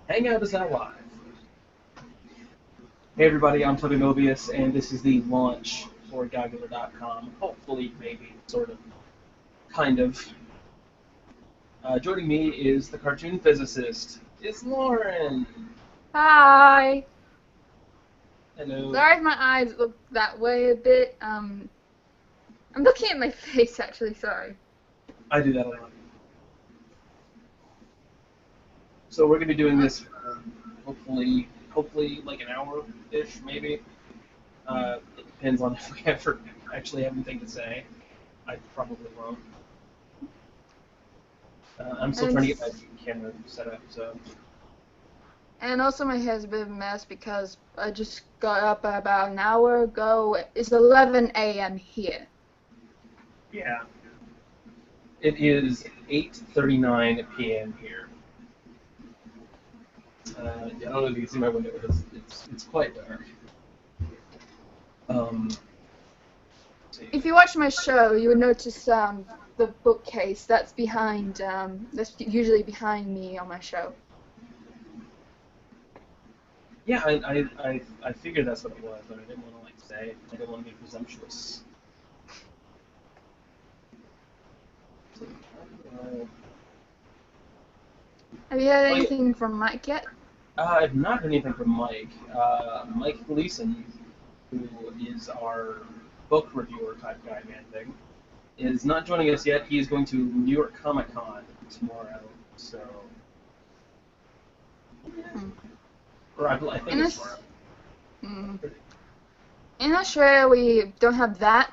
Hangout is now live. Hey everybody, I'm Toby Mobius, and this is the launch for Goggular.com. Hopefully, maybe, sort of, kind of. Joining me is the cartoon physicist. It's Lauren. Hi. Hello. Sorry if my eyes look that way a bit. I'm looking at my face actually, sorry. I do that a lot. So we're gonna be doing this for hopefully like an hour-ish, maybe. It depends on if we ever actually have anything to say. I probably won't. I'm still And trying to get my camera set up, so. and also my hair's a bit of a mess because I just got up about an hour ago. It's 11 a.m. here. Yeah. It is 8:39 p.m. here. I don't know if you can see my window. It's quite dark. Let's see. If you watch my show, you would notice the bookcase that's behind that's usually behind me on my show. Yeah, I figured that's what it was, but I didn't want to like say. I didn't want to be presumptuous. Uh, Have you heard oh yeah, anything from Mike yet? I've not heard anything from Mike. Mike Gleason, who is our book reviewer type guy, man thing, is not joining us yet. He is going to New York Comic Con tomorrow, so. Hmm. Or I think In it's this, tomorrow. hmm. In Australia, we don't have that.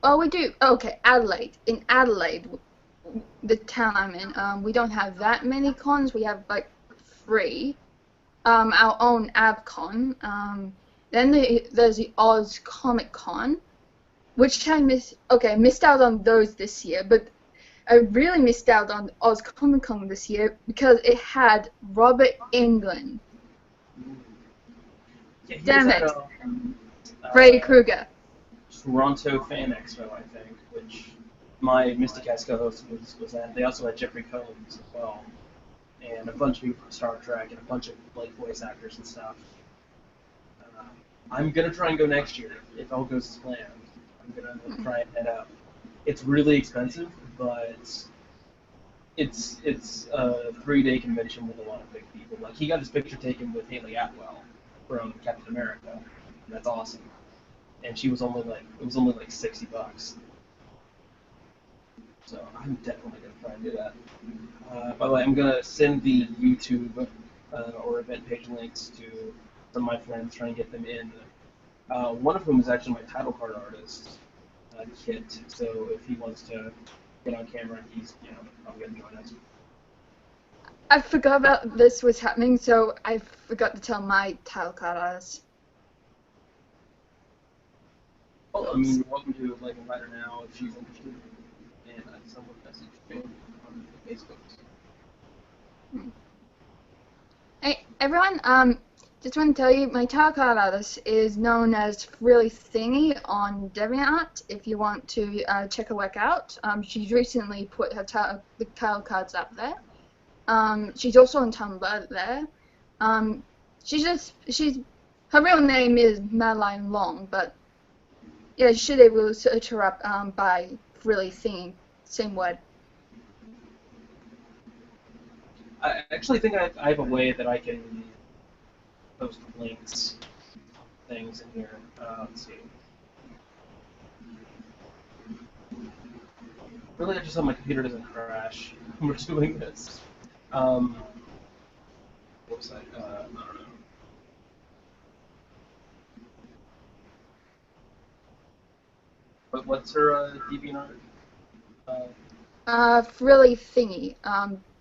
Oh, we do. Okay, Adelaide. In Adelaide, the town I'm in, we don't have that many cons. We have like three. Our own AvCon. Then there's the Oz Comic Con, which I missed out on those this year, but I really missed out on Oz Comic Con this year because it had Robert Englund. Yeah, he was Damn at it, Freddy uh, Krueger. Toronto Fan Expo, I think, which my Mysticast co-host was at. They also had Jeffrey Combs as well, and a bunch of people from Star Trek, and a bunch of like voice actors and stuff. Uh, I'm gonna try and go next year if all goes as planned. I'm gonna try and head up. It's really expensive, but it's a 3-day convention with a lot of big people. Like he got his picture taken with Haley Atwell from Captain America, and that's awesome. And she was only like it was only like $60. So I'm definitely gonna try and do that. By the way, I'm gonna send the YouTube or event page links to some of my friends, try and get them in. One of whom is actually my title card artist, Kit. So if he wants to get on camera, he's probably gonna join us. I forgot about this was happening, so I forgot to tell my title card artist. Well, I mean, Oops. you're welcome to like invite her now if she's interested, and someone messaged me on Facebook. Hmm. Hey, everyone, just want to tell you, my title card artist is known as Really Thingy on DeviantArt, if you want to check her work out. She's recently put the title cards up there. She's also on Tumblr there. Um, her real name is Madeline Long, but yeah, you should be able to search her up by Really Thingy, same word. I actually think I have a way that I can post links, things in here. Let's see. Really, I just hope my computer doesn't crash when we're doing this. Um, website. I don't know. But what's her DeviantArt? Uh, Really Thingy,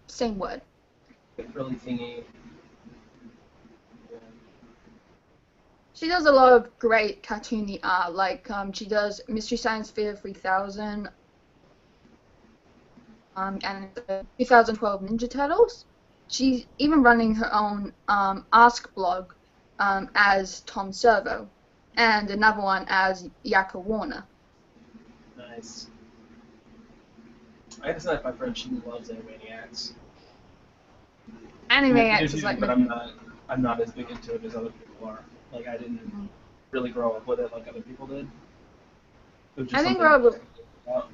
same word. really thingy. Yeah. She does a lot of great cartoony art, like she does Mystery Science Theater 3000, and the 2012 Ninja Turtles. She's even running her own Ask blog as Tom Servo, and another one as Yaka Warner. Nice. I gotta say that my friend, she loves Animaniacs. I do Animaniacs is too, like but my. I'm not as big into it as other people are. Like I didn't really grow up with it like other people did. It was I just didn't something grow up. about.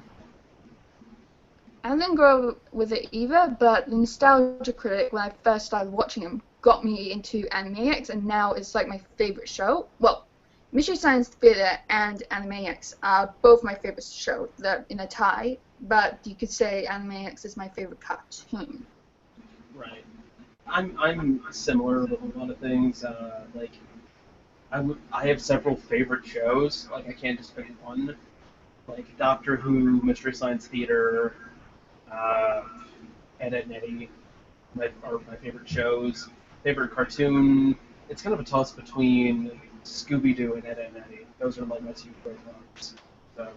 I didn't grow up with it either, but the Nostalgia Critic, when I first started watching him, got me into Animaniacs, and now it's like my favorite show. Well, Mystery Science Theater and Animaniacs are both my favorite shows. They're in a tie, but you could say Animaniacs is my favorite cartoon. Right. I'm similar with a lot of things. Like I have several favorite shows. Like I can't just pick one. Like Doctor Who, Mystery Science Theater, uh, Ed, Edd n Eddy are my favorite shows. Favorite cartoon. It's kind of a toss between Scooby Doo and Ed, Edd n Eddy. Those are like my two favorite ones. So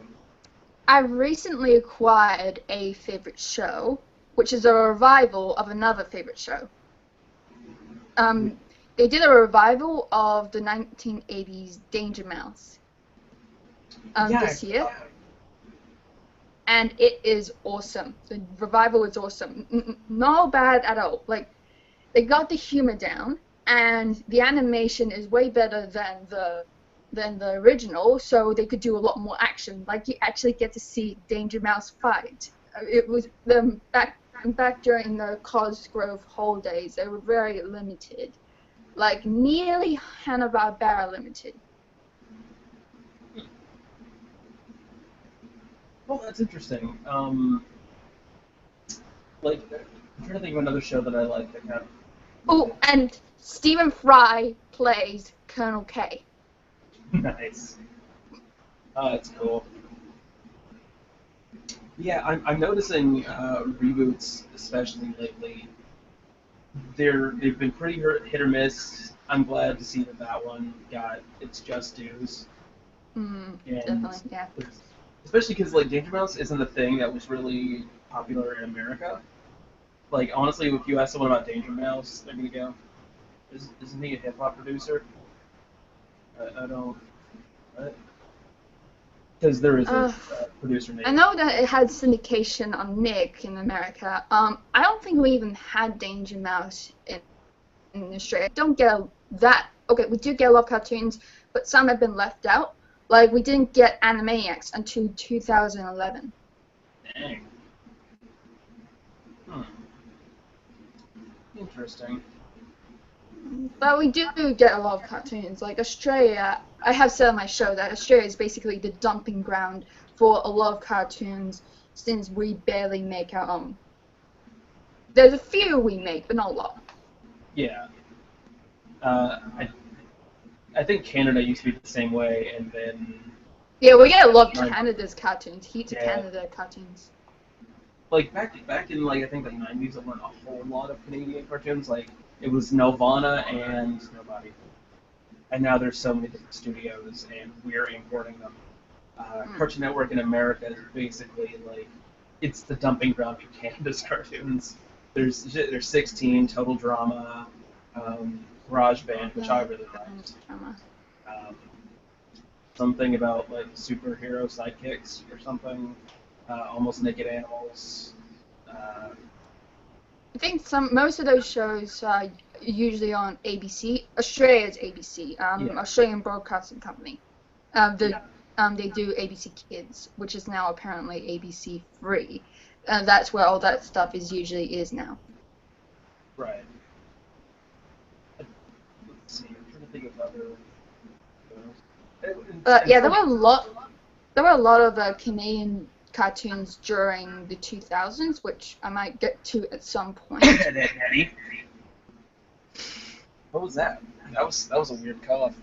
I've recently acquired a favorite show, which is a revival of another favorite show. They did a revival of the 1980s Danger Mouse yeah, this year, and it is awesome. The revival is awesome. Not bad at all. Like, they got the humor down, and the animation is way better than the original, so they could do a lot more action. Like, you actually get to see Danger Mouse fight. It was them back during the Cosgrove Hall days. They were very limited, like nearly Hanna-Barbera limited. well, that's interesting. Like I'm trying to think of another show that I like that kind of. Oh, and Stephen Fry plays Colonel K. Nice. That's cool. Yeah, I'm noticing reboots, especially lately. They've been pretty hit or miss. I'm glad to see that that one got its just dues, and Definitely, yeah. especially because like Danger Mouse isn't a thing that was really popular in America. Like honestly, if you ask someone about Danger Mouse, they're gonna go, "Isn't he a hip hop producer?" I don't. Because there is a Uh, producer I named. know that it had syndication on Nick in America. I don't think we even had Danger Mouse in Australia. Don't get that. Okay, we do get a lot of cartoons, but some have been left out. Like, we didn't get Animaniacs until 2011. Dang. Hmm. Interesting. But we do get a lot of cartoons. Like, Australia, I have said on my show that Australia is basically the dumping ground for a lot of cartoons since we barely make our own. There's a few we make, but not a lot. Yeah. I think Canada used to be the same way, and then Yeah, we get a lot of like Canada's cartoons, heaps of yeah, Canada cartoons. like back in like I think the '90s, there weren't a whole lot of Canadian cartoons. Like it was Nelvana and nobody, and now there's so many different studios, and we're importing them. Cartoon Network in America is basically like it's the dumping ground for Canada's cartoons. There's 16 total drama, Garage Band, which I really liked. Um, something about like superhero sidekicks or something. Almost naked animals. Uh, I think most of those shows are usually on ABC. Australia's ABC, yeah, Australian Broadcasting Company. yeah, They do ABC Kids, which is now apparently ABC Free. That's where all that stuff is now. right. Let's see. I'm trying to think of other. But yeah, Until there were a lot of Canadian cartoons during the 2000s, which I might get to at some point. Eddie. What was that? That was a weird cough.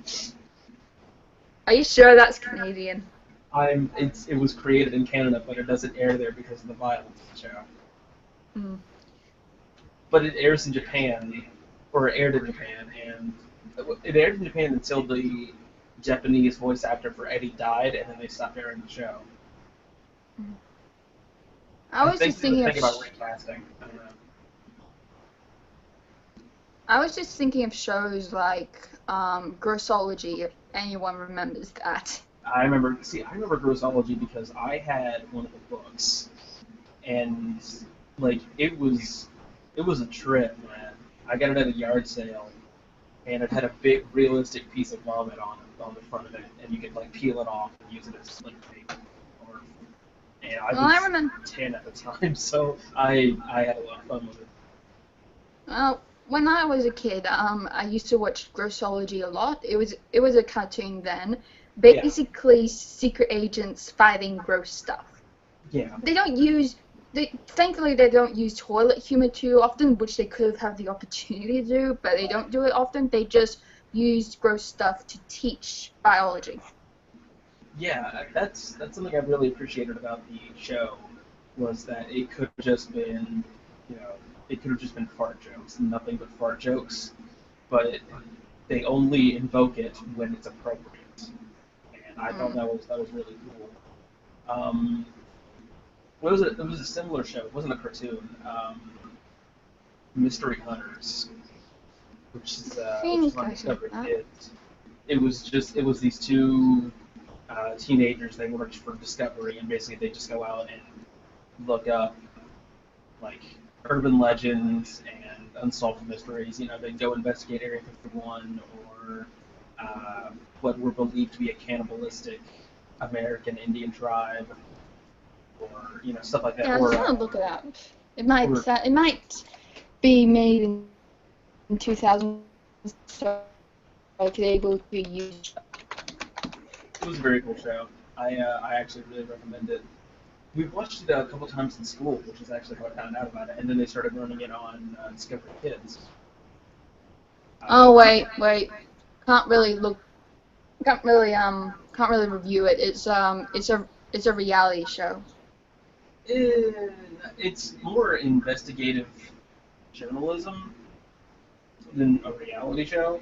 Are you sure that's Canadian? It was created in Canada, but it doesn't air there because of the violence of the show. Mm. But it airs in Japan, or it aired in Japan, and it aired in Japan until the Japanese voice actor for Eddie died, and then they stopped airing the show. I I was think just they were thinking of thinking about recasting. I don't know. I was just thinking of shows like Grossology, if anyone remembers that. I remember. See, I remember Grossology because I had one of the books, and like it was a trip, man. I got it at a yard sale, and it had a big realistic piece of vomit on the front of it, and you could like peel it off and use it as like paper. Or, and I Well, I was remember. 10 at the time, so I had a lot of fun with it. Well, when I was a kid, I used to watch Grossology a lot. It was a cartoon then, Yeah, basically secret agents fighting gross stuff. yeah, They don't use. Thankfully, they don't use toilet humor too often, which they could have had the opportunity to do, but they don't do it often. They just use gross stuff to teach biology. yeah. That's something I really appreciated about the show was that it could have just been, you know, it could have just been fart jokes, nothing but fart jokes, but they only invoke it when it's appropriate, and I thought Mm. that was really cool. Um, it was a similar show. It wasn't a cartoon. Mystery Hunters, I which is think on I heard Discovery that. Kids. It was these two teenagers. They worked for Discovery, and basically they just go out and look up like urban legends and unsolved mysteries. You know, they go investigate Area 51 or what were believed to be a cannibalistic American Indian tribe, or stuff like that, Yeah, I just want to look it up. or It might be made in 2000, so I could able to use. it was a very cool show. I actually really recommend it. We've watched it a couple times in school, which is actually how I found out about it. And then they started running it on Discovery Kids. Oh Uh, wait, can't really look, can't really review it. It's a reality show. eh, it's more investigative journalism than a reality show.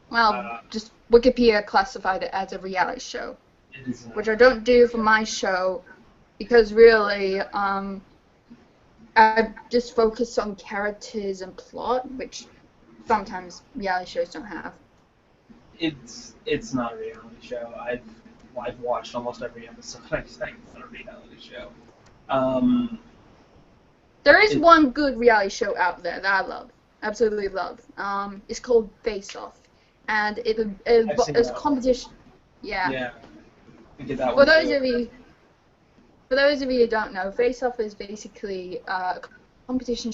Well, Uh, just Wikipedia classified it as a reality show, it is which I don't do for my show because really, I just focus on characters and plot, which sometimes reality shows don't have. it's not a reality show. I've watched almost every episode. I think it's not a reality show. Um, There is it, one good reality show out there that I love, absolutely love. It's called Face Off, and I've seen it's that one. competition. Yeah. Yeah, I get that For one those too. of you For those of you who don't know, Face Off is basically a competition show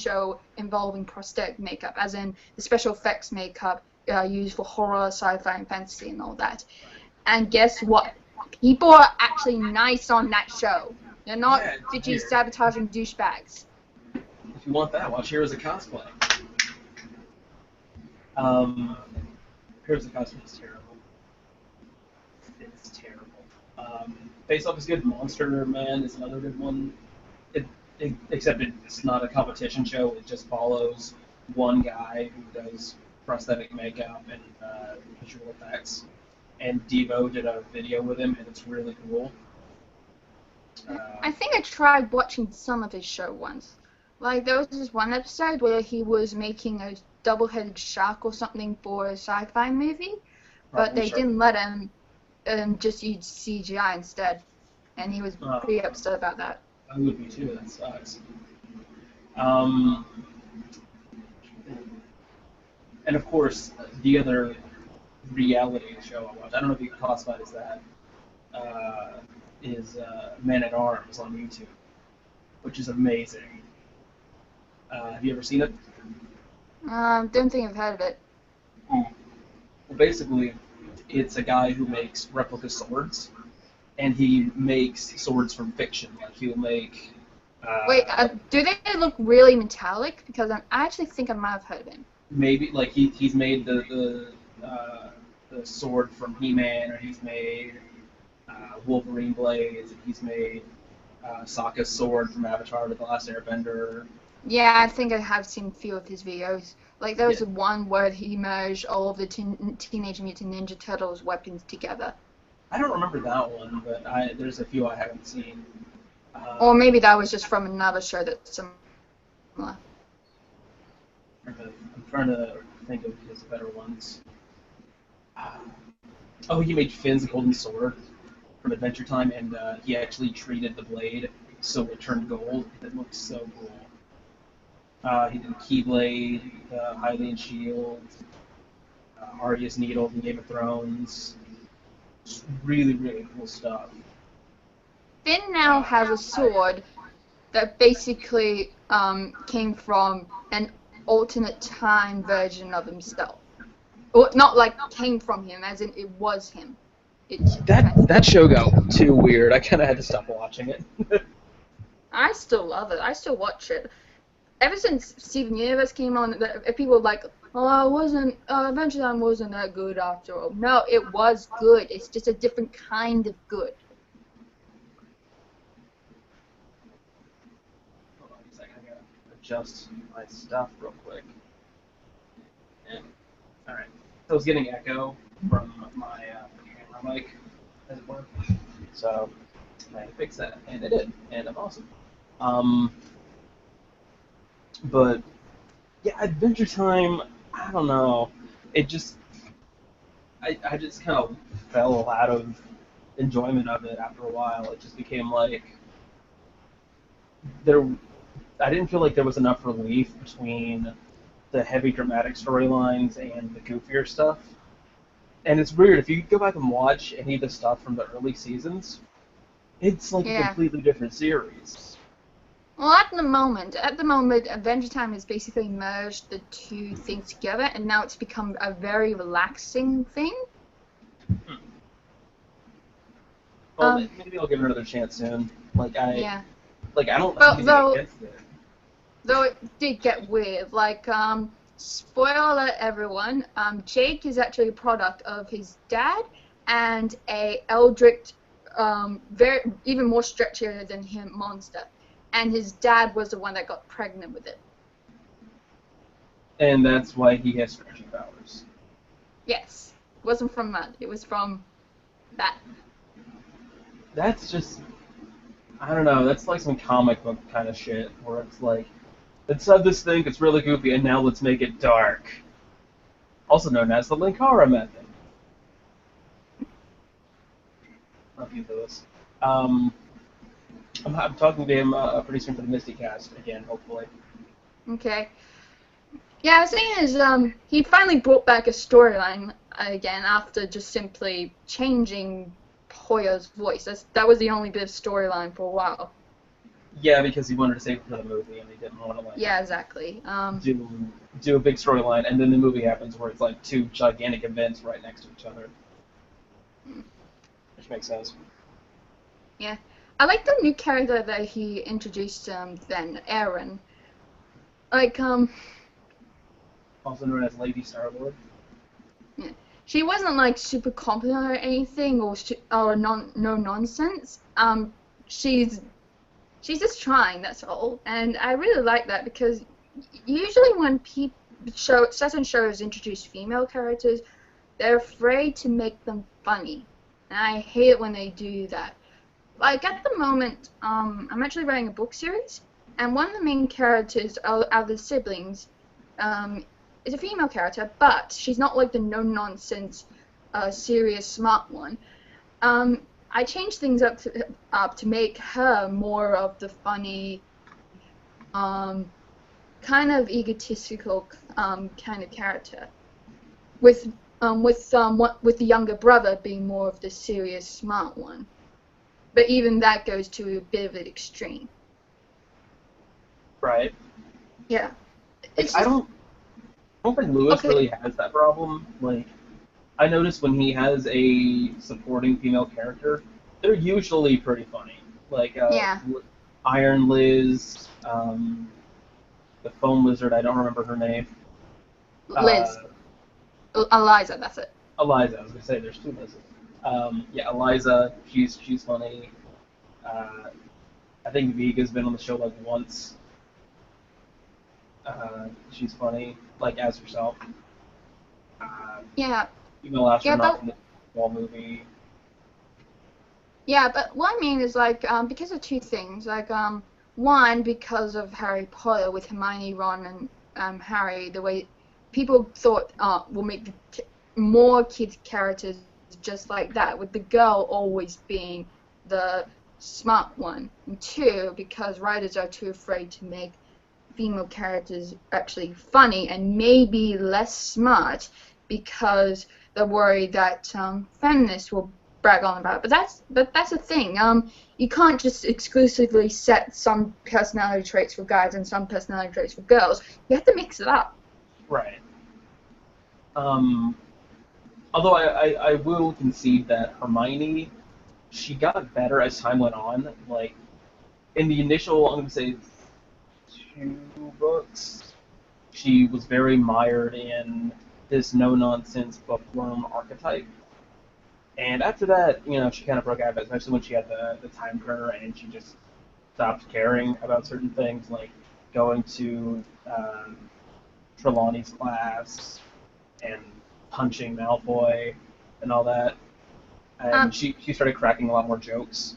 involving prosthetic makeup, as in the special effects makeup used for horror, sci-fi, and fantasy and all that. And guess what? People are actually nice on that show. They're not Yeah, bitchy, here. sabotaging douchebags. If you want that, watch Heroes of Cosplay. Um, Heroes of Cosplay is terrible. It's terrible. Face Off is good. Monster Man is another good one. Except it's not a competition show. It just follows one guy who does prosthetic makeup and visual effects. And Devo did a video with him, and it's really cool. I think I tried watching some of his show once. Like, there was this one episode where he was making a double-headed shark or something for a sci-fi movie, but Probably they Shark. didn't let him just use CGI instead, and he was Uh, pretty upset about that. I would be too. That sucks. Um, and of course, the other reality show I watch, I don't know if you can classify it as that, uh, is Men at Arms on YouTube, which is amazing. Have you ever seen it? Don't think I've heard of it. Well, basically, it's a guy who makes replica swords, and he makes swords from fiction. Like he'll make. Wait, Uh, do they look really metallic? Because I actually think I might have heard of him. maybe like he's made the sword from He-Man, or he's made Wolverine blades, and he's made Sokka's sword from Avatar: The Last Airbender. Yeah, I think I have seen a few of his videos. Like, there Yeah, was one where he merged all of the Teenage Mutant Ninja Turtles weapons together. I don't remember that one, but there's a few I haven't seen. Or Um, maybe that was just from another show that's similar. I'm trying to think of his better ones. Uh, oh, he made Finn's golden sword from Adventure Time, and he actually treated the blade so it turned gold. It looked so cool. He did Keyblade, Hylian Shield, Arceus Needle from Game of Thrones. Just really, really cool stuff. Finn now has a sword that basically came from an alternate time version of himself. Or not like came from him, as in it was him. It's That show got too weird. I kind of had to stop watching it. I still love it. I still watch it. Ever since Steven Universe came on, people were like, "Oh, Adventure Time wasn't that good after all." No, it was good. It's just a different kind of good. Hold on a second. I gotta adjust my stuff real quick. Yeah. All right. So I was getting echo from my camera mic, as it were. So I had to fix that, and I did, and I'm awesome. Um, but yeah, Adventure Time. I don't know. It just I just kind of fell out of enjoyment of it after a while. It just became like there. I didn't feel like there was enough relief between the heavy dramatic storylines and the goofier stuff. And it's weird if you go back and watch any of the stuff from the early seasons, it's like a Yeah. completely different series. Well, at the moment, Adventure Time has basically merged the two things together, and now it's become a very relaxing thing. Well, maybe I'll give it another chance soon. Yeah. I don't Well, have anything against it. Though it did get weird. Like, spoiler alert, everyone. Jake is actually a product of his dad and a eldritch, very even more stretchier than him monster. And his dad was the one that got pregnant with it. And that's why he has stretching powers. Yes, it wasn't from mud. It was from that. That's just, I don't know, that's like some comic book kind of shit, where it's like, let's have this thing that's really goofy, and now let's make it dark. Also known as the Linkara method. Love you, Lewis. I'm talking to him pretty soon for the Misty cast again, hopefully. Okay. Yeah, I was saying is, he finally brought back a storyline again after just simply changing Hoya's voice. That was the only bit of storyline for a while. Yeah, because he wanted to save it for the movie, and he didn't want to Yeah, exactly. do a big storyline, and then the movie happens where it's like two gigantic events right next to each other, which makes sense. Yeah, I like the new character that he introduced. Then Aaron. Like, Also known as Lady Star-Lord. yeah. She wasn't like super competent or anything, or no nonsense. She's just trying. That's all, and I really like that because usually when certain shows introduce female characters, they're afraid to make them funny, and I hate it when they do that. Like at the moment, I'm actually writing a book series, and one of the main characters out of the siblings, is a female character, but she's not like the no-nonsense, serious, smart one. I changed things up to make her more of the funny, kind of egotistical, kind of character, with the younger brother being more of the serious, smart one. But even that goes to a bit of an extreme. Right. Yeah. I don't think Lewis really has that problem. Like, I notice when he has a supporting female character, they're usually pretty funny. Like, Yeah. Iron Liz, the foam lizard, I don't remember her name. Liz. Eliza, that's it. Eliza, I was going to say, there's two Liz's. Yeah, Eliza, she's funny. I think Viga's been on the show like once. She's funny, like as herself. Yeah. Female astronaut in the wall movie. Yeah, but what I mean is like because of two things. Like one, because of Harry Potter with Hermione, Ron, and Harry, the way people thought will make more kids characters just like that, with the girl always being the smart one. And two, because writers are too afraid to make female characters actually funny and maybe less smart because they're worried that feminists will brag on about it. But that's the thing. You can't just exclusively set some personality traits for guys and some personality traits for girls. You have to mix it up. Right. Although I will concede that Hermione, she got better as time went on. Like, in the initial, I'm going to say, 2 books, she was very mired in this no-nonsense bookworm archetype. And after that, she kind of broke out of it, especially when she had the time turner and she just stopped caring about certain things, like going to Trelawney's class and punching Malfoy and all that. And she started cracking a lot more jokes.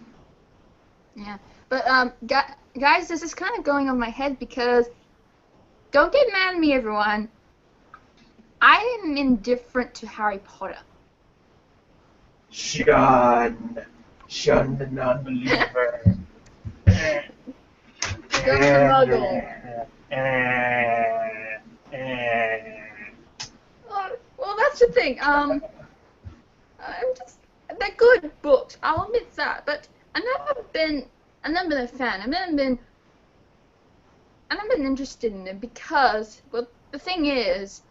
Yeah, but guys, this is kind of going on my head because don't get mad at me, everyone. I am indifferent to Harry Potter. Shun the non-believer. Shun the muggle. Well, that's the thing. I'm just they're good books. I'll admit that, but I've never been a fan. I've never been interested in it because, well, the thing is,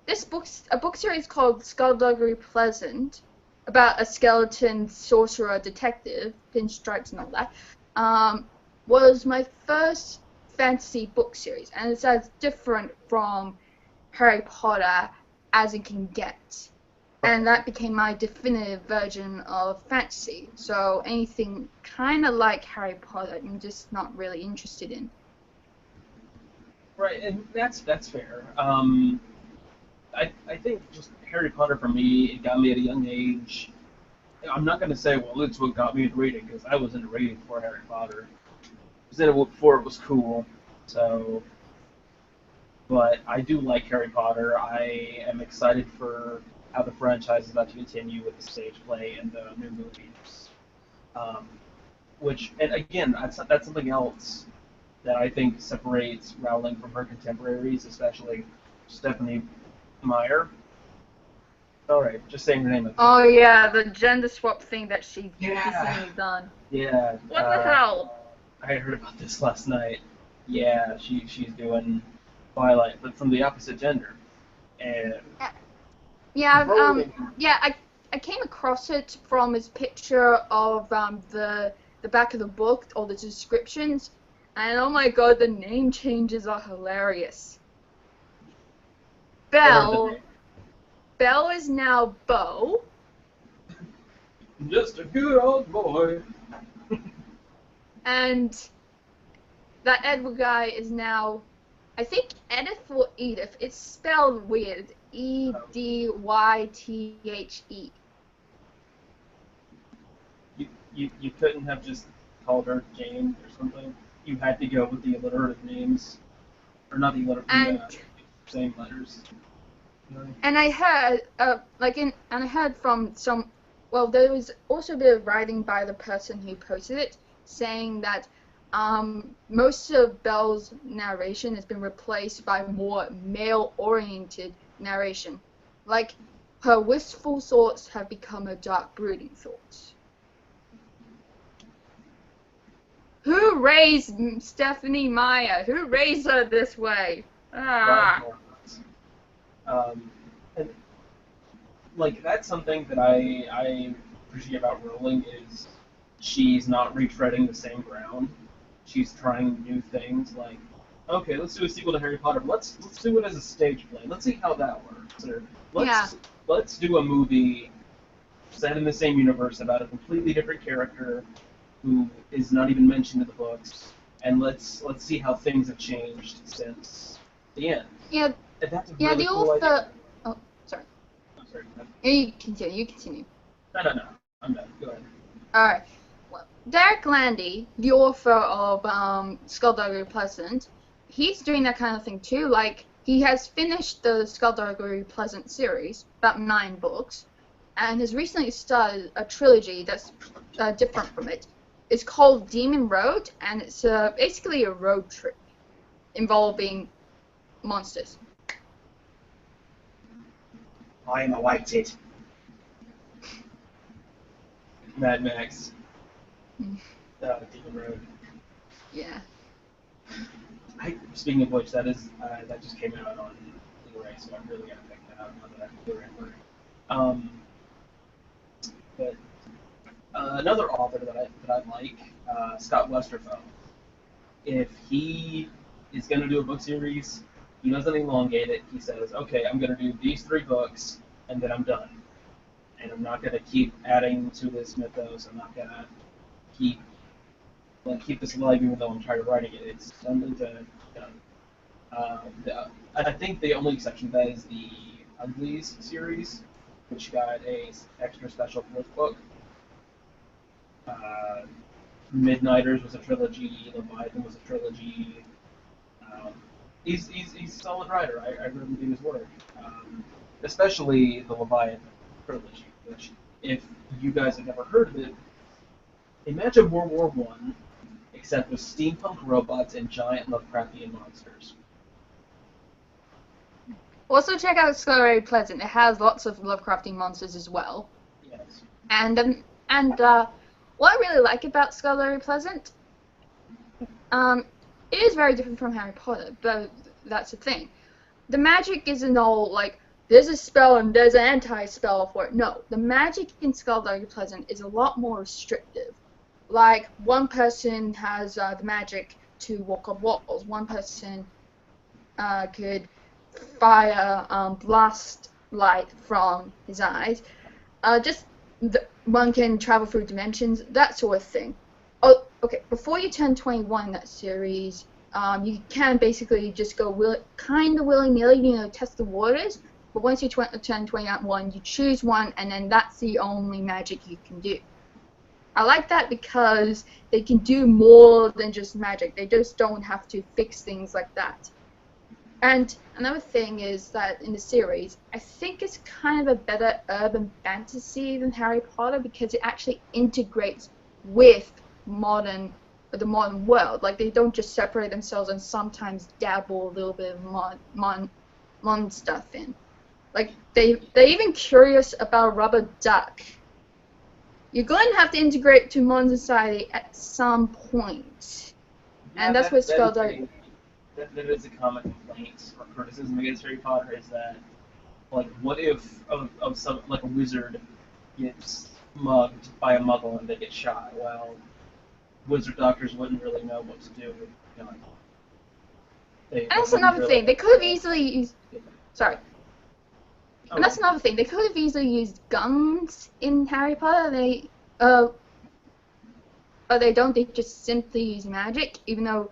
a book series called Skullduggery Pleasant, about a skeleton sorcerer detective, pinstripes and all that, was my first fantasy book series, and it's as different from Harry Potter as it can get. And that became my definitive version of fantasy. So anything kind of like Harry Potter, I'm just not really interested in. Right, and that's fair. I think just Harry Potter for me, it got me at a young age. I'm not going to say, well, it's what got me into reading, because I was into reading before Harry Potter. I was into it before it was cool, so... But I do like Harry Potter. I am excited for how the franchise is about to continue with the stage play and the new movies. And again, that's something else that I think separates Rowling from her contemporaries, especially Stephanie Meyer. Alright, just saying her name. Oh yeah, the gender swap thing that she's Yeah. done. Yeah. What the hell? I heard about this last night. Yeah, she's doing Twilight, but from the opposite gender. And yeah, I came across it from his picture of the back of the book or the descriptions, and oh my god, the name changes are hilarious. Belle is now Bo. Just a good old boy. And that Edward guy is now, I think, Edith or Edith. It's spelled weird. Edythe. You couldn't have just called her Jane or something. You had to go with the alliterative names, or not the alliterative, same letters. And I heard, I heard from some. Well, there was also a bit of writing by the person who posted it, saying that most of Belle's narration has been replaced by more male-oriented narration. Like, her wistful thoughts have become her dark, brooding thoughts. Who raised Stephanie Meyer? Who raised her this way? Ah. And, like, that's something that I appreciate about Rowling is she's not retreading the same ground. She's trying new things. Like, okay, let's do a sequel to Harry Potter. But let's do it as a stage play. Let's see how that works. Or let's do a movie set in the same universe about a completely different character who is not even mentioned in the books, and let's see how things have changed since the end. Yeah. That's a really cool idea. Oh, sorry. I'm sorry. You continue. No. I'm done. Go ahead. Alright. Well, Derek Landy, the author of Skullduggery Pleasant, he's doing that kind of thing too. Like, he has finished the Skullduggery Pleasant series, about 9 books, and has recently started a trilogy that's different from it. It's called Demon Road, and it's basically a road trip. involving monsters. I am awaited. Mad Max. Demon Road. Yeah. Speaking of which, that just came out on Blu-ray, so I'm really gonna pick that up now that I have Blu-ray. Um, but another author that I like, Scott Westerfeld. If he is gonna do a book series, he doesn't elongate it. He says, "Okay, I'm gonna do these 3 books, and then I'm done. And I'm not gonna keep adding to this mythos. I'm not gonna keep keep this alive even though I'm tired of writing it. It's done. I think the only exception to that is the Uglies series, which got a extra special 4th book. Midnighters was a trilogy. Leviathan was a trilogy. He's a solid writer. I really do his work, especially the Leviathan trilogy, which, if you guys have never heard of it, imagine World War One, except with steampunk robots and giant Lovecraftian monsters. Also, check out Scullery Pleasant. It has lots of Lovecraftian monsters as well. Yes. And what I really like about Scullery Pleasant, it is very different from Harry Potter, but that's the thing. The magic isn't all like there's a spell and there's an anti-spell for it. No, the magic in Scullery Pleasant is a lot more restrictive. Like, one person has the magic to walk on walls. One person could fire blast light from his eyes. One can travel through dimensions, that sort of thing. Oh, okay. Before you turn 21 in that series, you can basically just go kind of willy-nilly, test the waters. But once you turn 21, you choose one, and then that's the only magic you can do. I like that because they can do more than just magic. They just don't have to fix things like that. And another thing is that in the series, I think it's kind of a better urban fantasy than Harry Potter because it actually integrates with the modern world. Like, they don't just separate themselves and sometimes dabble a little bit of mon stuff in. Like, they're even curious about Rubber Duck. You're going to have to integrate to modern society at some point. Yeah, And that's what Scullery... That is a common complaint or criticism against Harry Potter is that, like, what if like a wizard gets mugged by a muggle and they get shot? Well, wizard doctors wouldn't really know what to do. And that's another thing. They could have easily used... Sorry. And that's another thing. They could have easily used guns in Harry Potter. But they don't. They just simply use magic, even though...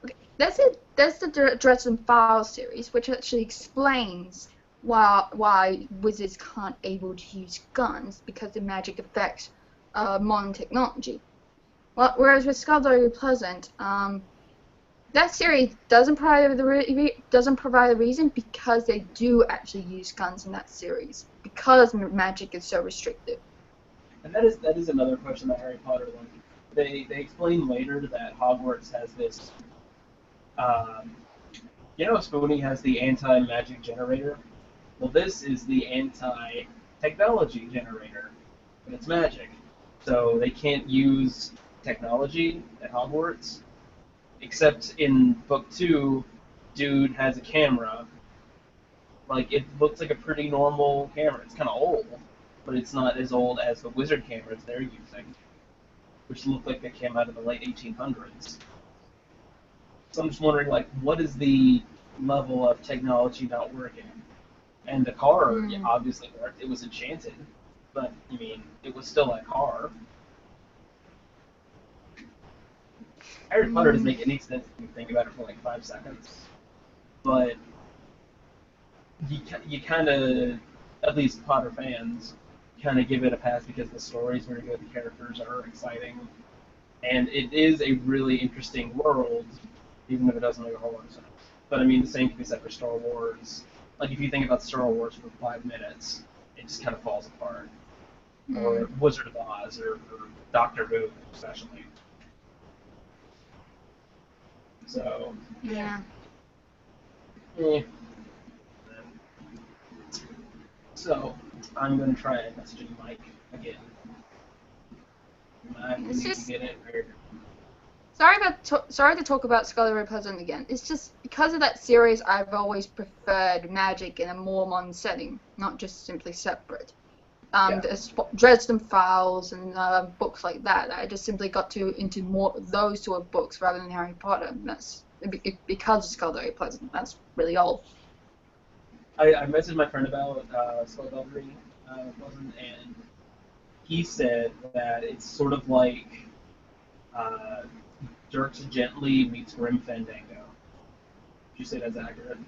Okay, that's the Dresden Files series, which actually explains why wizards can't able to use guns, because the magic affects modern technology. Whereas with Scullery Pleasant, that series doesn't provide a reason because they do actually use guns in that series because magic is so restrictive. And that is another question that Harry Potter they explain later that Hogwarts has this. Spoony has the anti-magic generator. Well, this is the anti-technology generator, but it's magic, so they can't use technology at Hogwarts. Except in book 2, dude has a camera. Like, it looks like a pretty normal camera. It's kind of old, but it's not as old as the wizard cameras they're using, which look like they came out of the late 1800s. So I'm just wondering, like, what is the level of technology not working? And the car obviously worked. It was enchanted, but, I mean, it was still a car. Harry Potter doesn't make any sense if you think about it for like 5 seconds. But you kind of, at least Potter fans, kind of give it a pass because the story's very good, the characters are exciting, and it is a really interesting world, even if it doesn't make a whole lot of sense. But I mean, the same can be said for Star Wars. Like, if you think about Star Wars for 5 minutes, it just kind of falls apart. Or Wizard of Oz, or Doctor Who, especially. So, Yeah. eh. So, I'm gonna try messaging Mike again. I It's need to just get in here. sorry to talk about Scholarly Pleasant again. It's just because of that series, I've always preferred magic in a Mormon setting, not just simply separate. Yeah. The Dresden Files and books like that. I just simply got into more those sort of books rather than Harry Potter. And that's because of Scholarly Pleasant. That's really all. I messaged my friend about Skullduggery, wasn't, and he said that it's sort of like uh, Dirks Gently meets Grim Fandango. Would you say that's accurate?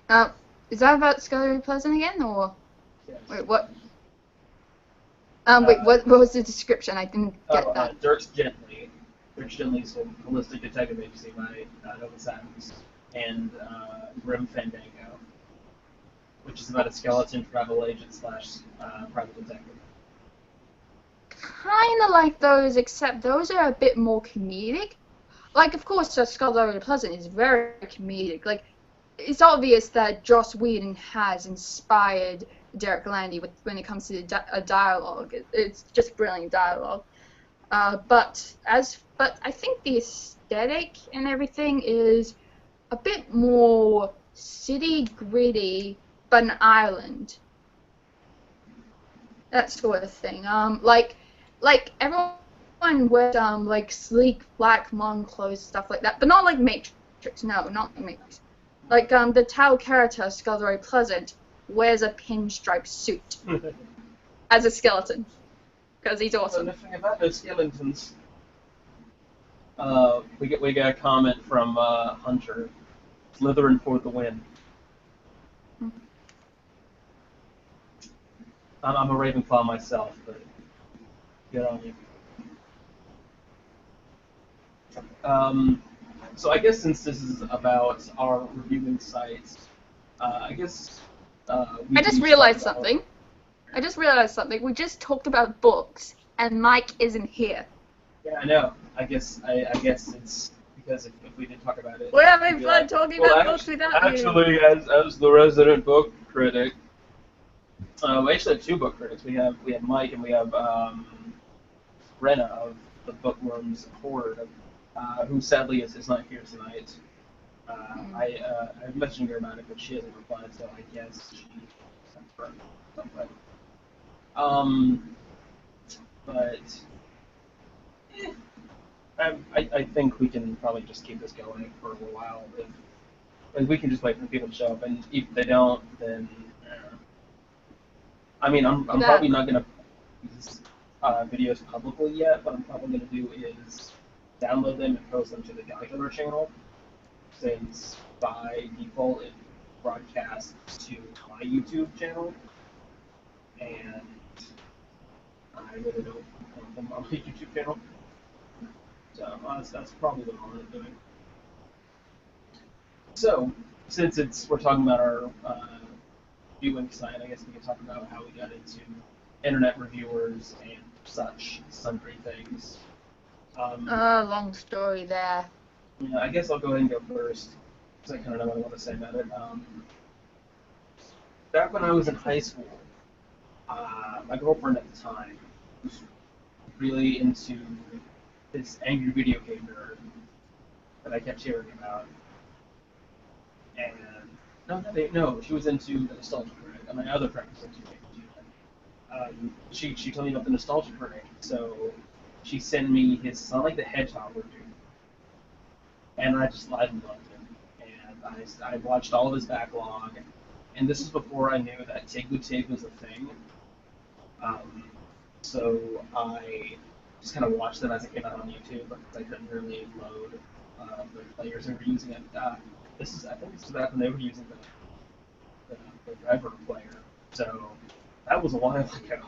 Uh, is that about Scholarly Pleasant again, or Yes. wait, what? Wait, Uh, what was the description? I didn't get that. Dirks Gently. Dirks Gently's a holistic detective agency by Nova Sadness, and Grim Fandango, which is about a skeleton travel agent slash private detective. Kind of like those, except those are a bit more comedic. Like, of course, Scholarly Pleasant is very comedic. Like, it's obvious that Joss Whedon has inspired Derek Landy when it comes to a dialogue. It's just brilliant dialogue. But I think the aesthetic and everything is a bit more city gritty, but an island, that sort of thing. Like everyone wears like sleek black mom clothes, stuff like that, but not like Matrix. No, not like Matrix. Like the Tao character, Scholarly Pleasant, wears a pinstripe suit as a skeleton because he's So awesome. nothing about those skeletons. We got a comment from Hunter. Slytherin for the win. I'm a Ravenclaw myself, but good on you. Um, so I guess since this is about our reviewing sites, I guess we I can just each talk realized about. something. I just realized something. We just talked about books, and Mike isn't here. Yeah, I know. I guess it's because if we didn't talk about it, We're we'd having be fun like, talking well, about books without you. actually, as the resident book critic, we actually have two book critics. We have Mike and we have Brenna of the Bookworms Horde, who sadly is not here tonight. I've messaged her about it, but she hasn't replied, so I guess she sent for something. Um, but eh, I think we can probably just keep this going for a while. If we can just wait for people to show up, and if they don't, then I mean, I'm probably Exactly. not gonna put these videos publicly yet. What I'm probably gonna do is download them and post them to the Goggular channel, since by default it broadcasts to my YouTube channel, and I really don't want them on my YouTube channel. So that's probably what I'm doing. So since we're talking about our viewing site, I guess we can talk about how we got into internet reviewers and such sundry things. Long story there. Yeah, I guess I'll go ahead and go first because I kind of know what I want to say about it. Back when I was in high school, my girlfriend at the time was really into this angry video game nerd that I kept hearing about. And no, she was into the Nostalgia Critic. And my other friend was into it. She told me about the Nostalgia Critic, so she sent me his Sonic the Hedgehog review, and I loved him. And I watched all of his backlog, and this is before I knew that Take Good Tape was a thing. Um, so I just kind of watched them as it came out on YouTube because I couldn't really load the players they were using it. I think this is back when they were using the Rever player. So that was a while ago.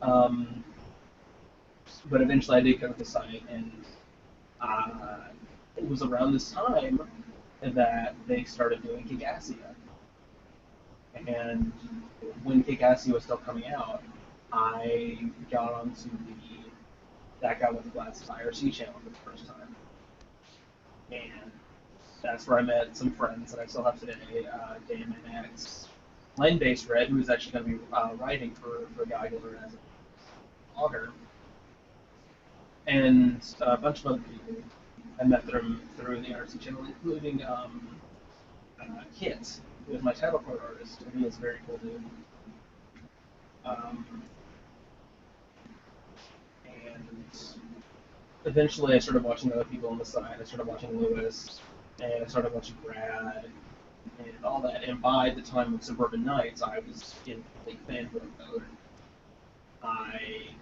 Um, but eventually I did go to the site, and uh, it was around this time that they started doing Gigassia. And when Gigassia was still coming out, I got onto the That Guy with the Glasses IRC channel for the first time. and that's where I met some friends that I still have today. Dan and X, Line-based Red, who's actually going to be writing for Goggular as a blogger, and a bunch of other people. I met them through the RC channel, including Kit, who is my title card artist, and he is a very cool dude. Um, and eventually I started watching other people on the side. I started watching Lewis, and I started watching Brad, and all that. And by the time of Suburban Nights, I was in complete fanboy mode. I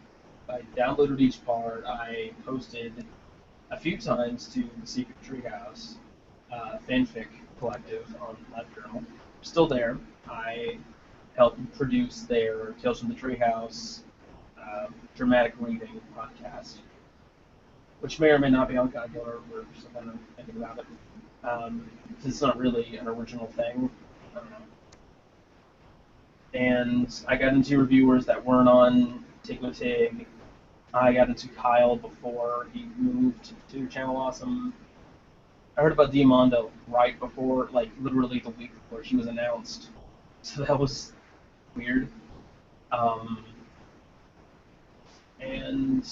I downloaded each part. I posted a few times to the Secret Treehouse fanfic collective on LiveJournal. Still there. I helped produce their Tales from the Treehouse dramatic reading podcast, which may or may not be on Goggular. We're still kind of thinking about it. It's not really an original thing. And I got into reviewers that weren't on Tig. I got into Kyle before he moved to Channel Awesome. I heard about Diamanda right before, like literally the week before she was announced. So that was weird. And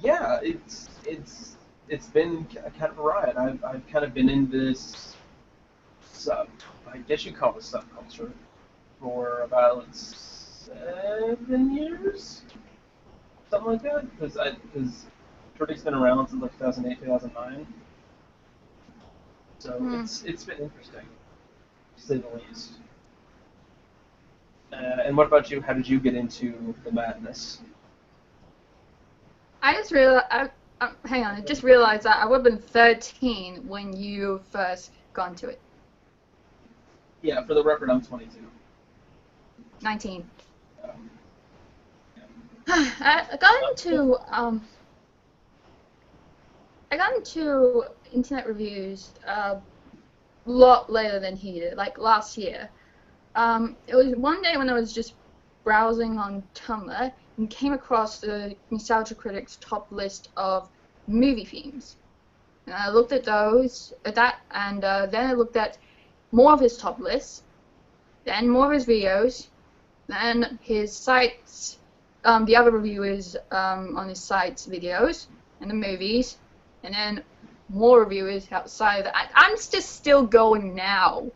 yeah, it's been kind of a ride. I've kind of been in this I guess you call it subculture for about 7 years, something like that. Because Turtle's been around since like 2008, 2009. So it's been interesting, to say the least. And what about you? How did you get into the madness? I just realized, hang on, I just realized that I would have been 13 when you first got into it. Yeah, for the record, I'm 22. 19. Yeah. I got into internet reviews a lot later than he did, like last year. It was one day when I was just browsing on Tumblr and came across the Nostalgia Critic's top list of movie themes. And I looked at then I looked at more of his top lists, then more of his videos, then his site's, the other reviewers on his site's videos, and the movies, and then more reviewers outside of that. I'm just still going now.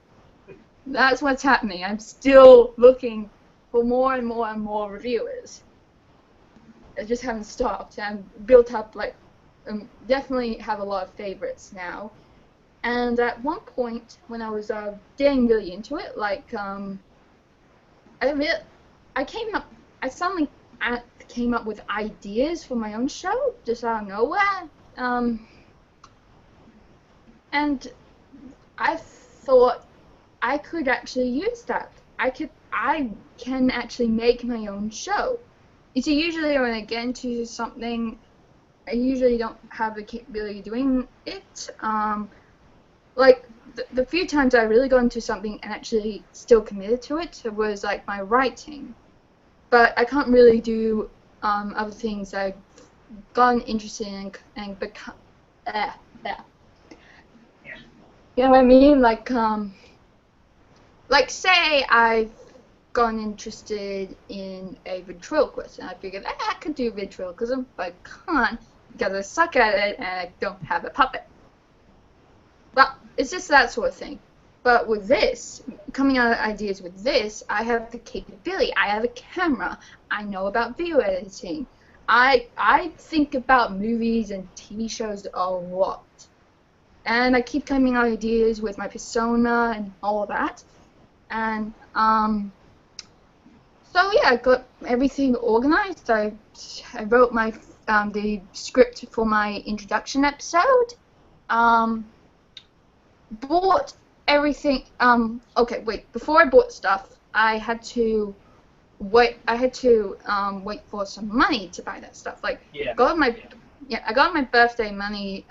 That's what's happening. I'm still looking for more and more and more reviewers. I just haven't stopped. I'm built up, like, definitely have a lot of favorites now. And at one point, when I was getting really into it, like, I suddenly came up with ideas for my own show, just out of nowhere. And I thought I could actually use that. I can actually make my own show. You see, usually when I get into something, I usually don't have the capability of doing it. Like, the few times I really got into something and actually still committed to it was, like, my writing. But I can't really do other things I've gotten interested in and become... yeah. You know what I mean? Like say I've gotten interested in a ventriloquist, and I figured I could do ventriloquism, but I can't because I suck at it and I don't have a puppet. Well, it's just that sort of thing. But with this, coming out of ideas with this, I have the capability. I have a camera. I know about video editing. I think about movies and TV shows a lot. And I keep coming out with ideas with my persona and all of that. And so yeah, I got everything organized. I wrote my the script for my introduction episode. Bought everything. Okay, wait. Before I bought stuff, I had to wait. Wait for some money to buy that stuff. Like, I got my birthday money.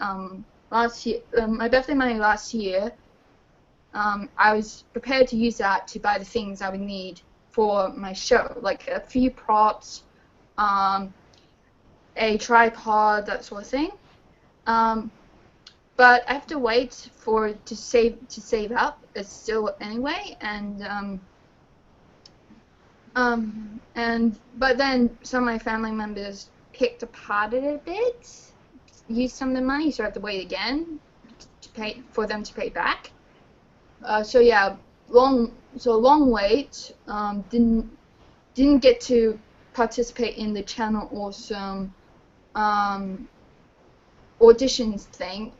Last year, my birthday money last year. I was prepared to use that to buy the things I would need for my show, like a few props, a tripod, that sort of thing. but I have to wait for to save up still anyway, but then some of my family members picked apart it a bit, used some of the money, so I have to wait again to pay for them to pay back. So yeah, long wait. Didn't get to participate in the Channel Awesome auditions thing.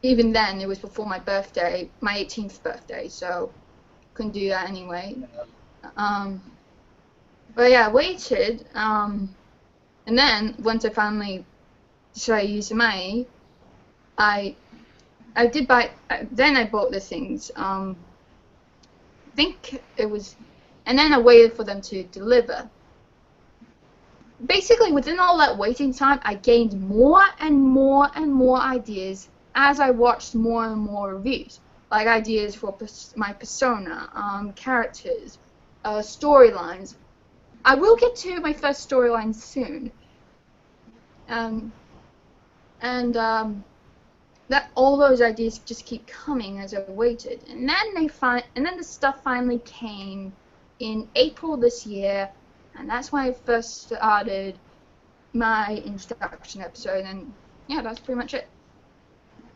Even then, it was before my birthday, my 18th birthday, so couldn't do that anyway. But yeah, I waited, and then once I finally decided to use the money, I did buy. Then I bought the things. I think it was, and then I waited for them to deliver. Basically, within all that waiting time, I gained more and more and more ideas as I watched more and more reviews, like ideas for my persona, characters, storylines. I will get to my first storyline soon, that all those ideas just keep coming as I waited, and then the stuff finally came in April this year, and that's when I first started my introduction episode, and yeah, that's pretty much it.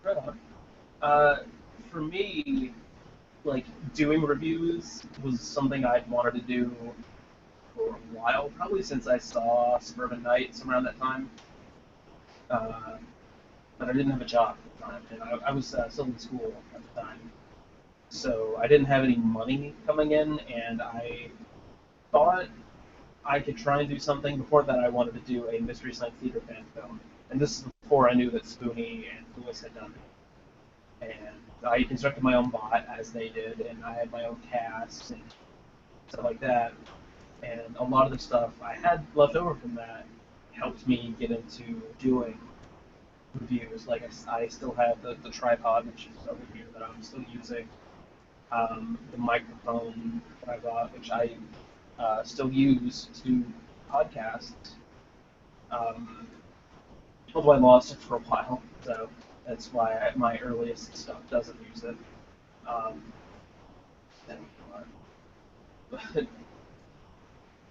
Right on. For me, like, doing reviews was something I'd wanted to do for a while, probably since I saw Suburban Night somewhere around that time. But I didn't have a job at the time, and I was still in school at the time. So I didn't have any money coming in, and I thought I could try and do something. Before that, I wanted to do a Mystery Science Theater fan film, and this is before I knew that Spoonie and Lewis had done it. And I constructed my own bot, as they did, and I had my own cast and stuff like that. And a lot of the stuff I had left over from that helped me get into doing reviews. Like I still have the tripod, which is over here, that I'm still using. The microphone that I bought, which I still use to podcast. Although I lost it for a while, so that's why my earliest stuff doesn't use it. Um, but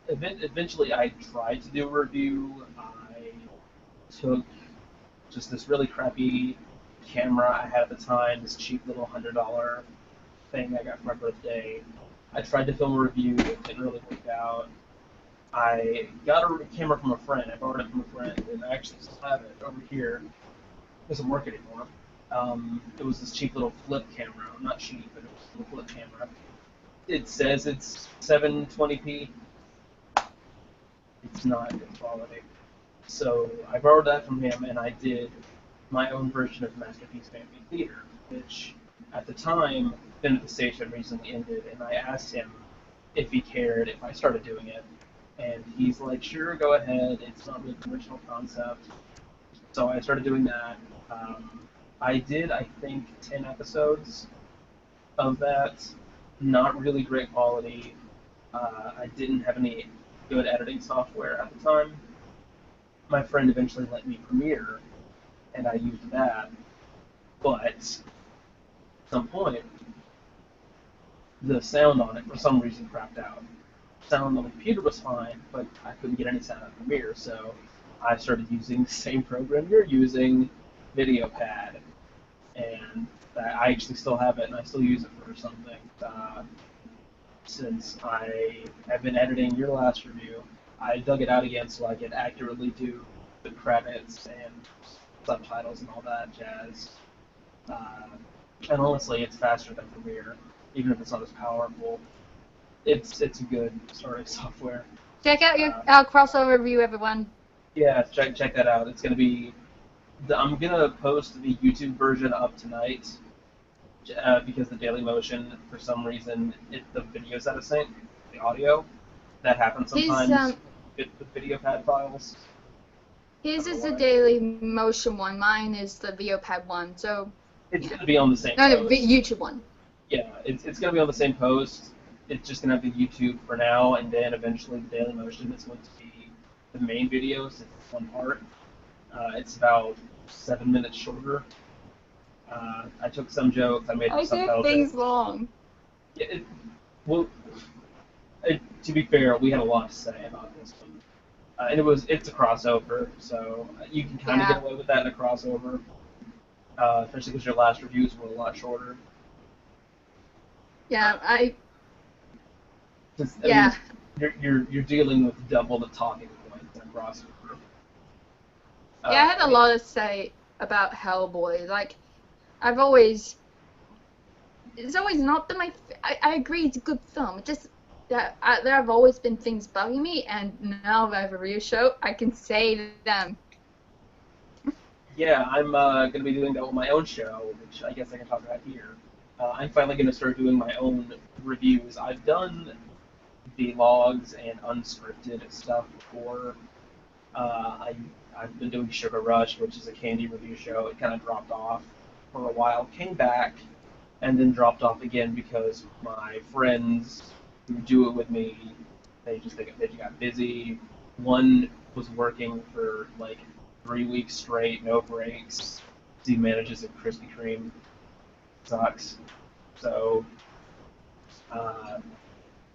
eventually, I tried to do a review. I took just this really crappy camera I had at the time, this cheap little $100 thing I got for my birthday. I tried to film a review, it didn't really work out. I got a camera from a friend, I borrowed it from a friend, and I actually still have it over here. It doesn't work anymore. It was this cheap little flip camera, not cheap, but it was a little flip camera. It says it's 720p. It's not good quality. So I borrowed that from him, and I did my own version of Masterpiece Family Theater, which at the time, then at the station recently ended, and I asked him if he cared if I started doing it, and he's like, sure, go ahead, it's not really the original concept. So I started doing that. I did, I think, 10 episodes of that, not really great quality. I didn't have any good editing software at the time. My friend eventually let me Premiere, and I used that. But at some point, the sound on it for some reason crapped out. Sound on the computer was fine, but I couldn't get any sound out of Premiere, so I started using the same program you're using, VideoPad, and I actually still have it, and I still use it for something. Since I have been editing your last review, I dug it out again so I could accurately do the credits and subtitles and all that jazz. And honestly, it's faster than Premiere, even if it's not as powerful. It's a good starting software. Check out our crossover review, everyone. Yeah, check that out. It's gonna be. I'm gonna post the YouTube version up tonight because the Daily Motion, for some reason, the video's out of sync, the audio. That happens sometimes with video pad files. His is the Daily Motion one. Mine is the VideoPad one. So it's gonna be on the same. No, YouTube one. Yeah, it's gonna be on the same post. It's just gonna have the YouTube for now, and then eventually the Daily Motion is going to be the main videos. It's one part. It's about 7 minutes shorter. I took some jokes, I made I did subtitle things changes. wrong. Yeah, well, to be fair, we had a lot to say about this one. And it's a crossover, so you can kind of get Yeah. away with that in a crossover, especially because your last reviews were a lot shorter. Yeah, Uh, I mean, yeah. you're dealing with double the talking points in a crossover. Yeah, I had I a mean, lot to say about Hellboy. Like, I've always, it's always not that I agree it's a good film. It's just that there have always been things bugging me, and now that I have a review show, I can say them. yeah, I'm gonna be doing that with my own show, which I guess I can talk about here. I'm finally gonna start doing my own reviews. I've done vlogs and unscripted stuff before. I I've been doing Sugar Rush, which is a candy review show. It kind of dropped off for a while, came back, and then dropped off again because my friends who do it with me, they just got busy. One was working for like 3 weeks straight, no breaks. He manages at Krispy Kreme. Sucks. So uh,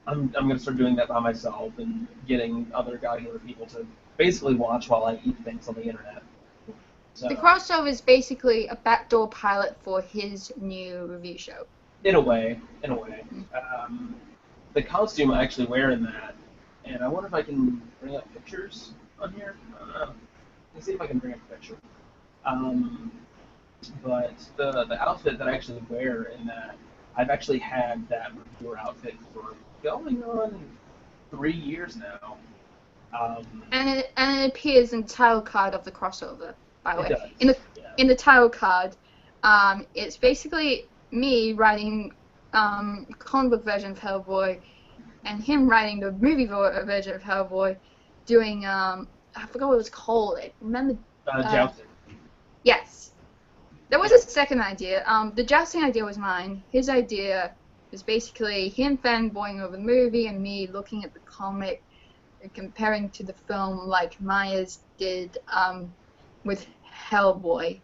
I'm gonna start doing that by myself and getting other Goggular people to basically watch while I eat things on the internet. The So crossover is basically a backdoor pilot for his new review show. in a way, um, the costume I actually wear in that, and I wonder if I can bring up pictures on here. I don't know. Let's see if I can bring up a picture. Um, but the outfit that I actually wear in that, I've actually had that reviewer outfit for going on 3 years now. And it appears in the title card of the crossover. By the It way, in does. the Yeah. in the title card, it's basically me writing comic book version of Hellboy, and him writing the movie version of Hellboy, doing I forgot what it was called. I remember. Uh, Jousting. yes, there was Yeah. a second idea. The jousting idea was mine. His idea was basically him fanboying over the movie and me looking at the comic comparing to the film like Myers did with Hellboy.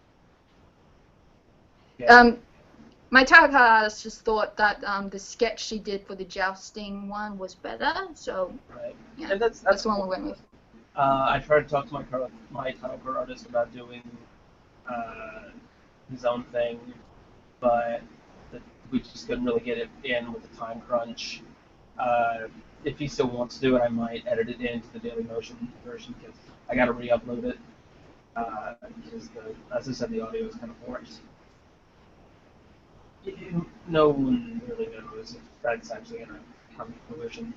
Yeah. Um, my tarot artist just thought that the sketch she did for the jousting one was better, so Right. yeah, And that's that's the one we cool. went with. I tried to talk to my title card artist about doing uh, his own thing, but the, we just couldn't really get it in with the time crunch. Uh, if he still wants to do it, I might edit it into the Daily Motion version because I got to re-upload it because as I said, the audio is kind of forced. No one really knows if that's actually going to come to fruition.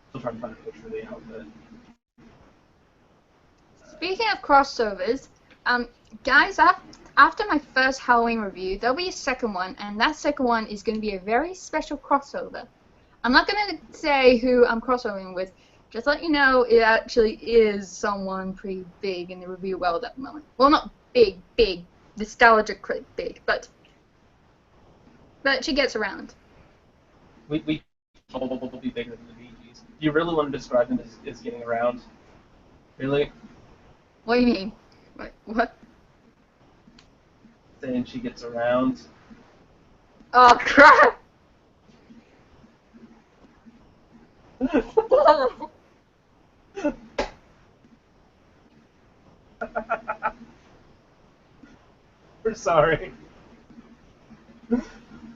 Still trying to find a picture of the outfit. Speaking of crossovers, um, guys, after my first Halloween review, there'll be a second one, and that second one is going to be a very special crossover. I'm not going to say who I'm crossovering with, just let you know it actually is someone pretty big in the review world at the moment. Well, not big, big, nostalgically big, but she gets around. We will be bigger than the Bee Gees. Do you really want to describe them as getting around? Really? What do you mean? What? Saying she gets around? Oh, crap! We're sorry.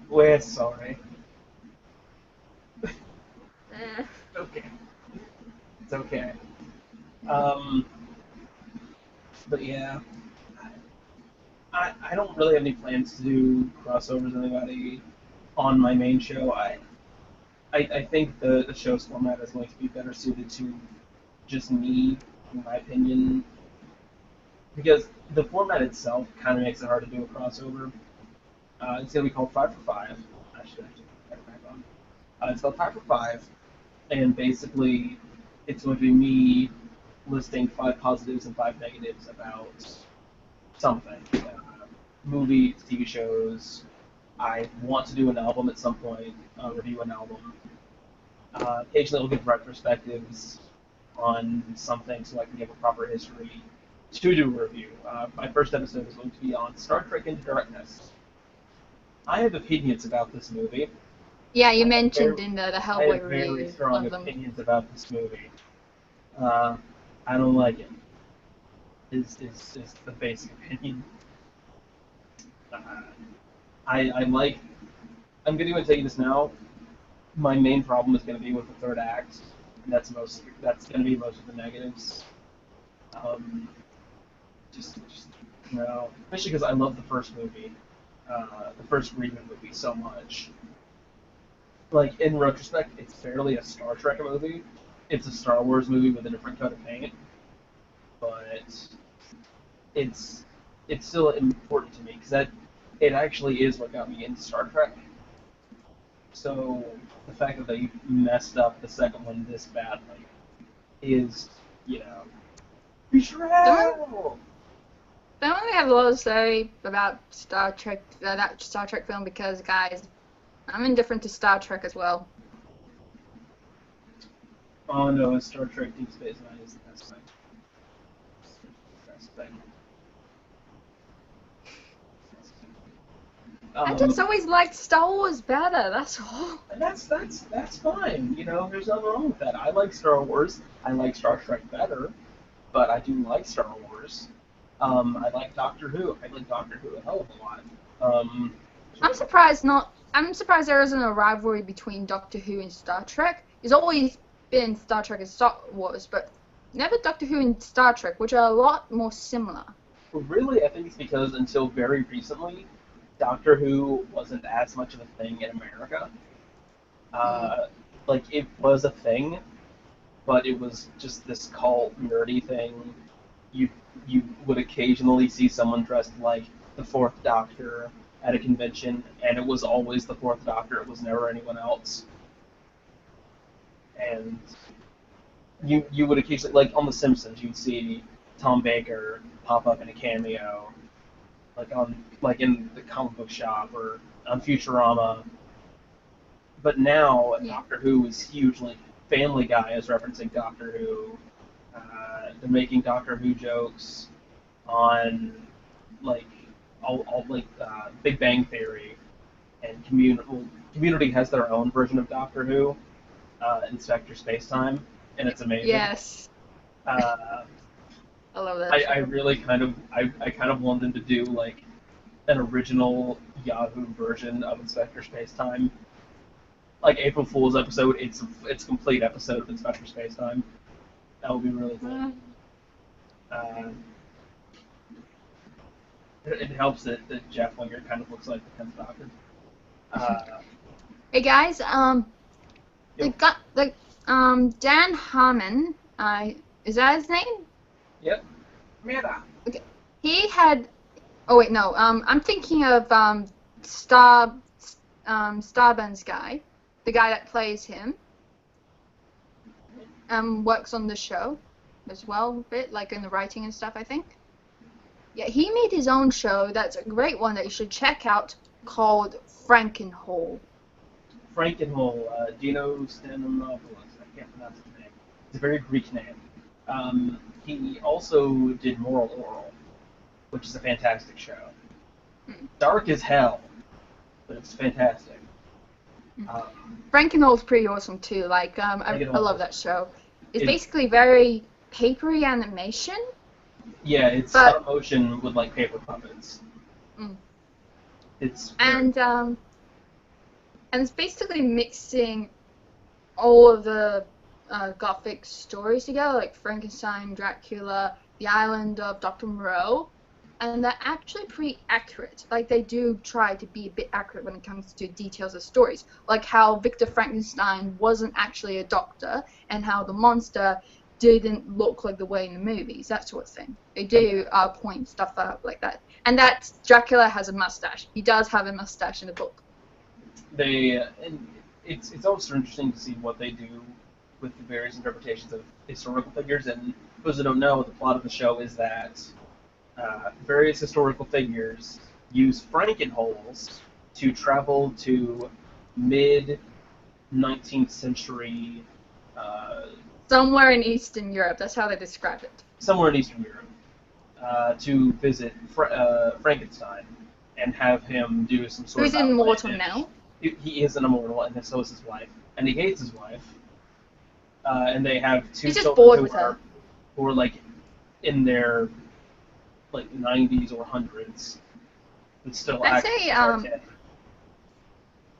We're sorry. Okay. It's okay. Um, but yeah, I don't really have any plans to do crossovers with anybody on my main show. I think the show's format is going to be better suited to just me, in my opinion, because the format itself kind of makes it hard to do a crossover. It's going to be called 5 for 5. I should actually put that back on. It's called 5 for 5, and basically it's going to be me listing 5 positives and 5 negatives about something. Movies, TV shows. I want to do an album at some point, review an album. Occasionally, we'll give retrospectives on something so I can give a proper history. to do a review. My first episode is going to be on Star Trek Into Darkness. I have opinions about this movie. Yeah, you I have very, mentioned in the I Hellboy have very review strong of them. opinions about this movie. I don't like it. Is the basic opinion. Uh, I like. I'm going to tell you this now. My main problem is going to be with the third act, and that's going to be most of the negatives. Um, just no, especially because I love the first movie, the first reboot movie so much. Like in retrospect, it's barely a Star Trek movie. It's a Star Wars movie with a different coat of paint, but it's it's still important to me because that it actually is what got me into Star Trek. So the fact that they messed up the second one this badly is, you know, Don't betrayal. don't really have a lot to say about Star Trek, that Star Trek film because, guys, I'm indifferent to Star Trek as well. Oh no, Star Trek Deep Space Nine is the best thing. Best thing. I just always liked Star Wars better. That's all. And that's fine. You know, there's nothing wrong with that. I like Star Wars. I like Star Trek better, but I do like Star Wars. I like Doctor Who. I like Doctor Who a hell of a lot. I'm surprised not. I'm surprised there isn't a rivalry between Doctor Who and Star Trek. It's always been Star Trek and Star Wars, but never Doctor Who and Star Trek, which are a lot more similar. Really, I think it's because until very recently, Doctor Who wasn't as much of a thing in America. Uh, like it was a thing, but it was just this cult nerdy thing. You you would occasionally see someone dressed like the Fourth Doctor at a convention, and it was always the Fourth Doctor. It was never anyone else. And you would occasionally, like on The Simpsons, you'd see Tom Baker pop up in a cameo, like in the comic book shop or on Futurama. But now Yeah. Doctor Who is huge. Like Family Guy is referencing Doctor Who. They're making Doctor Who jokes on like all like Big Bang Theory and Community. Well, Community has their own version of Doctor Who, Inspector Spacetime, and it's amazing. Yes, Uh, I love that I show. really I kind of want them to do like an original Yahoo version of Inspector Spacetime. Like April Fool's episode, it's a complete episode of Inspector Spacetime. That would be really cool. Uh, it helps that Jeff Winger kind of looks like the 10th Doctor. Uh, Hey guys, Yep. Dan Harmon, is that his name? yep. Amanda. He had. Oh wait, no. I'm thinking of Starburns guy, the guy that plays him. Works on the show as well, a bit like in the writing and stuff, I think. Yeah, he made his own show. That's a great one that you should check out, called Frankenhole. Frankenhole, Dino Stamanopoulos. I can't pronounce his name. It's a very Greek name. He also did Moral Oral, which is a fantastic show. Dark as hell, but it's fantastic. Frankenhole's pretty awesome too. Like, I Frankenhole love is- that show. It's it- basically very papery animation. Yeah, it's But- stop motion with like paper puppets. Mm. It's And it's basically mixing all of the Gothic stories together, like Frankenstein, Dracula, The Island of Dr. Moreau, and they're actually pretty accurate. Like, they do try to be a bit accurate when it comes to details of stories, like how Victor Frankenstein wasn't actually a doctor, and how the monster didn't look like the way in the movies, that sort of thing. They do point stuff out like that. And that Dracula has a mustache. He does have a mustache in the book. and it's also interesting to see what they do with the various interpretations of historical figures. And for those who don't know, the plot of the show is that various historical figures use Frankenholes to travel to mid 19th century, Somewhere in Eastern Europe, that's how they describe it. somewhere in Eastern Europe. to visit Frankenstein and have him do some sort Who's of immortal outlandish. now? He is an immortal, and so is his wife, and he hates his wife. And they have two He's just children bored with her. who are like in their like 90s or hundreds, but still I act say, archaic.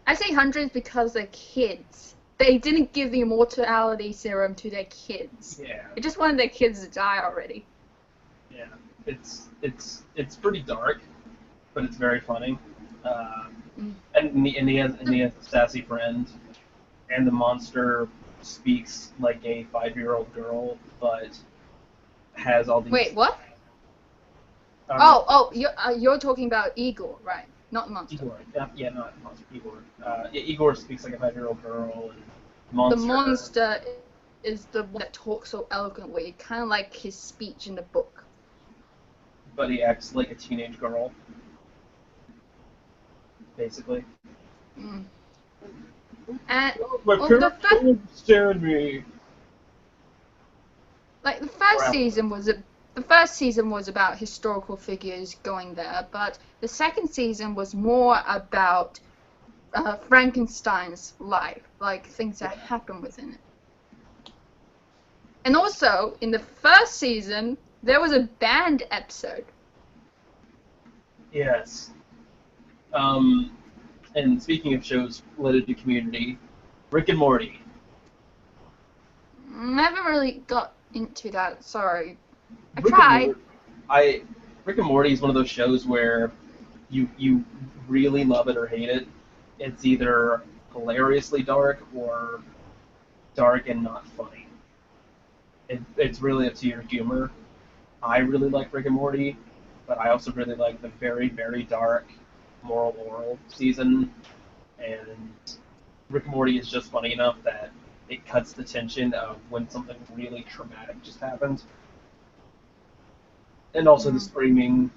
I say hundreds because they're kids. They didn't give the immortality serum to their kids. Yeah, They just wanted their kids to die already. yeah. It's pretty dark, but it's very funny. And he has a sassy friend, and the monster speaks like a 5-year-old girl, but has all these. Wait, what? Uh, You're talking about Igor, right? Not Monster. Igor. Yeah, not monster. Igor. Yeah, Igor speaks like a 5-year-old girl, and The monster. monster is the one that talks so eloquently, kind of like his speech in the book. But he acts like a teenage girl, basically. Mm. And My well, parents don't understand me. like the first season was about historical figures going there, but the second season was more about Frankenstein's life, like things that happen within it. And also, in the first season, there was a band episode. Yes. And speaking of shows related to Community, Rick and Morty. I haven't really got into that, sorry. I Rick tried. Rick and Morty is one of those shows where you really love it or hate it. It's either hilariously dark or dark and not funny. It's really up to your humor. I really like Rick and Morty, but I also really like the very, very dark Moral Laurel season. And Rick and Morty is just funny enough that it cuts the tension of when something really traumatic just happened. And also the screaming,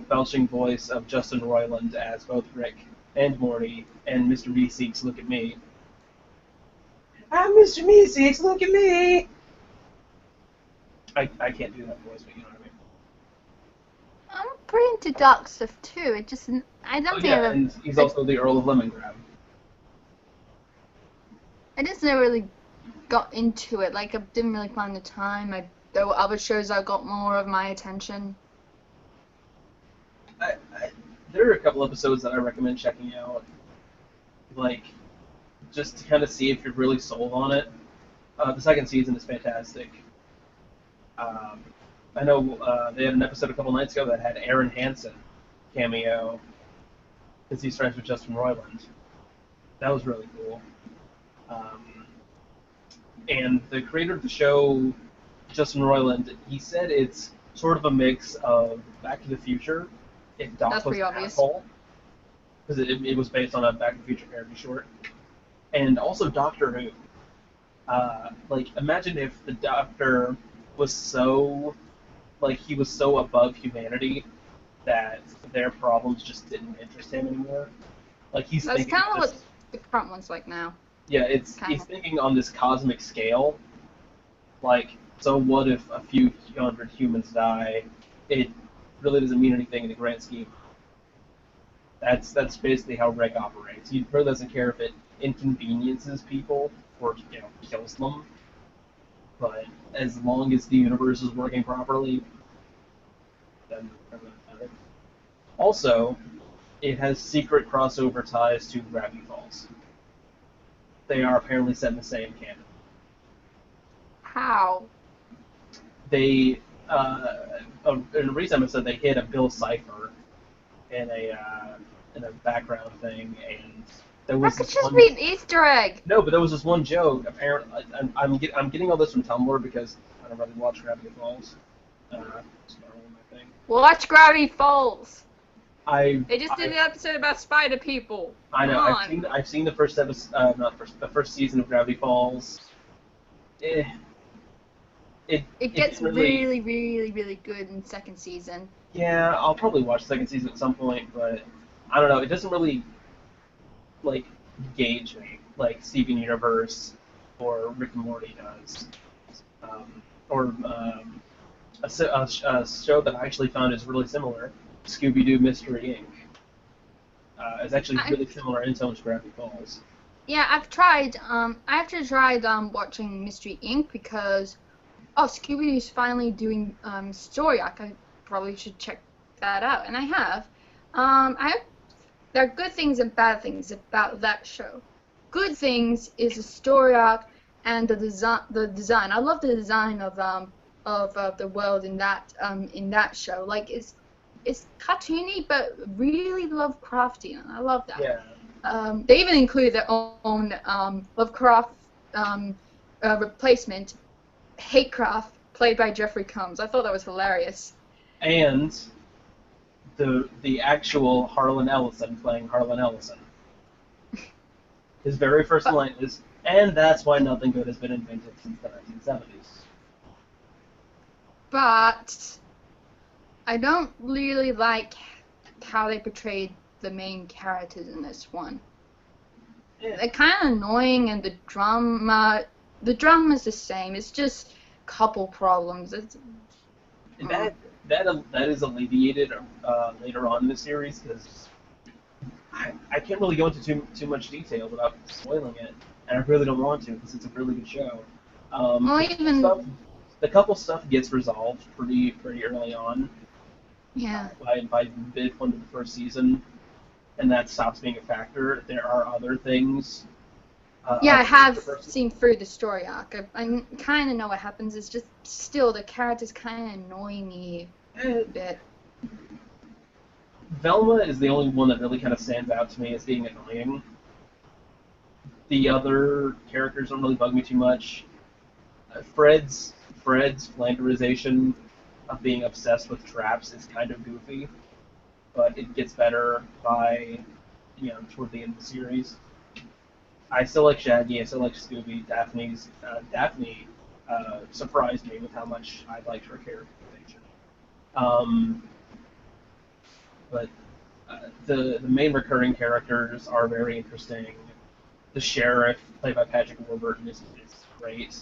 belching voice of Justin Roiland as both Rick and Morty, and Mr. Meeseeks, look at me. I'm Mr. Meeseeks, look at me! I can't do that voice, but you know what I mean. I'm pretty into dark stuff too. It just I don't think I've and he's also the Earl of Lemongrab. I just never really got into it. Like I didn't really find the time. There were other shows that got more of my attention. There are a couple episodes that I recommend checking out, like just to kind of see if you're really sold on it. The second season is fantastic. I know they had an episode a couple nights ago that had Aaron Hansen cameo because he's friends with Justin Roiland. That was really cool. And the creator of the show, Justin Roiland, he said it's sort of a mix of Back to the Future, if Doc That's was pretty an obvious. asshole, because it was based on a Back to the Future parody short, and also Doctor Who. Like, imagine if the Doctor was so, like, he was so above humanity that their problems just didn't interest him anymore. Like, he's That's thinking kind of just, what the current one's like now. yeah, he's thinking on this cosmic scale. Like, so what if a few hundred humans die? It really doesn't mean anything in the grand scheme. That's basically how Rick operates. He really doesn't care if it inconveniences people or kills them. But as long as the universe is working properly, then it doesn't matter. Also, it has secret crossover ties to Gravity Falls. They are apparently set in the same canon. How? They, in a recent episode, they hit a Bill Cipher in a background thing, and there That was could this just one. be an Easter egg. No, but there was this one joke. Apparently, I'm getting all this from Tumblr because I don't really watch Gravity Falls. It's not really my thing. Watch Gravity Falls. They just did I- an episode about spider people. I know. Come on. I've seen the first episode, the first season of Gravity Falls. It It gets didn't really, really, really good in second season. Yeah, I'll probably watch the second season at some point, but I don't know. It doesn't really like gauge me like Steven Universe or Rick and Morty does, or a show that I actually found is really similar, Scooby-Doo Mystery Inc. It's actually I, really similar in tone to Gravity Falls. yeah, I've tried. I actually tried watching Mystery Inc. because Scooby is finally doing story arc. I probably should check that out, and I have. There are good things and bad things about that show. Good things is the story arc and the design. The design. I love the design of the world in that show. Like it's cartoony but really Lovecraftian. I love that. Yeah, They even include their own Lovecraft replacement, Hatecraft, played by Jeffrey Combs. I thought that was hilarious. and the actual Harlan Ellison playing Harlan Ellison. His very first But line is, "And that's why nothing good has been invented since the 1970s." but I don't really like how they portrayed the main characters in this one. Yeah. They're kind of annoying, and the drama's the same. It's just couple problems. And that is alleviated later on in the series because I can't really go into too much detail without spoiling it, and I really don't want to because it's a really good show. Well, The couple stuff gets resolved pretty early on yeah. by midpoint of the first season, and that stops being a factor. There are other things. Yeah, I Other have first, seen through the story arc. I kind of know what happens. It's just still the characters kind of annoy me a bit. Velma is the only one that really kind of stands out to me as being annoying. The other characters don't really bug me too much. Fred's flanderization of being obsessed with traps is kind of goofy, but it gets better by toward the end of the series. I still like Shaggy. I still like Scooby. Daphne surprised me with how much I liked her characterization. Um, but the main recurring characters are very interesting. The sheriff, played by Patrick Warburton, is great.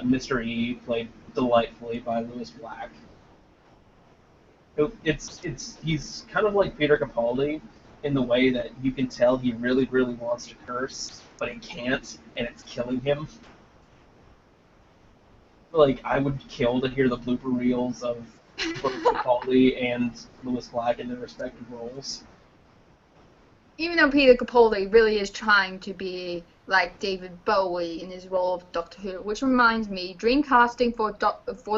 Mr. E, played delightfully by Lewis Black. He's kind of like Peter Capaldi in the way that you can tell he really wants to curse, but he can't, and it's killing him. Like I would kill to hear the blooper reels of both Capaldi and Lewis Black in their respective roles. Even though Peter Capaldi really is trying to be like David Bowie in his role of Doctor Who, which reminds me, Dreamcasting for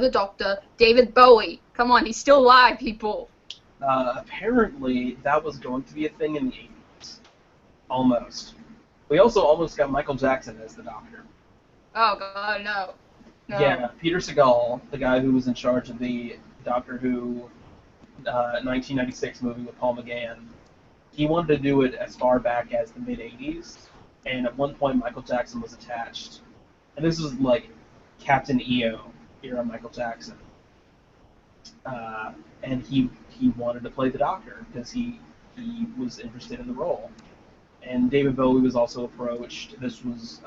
the Doctor, David Bowie. Come on, he's still alive, people. Apparently, that was going to be a thing in the 80s. Almost. We also almost got Michael Jackson as the Doctor. Oh God, no. No. Yeah, Peter Segal, the guy who was in charge of the Doctor Who 1996 movie with Paul McGann, he wanted to do it as far back as the mid-'80s, and at one point Michael Jackson was attached. And this was like Captain EO era Michael Jackson. And he wanted to play the Doctor because he was interested in the role. And David Bowie was also approached. This was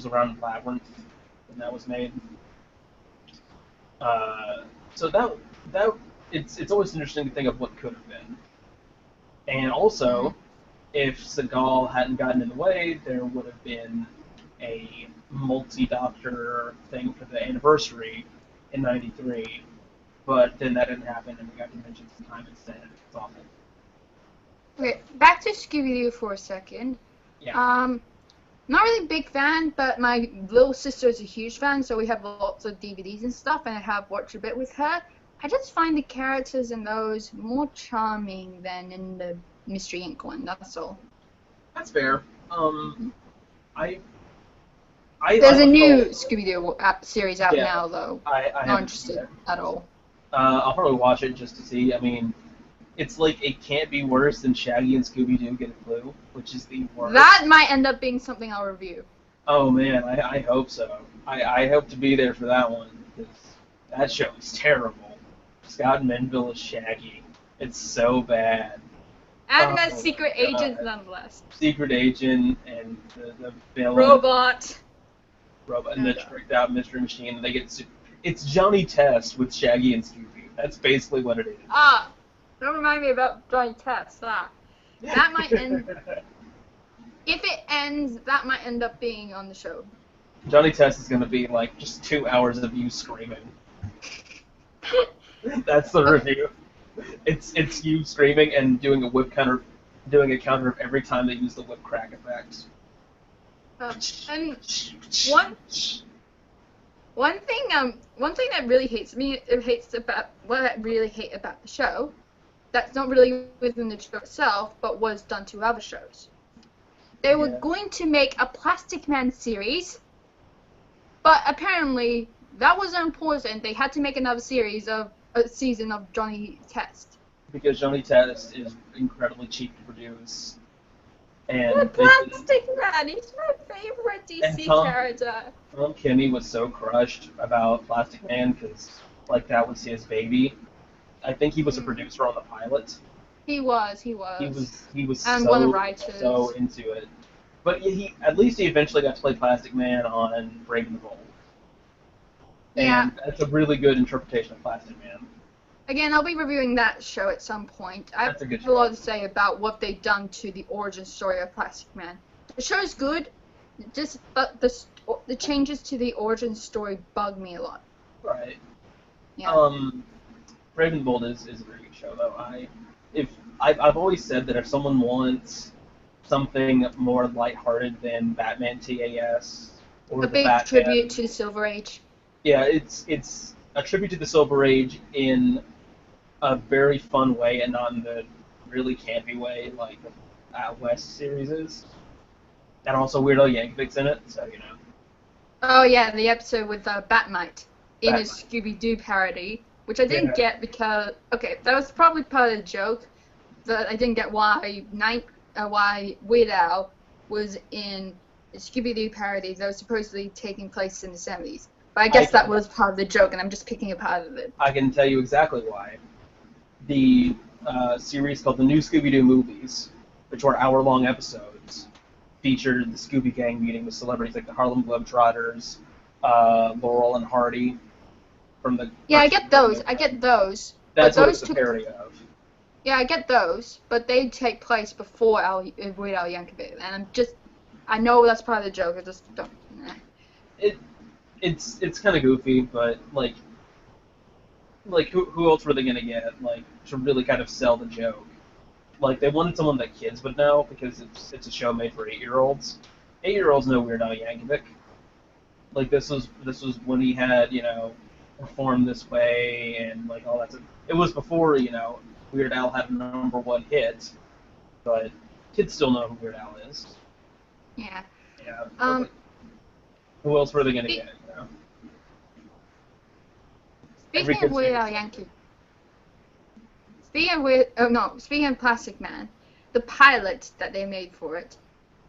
around Labyrinth when that was made. So that it's always interesting to think of what could have been. And also, if Seagal hadn't gotten in the way, there would have been a multi-Doctor thing for the anniversary in '93. But then that didn't happen, and we got Dimensions in Time instead. It's awful. Okay, back to Scooby-Doo for a second. Yeah. Not really a big fan, but my little sister is a huge fan, so we have lots of DVDs and stuff, and I have watched a bit with her. I just find the characters in those more charming than in the Mystery Inc. one, that's all. That's fair. I There's a new Scooby-Doo series out Yeah, now, though. I Not haven't interested seen it. at all. I'll probably watch it just to see. I mean, it's like it can't be worse than Shaggy and Scooby-Doo Get a Clue, which is the worst. That might end up being something I'll review. Oh man, I hope so. I hope to be there for that one because that show is terrible. Scott Menville is Shaggy. It's so bad. And Oh a secret my God. agent, nonetheless. Secret agent and the villain Robot. and the tricked out mystery machine. They get It's Johnny Test with Shaggy and Scooby. That's basically what it is. Ah, don't remind me about Johnny Test. That might end. If it ends, that might end up being on the show. Johnny Test is going to be like just 2 hours of you screaming. That's the review. It's you screaming and doing a counter of every time they use the whip crack effect. And one thing that really what I really hate about the show, that's not really within the show itself, but was done to other shows. They were going to make a Plastic Man series, but apparently that wasn't important. They had to make another series of a season of Johnny Test. Because Johnny Test is incredibly cheap to produce. And the Plastic Man, he's my favorite DC character. Tom Kenny was so crushed about Plastic Man because, like, that was his baby. I think he was a producer on the pilot. He was. He was and so, one of the writers. So into it. But at least he eventually got to play Plastic Man on Brave and the Bold. Yeah. And that's a really good interpretation of Plastic Man. Again, I'll be reviewing that show at some point. I have a lot to say about what they've done to the origin story of Plastic Man. The show is good, but the changes to the origin story bug me a lot. Right. Yeah. Brave and the Bold is a very good show, though. I've always said that if someone wants something more lighthearted than Batman TAS or a big tribute to the Silver Age. Yeah, it's a tribute to the Silver Age in a very fun way and not in the really campy way like Out West series is. And also Weird Al Yankovic's in it, so you know. Oh yeah, the episode with Batmite in his Scooby-Doo parody, which I didn't get because that was probably part of the joke, but I didn't get why Weird Al was in a Scooby-Doo parody that was supposedly taking place in the 70s. But I guess that was part of the joke, and I'm just picking a part of it. I can tell you exactly why. The series called The New Scooby-Doo Movies, which were hour-long episodes, featured the Scooby Gang meeting with celebrities like the Harlem Globetrotters, Laurel and Hardy. From the I get those. That's what it's a parody of. Yeah, I get those, but they take place before Weird Al Yankovic, and I know that's part of the joke. I just don't. It's kind of goofy, but like who else were they gonna get to really kind of sell the joke? Like they wanted someone that kids would know because it's a show made for 8-year-olds. 8-year-olds know Weird Al Yankovic. Like this was when he had performed this way and like all that stuff. It was before Weird Al had a #1 hit, but kids still know who Weird Al is. Yeah. Yeah. Who else were they gonna get? Speaking of Weird Al Yankovic. Speaking of Plastic Man, the pilot that they made for it,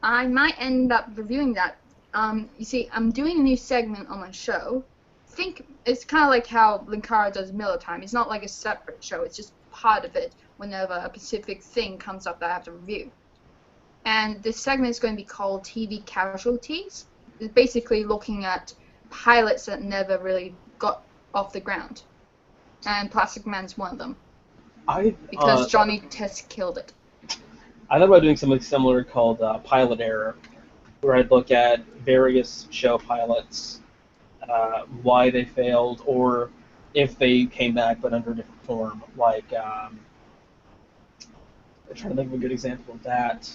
I might end up reviewing that. You see, I'm doing a new segment on my show. Think it's kind of like how Linkara does Miller Time. It's not like a separate show. It's just part of it whenever a specific thing comes up that I have to review. And this segment is going to be called TV Casualties. It's basically looking at pilots that never really got off the ground. And Plastic Man's one of them. Because Johnny Test killed it. I thought about doing something similar called Pilot Error, where I'd look at various show pilots, why they failed, or if they came back but under a different form. Like, I'm trying to think of a good example of that.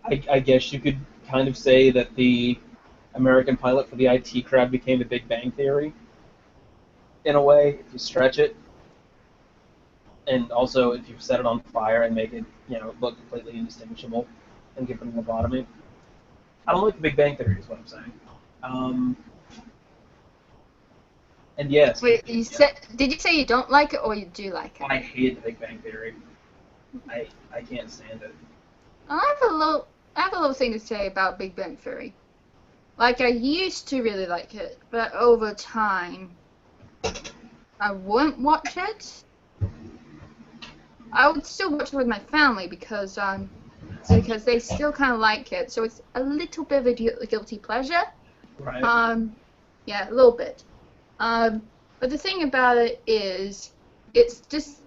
I guess you could kind of say that the American pilot for the IT Crowd became the Big Bang Theory, in a way, if you stretch it. And also, if you set it on fire and make it, look completely indistinguishable and give it a lobotomy. I don't like the Big Bang Theory, is what I'm saying. And yes. Wait, did you say you don't like it or you do like it? I hate the Big Bang Theory. I can't stand it. I have a little thing to say about Big Bang Theory. Like, I used to really like it, but over time, I wouldn't watch it. I would still watch it with my family because because they still kind of like it. So it's a little bit of a guilty pleasure. Right. Yeah, a little bit. But the thing about it is, it's just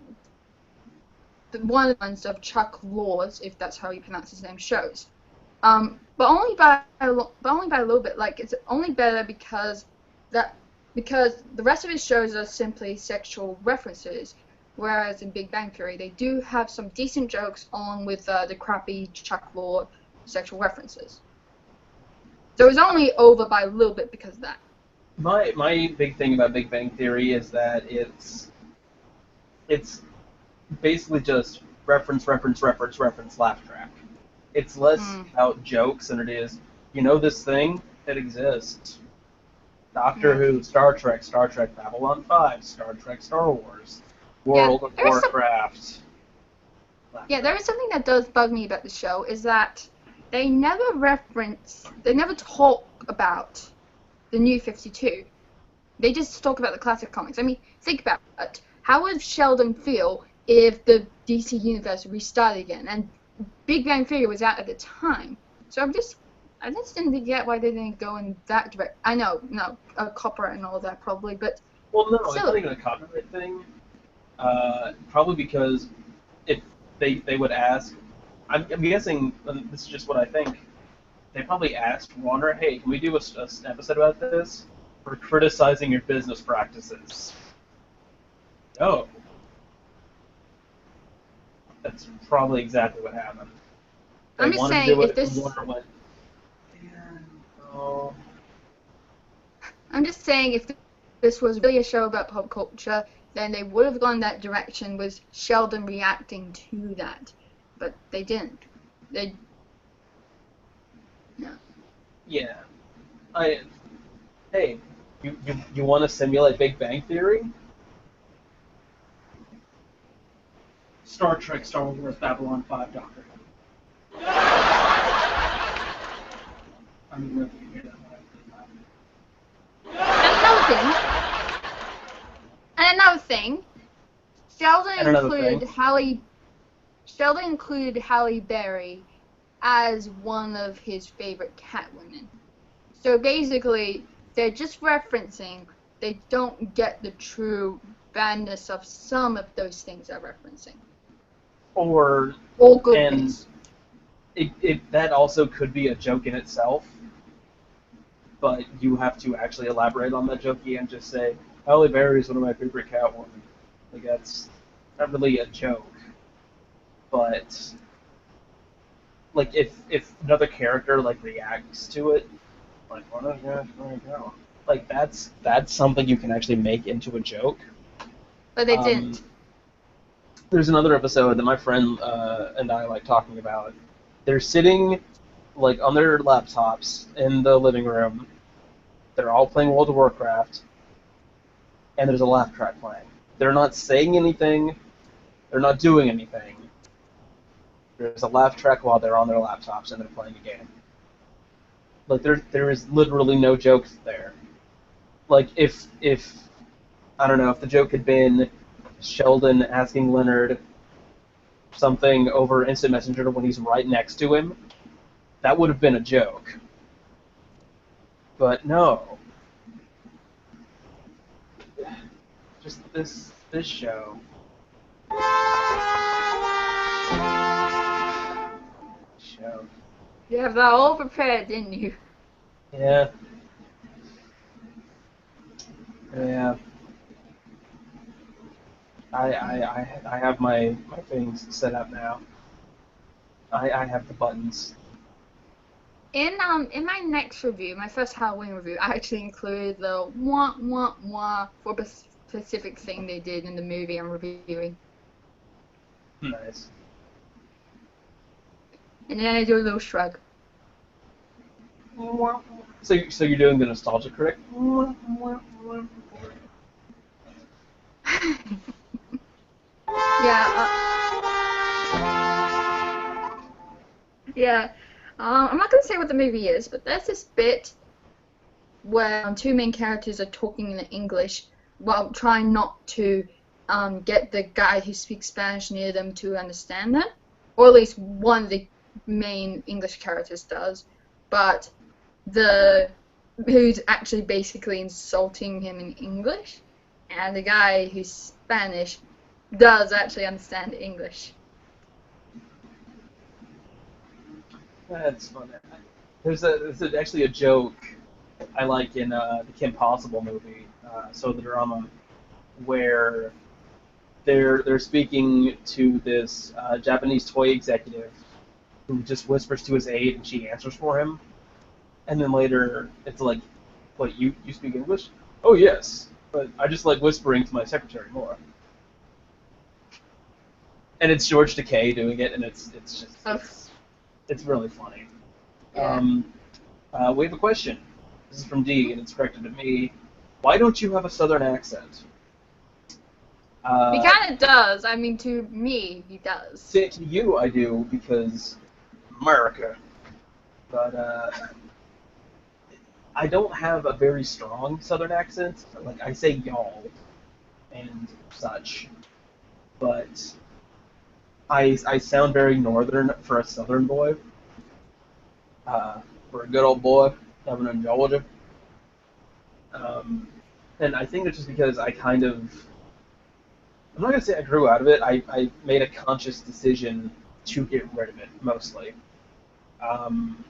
one of the ones of Chuck Lorre's, if that's how you pronounce his name, shows. But only by a little bit. Like, it's only better because the rest of his shows are simply sexual references, whereas in Big Bang Theory they do have some decent jokes along with the crappy Chuck Lorre sexual references. So it's only over by a little bit because of that. My big thing about Big Bang Theory is that it's basically just reference laugh track. It's less about jokes than it is, this thing that exists. Doctor Who, Star Trek, Babylon 5, Star Trek, Star Wars, World of Warcraft. Yeah, there is something that does bug me about the show, is that they never talk about the New 52. They just talk about the classic comics. I mean, think about it. How would Sheldon feel if the DC universe restarted again? And Big Bang Theory was out at the time. So I just didn't get why they didn't go in that direction. I know, no, copyright and all that probably, but well, no, it's not even a copyright thing. Probably because if they would ask, I'm guessing, and this is just what I think, they probably asked Warner, hey, can we do an episode about this? We're criticizing your business practices. Oh. That's probably exactly what happened. I'm just saying, if this... I'm just saying, if this was really a show about pop culture, then they would have gone that direction with Sheldon reacting to that. But they didn't. No. Yeah. Hey, you want to simulate Big Bang Theory? Star Trek, Star Wars, Babylon 5, Doctor Who. I mean, where you hear that And another thing, Sheldon included Halle Berry as one of his favorite Catwomen. So basically, they're just referencing. They don't get the true badness of some of those things they're referencing. Or goodness. And that also could be a joke in itself, but you have to actually elaborate on that joke. You can't just say, Halle Berry is one of my favorite Catwoman. Like, that's not really a joke. But, like, if another character, like, reacts to it, like, oh gosh, there you go. Like, that's something you can actually make into a joke. But they didn't. There's another episode that my friend and I like talking about. They're sitting, like, on their laptops in the living room. They're all playing World of Warcraft, and there's a laugh track playing. They're not saying anything. They're not doing anything. There's a laugh track while they're on their laptops and they're playing a game. Like, there is literally no jokes there. Like, if I don't know, if the joke had been Sheldon asking Leonard something over Instant Messenger when he's right next to him, that would have been a joke. But no. Just this show. You have that all prepared, didn't you? Yeah. Yeah. I have my things set up now. I have the buttons. In my next review, my first Halloween review, I actually included the wah wah wah for a specific thing they did in the movie I'm reviewing. Nice. And then I do a little shrug. So you're doing the nostalgia critic? Yeah. I'm not going to say what the movie is, but there's this bit where two main characters are talking in English while trying not to get the guy who speaks Spanish near them to understand them. Or at least one of the main English characters does, but the who's actually basically insulting him in English, and the guy who's Spanish does actually understand English. That's funny. There's actually a joke I like in the Kim Possible movie, so the drama, where they're speaking to this Japanese toy executive who just whispers to his aide and she answers for him, and then later it's like, "What, you speak English? Oh yes, but I just like whispering to my secretary more." And it's George Takei doing it, and Oh, it's really funny. yeah. We have a question. This is from D, and it's directed to me. Why don't you have a Southern accent? He Uh, kind of does. I mean, to me, he does. to you, I do because America. But I don't have a very strong Southern accent. Like I say y'all and such, but I sound very Northern for a Southern boy. For a good old boy living in Georgia. Um, and I think it's just because I kind of, I'm not going to say I grew out of it. I made a conscious decision to get rid of it, mostly. Um,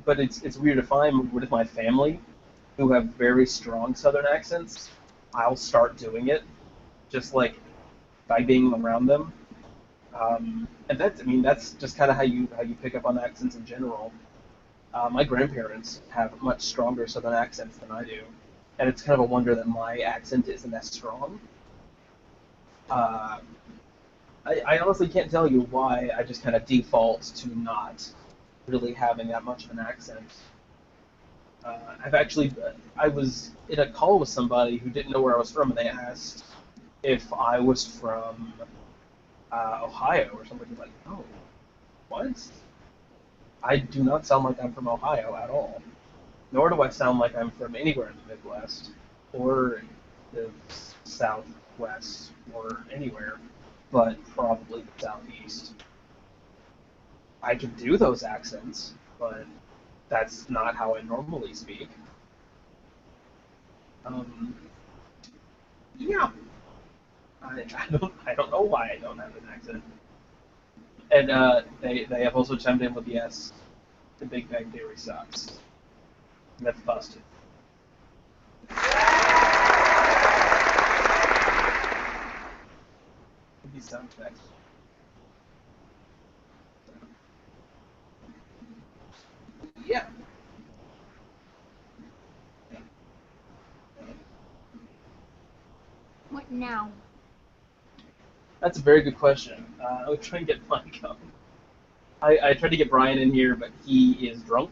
but it's weird if I'm with my family, who have very strong Southern accents, I'll start doing it, just like by being around them. And that's, I mean, that's just kind of how you pick up on accents in general. My grandparents have much stronger Southern accents than I do, and it's kind of a wonder that my accent isn't as strong. Uh, I honestly can't tell you why I just kind of default to not really having that much of an accent. I was in a call with somebody who didn't know where I was from, and they asked if I was from Ohio or something like, oh, what? I do not sound like I'm from Ohio at all. Nor do I sound like I'm from anywhere in the Midwest or the Southwest or anywhere, but probably the Southeast. I can do those accents, but that's not how I normally speak. Um, yeah, I don't know why I don't have an accent. And they have also chimed in with yes, the Big Bang Theory sucks. Myth busted. These sound effects. Yeah, What now? that's a very good question. I was trying to get Mike up. I tried to get Brian in here, but he is drunk.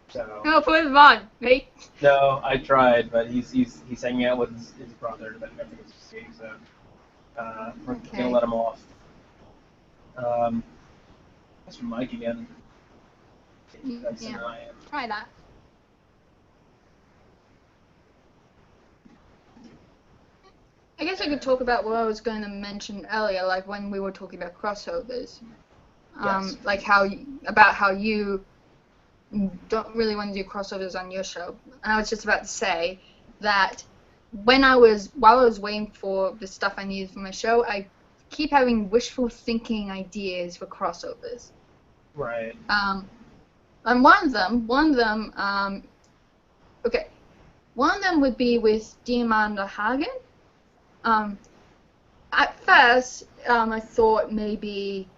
So No, put him on, mate. no, I tried, but he's hanging out with his brother that never gets to see. So we're gonna Okay. let him off. That's from Mike again. That's an Yeah. I am. Try that. I guess I could talk about what I was going to mention earlier, like when we were talking about crossovers. Yes. Like how you don't really want to do crossovers on your show. And I was just about to say that while I was waiting for the stuff I needed for my show, I keep having wishful thinking ideas for crossovers. Right. And okay, one of them would be with Diamanda Hagen. At first, I thought maybe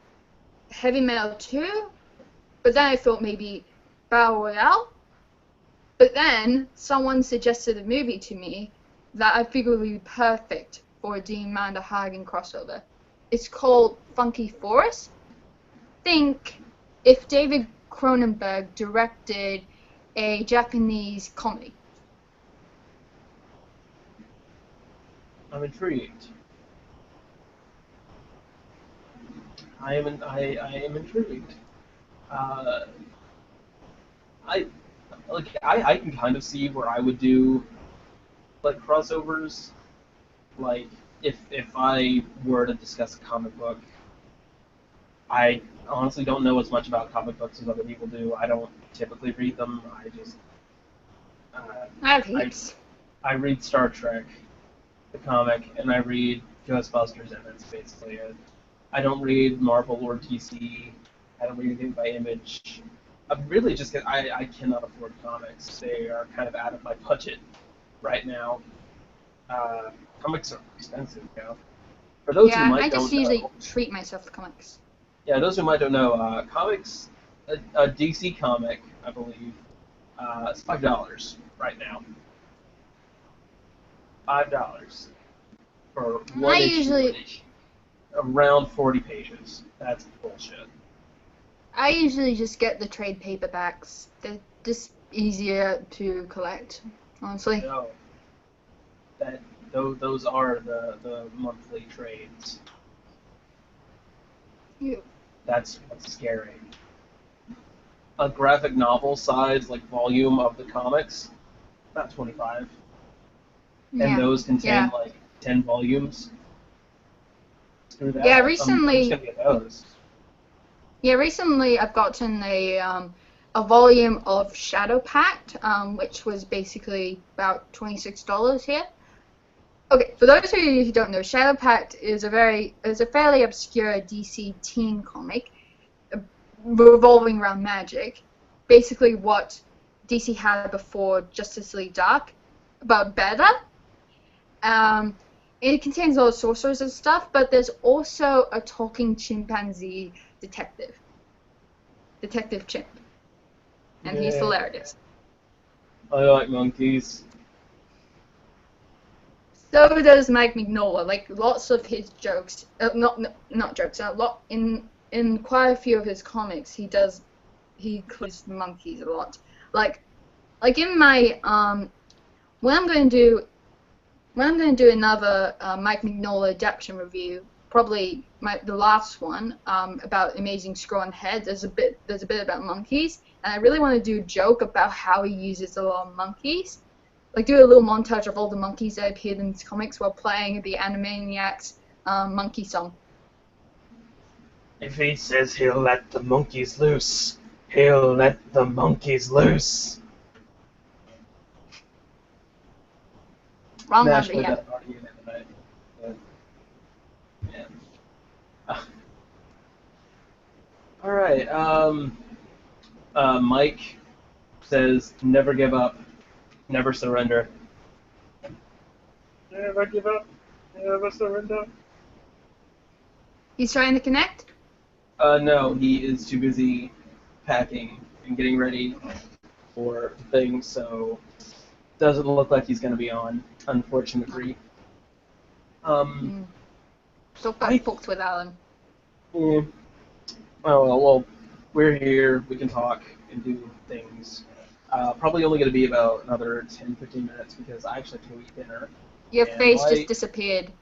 Heavy Metal 2, but then I thought maybe Battle Royale. But then someone suggested a movie to me that I figured would be perfect for a Diamanda Hagen crossover. It's called Funky Forest. Think if David Cronenberg directed a Japanese comedy. I'm intrigued. I am intrigued. Uh, I I can kind of see where I would do like crossovers. Like if I were to discuss a comic book, I honestly don't know as much about comic books as other people do. I don't typically read them. I just I have I heaps. I read Star Trek, the comic, and I read Ghostbusters, and that's basically it. I don't read Marvel or DC. I don't read anything by Image. I'm really just I cannot afford comics. They are kind of out of my budget right now. Uh, Comics are expensive, you know. For those who Yeah, I might just don't usually know, treat myself to comics. yeah, those who might don't know, comics, a DC comic, I believe, is $5 right now. $5 for I one issue, usually around 40 pages. That's bullshit. I usually just get the trade paperbacks. They're just easier to collect, honestly. No, that those are the monthly trades. You, That's what's scary. A graphic novel size like volume of the comics, about 25, and yeah, those contain yeah, like 10 volumes. Screw yeah. that. I'm just gonna get those. Recently I've gotten a volume of Shadow Pact, which was basically about $26 here. Okay, for those of you who don't know, Shadow Pact is a fairly obscure DC teen comic revolving around magic. Basically, what DC had before Justice League Dark, but better. Um, it contains all the sorcerers and stuff, but there's also a talking chimpanzee Detective Chimp, and he's Yeah, hilarious. I like monkeys. So does Mike Mignola. Like lots of his jokes, not jokes. A lot in quite a few of his comics, he includes monkeys a lot. Like in my when I'm going to do another Mike Mignola adaptation review, probably the last one about Amazing Scroll Head. There's a bit about monkeys, and I really want to do a joke about how he uses a lot of monkeys. Like do a little montage of all the monkeys that appeared in his comics while playing the Animaniacs monkey song. If he says he'll let the monkeys loose, he'll let the monkeys loose. Wrong one, Nash but played yeah. that party game the other night. But, yeah. All right. Mike says, "Never give up, never surrender." Never give up, never surrender. He's trying to connect. No, he is too busy packing and getting ready for things, so doesn't look like he's going to be on, unfortunately. Um, So I, folks with Alan. eh, well, we're here. We can talk and do things. Probably only going to be about another 10, 15 minutes because I actually have to eat dinner. Your And face just disappeared.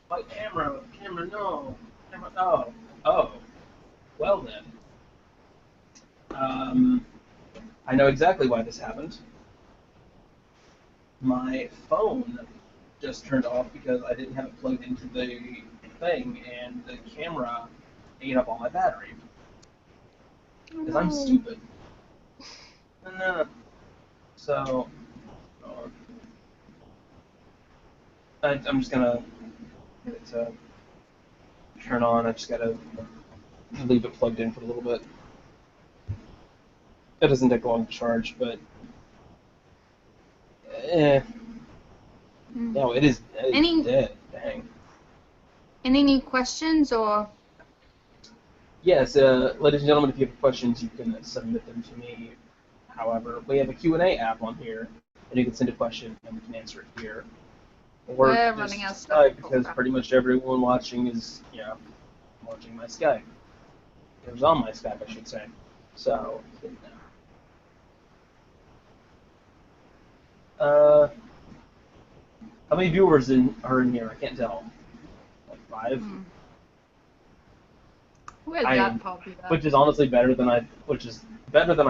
my camera, no, camera, oh, well then. I know exactly why this happened. My phone just turned off because I didn't have it plugged into the thing, and the camera ate up all my battery. Because I'm stupid. No. So, I'm just gonna get it to turn on. I just gotta leave it plugged in for a little bit. It doesn't take long to charge, but no, it is dead. Dang. Any new questions or? Yes, ladies and gentlemen, if you have questions, you can submit them to me. However, we have a Q&A app on here, and you can send a question, and we can answer it here. Or We're just running out of stuff. Skype, because pretty much everyone watching is, watching my Skype. It was on my Skype, I should say. So, how many viewers are in here? I can't tell. Like 5? Where's that popular? Which is honestly better than I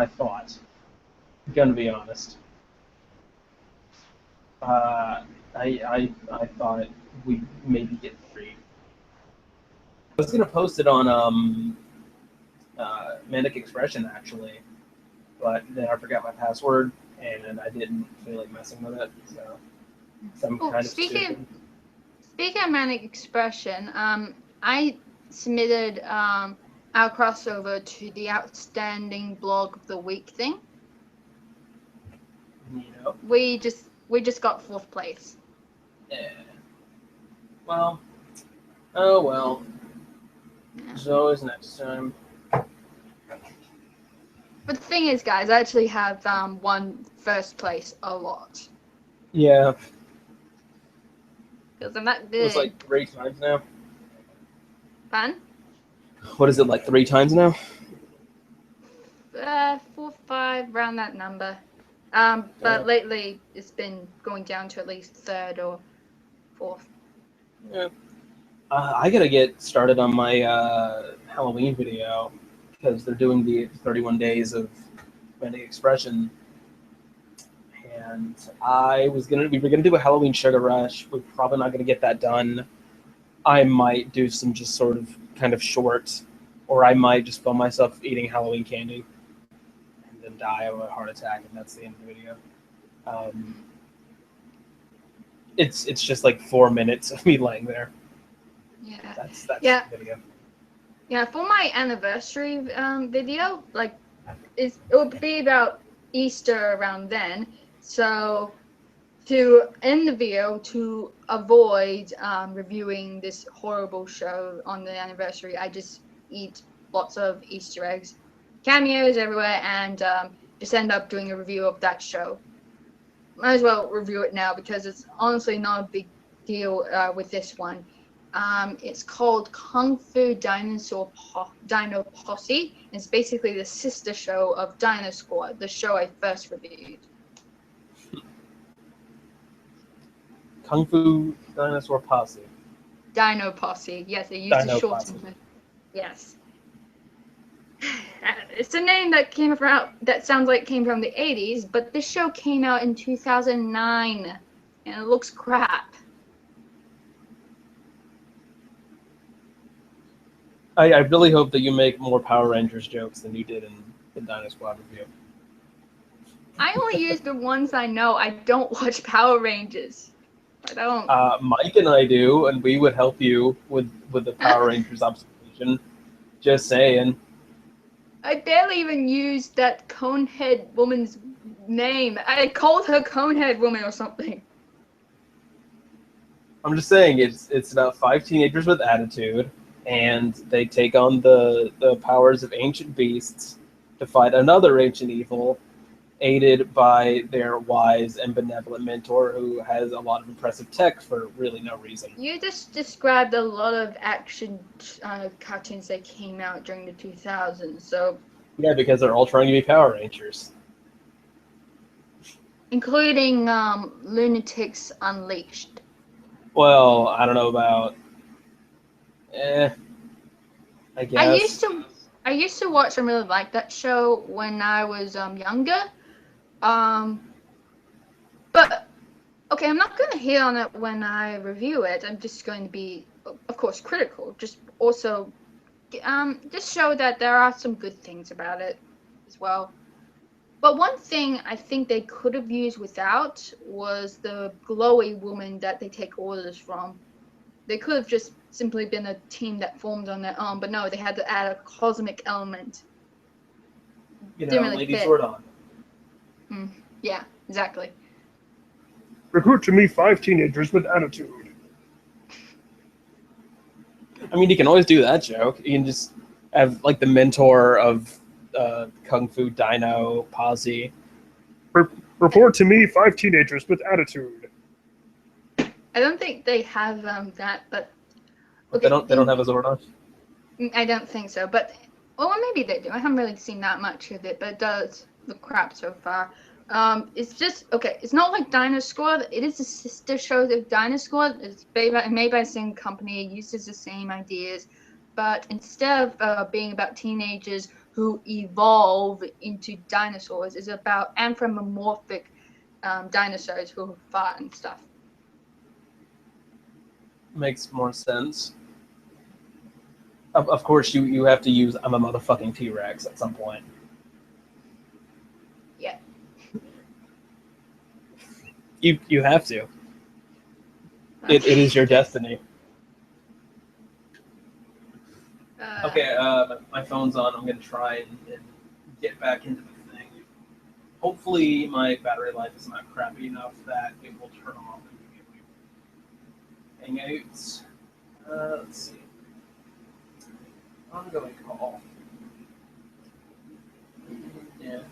thought. Gonna be honest. I thought we'd maybe get 3. I was gonna post it on Manic Expression actually, but then I forgot my password and I didn't feel like messing with it, so some Oh, kind of stupid. speaking of Manic Expression, I submitted our crossover to the Outstanding Blog of the Week thing. You know. We just got 4th place. Yeah. Well. Oh well. Yeah. There's always next time. But the thing is, guys, I actually have won 1st place a lot. Yeah. Because I'm that good. It was like 3 times now. Fun? What is it, like 3 times now? 4, 5, around that number. But lately it's been going down to at least 3rd or 4th. Yeah. I gotta get started on my Halloween video because they're doing the 31 days of Manic Expression, and we were gonna do a Halloween sugar rush. We're probably not gonna get that done. I might do some just sort of kind of short, or I might just film myself eating Halloween candy and then die of a heart attack, and that's the end of the video. It's just like 4 minutes of me laying there. Yeah. That's Yeah. the video. Yeah, for my anniversary video, like it would be about Easter around then. So to end the video, to avoid reviewing this horrible show on the anniversary, I just eat lots of Easter eggs, cameos everywhere, and just end up doing a review of that show. Might as well review it now because it's honestly not a big deal with this one. It's called Kung Fu Dino Posse. It's basically the sister show of Dino Squad, the show I first reviewed. Kung Fu Dinosaur Posse. Dino Posse. Yes, they used Dino to shorten Posse. it. Yes. It's a name that sounds like it came from the 80s, but this show came out in 2009, and it looks crap. I really hope that you make more Power Rangers jokes than you did in the Dino Squad review. I only use the ones I know. I don't watch Power Rangers. I don't. Mike and I do, and we would help you with the Power Rangers observation. Just saying. I barely even used that Conehead woman's name. I called her Conehead Woman or something. I'm just saying it's about 5 teenagers with attitude, and they take on the powers of ancient beasts to fight another ancient evil, aided by their wise and benevolent mentor who has a lot of impressive tech for really no reason. You just described a lot of action cartoons that came out during the 2000s, so... Yeah, because they're all trying to be Power Rangers. Including Lunatics Unleashed. Well, I don't know about... I guess. I used to watch and really like that show when I was younger. But okay, I'm not going to hit on it when I review it. I'm just going to be, of course, critical. Just also, just show that there are some good things about it as well. But one thing I think they could have used without was the glowy woman that they take orders from. They could have just simply been a team that formed on their own, but no, they had to add a cosmic element. You know, Didn't really Lady fit. Zordon. Yeah, exactly. Recruit to me 5 teenagers with attitude. I mean, you can always do that joke. You can just have, like, the mentor of Kung Fu Dino Posse. Report to me 5 teenagers with attitude. I don't think they have that, but Okay, they don't have a Zordon? I don't think so, but well, maybe they do. I haven't really seen that much of it, but it does look crap so far. It's just okay. It's not like Dino Squad. It is a sister show of Dino Squad. It's made by the same company. It uses the same ideas, but instead of being about teenagers who evolve into dinosaurs, it's about anthropomorphic dinosaurs who fought and stuff. Makes more sense. Of course, you have to use I'm a motherfucking T-Rex at some point. Yeah. You have to. It is your destiny. Okay, my phone's on. I'm gonna try and get back into the thing. Hopefully, my battery life is not crappy enough that it will turn off immediately. Hangouts. Let's see. Ongoing call. Yeah.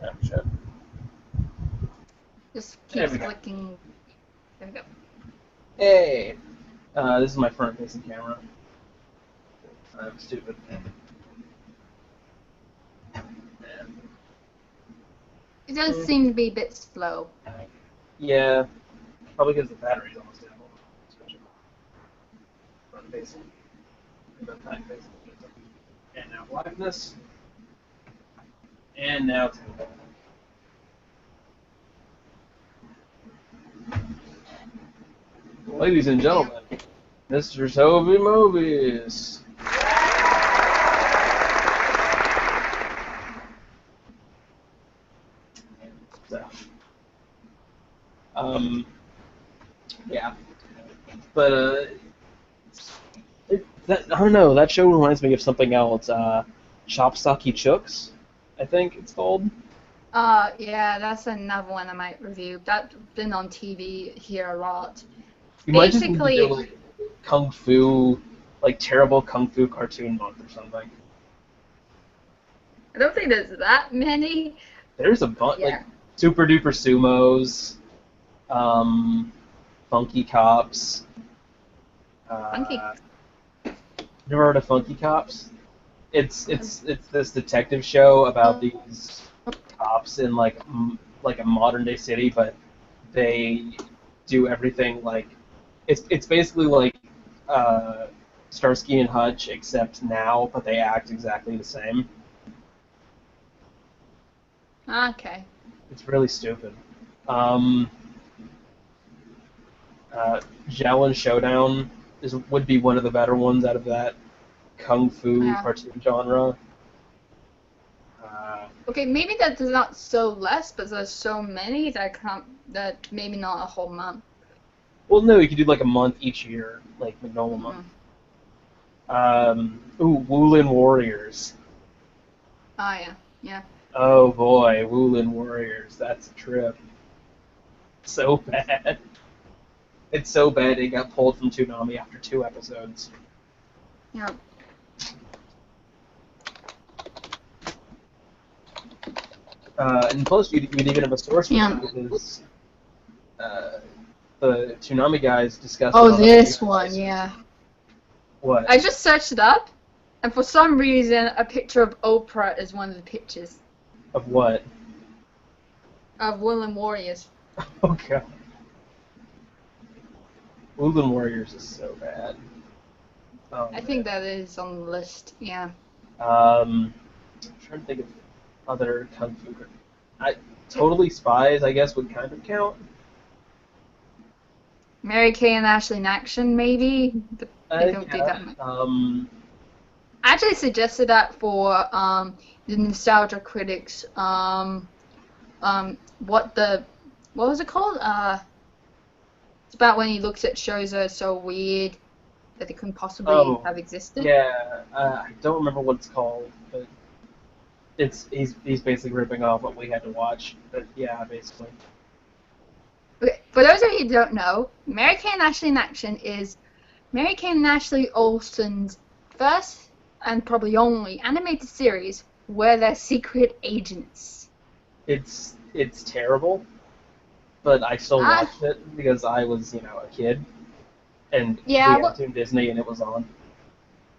Oh, shit. Just There keep we go. clicking. There we go. Hey! This is my front-facing camera. I'm stupid. It does seem to be a bit slow. Yeah, probably because the battery's almost dead. Front-facing. Back-facing. And now blackness. And now ladies and gentlemen, Mr. Toby Mobius. So, yeah, but I don't know. That show reminds me of something else. Chopstocky Chooks, I think it's called. Yeah, that's another one I might review. That's been on TV here a lot. You might just need to Basically, do like kung fu, like terrible kung fu cartoon month or something. I don't think there's that many. There's a bunch, Yeah. like Super Duper Sumos, Funky Cops. Funky. Never heard of Funky Cops? It's this detective show about these cops in like a modern day city, but they do everything like it's basically like Starsky and Hutch except now, but they act exactly the same. Okay. It's really stupid. Xiaolin Showdown would be one of the better ones out of that kung fu cartoon genre. Okay, maybe that is not so less, but there's so many that maybe not a whole month. Well, no, you could do like a month each year, like a normal month. Wulin Warriors. Oh yeah, yeah. Oh boy, Wulin Warriors, that's a trip. So bad. It's so bad it got pulled from Toonami after 2 episodes. Yeah. And plus, you'd even have a source for that because the Toonami guys discussed. Oh, this one, yeah. What? I just searched it up, and for some reason, a picture of Oprah is one of the pictures Of what? of Woollen Warriors. Oh god. Wulin Warriors is so bad. Oh, I think that is on the list, yeah. I'm trying to think of other kung fu. Totally Spies, I guess, would kind of count. Mary Kay and Ashley in Action, maybe, but they don't do that much. I actually suggested that for the nostalgia critics. What was it called? It's about when he looks at shows that are so weird that they couldn't possibly have existed. Yeah, I don't remember what it's called, but he's basically ripping off what we had to watch. But yeah, basically. Okay, for those of you who don't know, Mary Kay and Ashley in Action is Mary Kay and Ashley Olsen's first and probably only animated series where they're secret agents. It's terrible, but I still watched it because I was, a kid, and we had Toon Disney and it was on.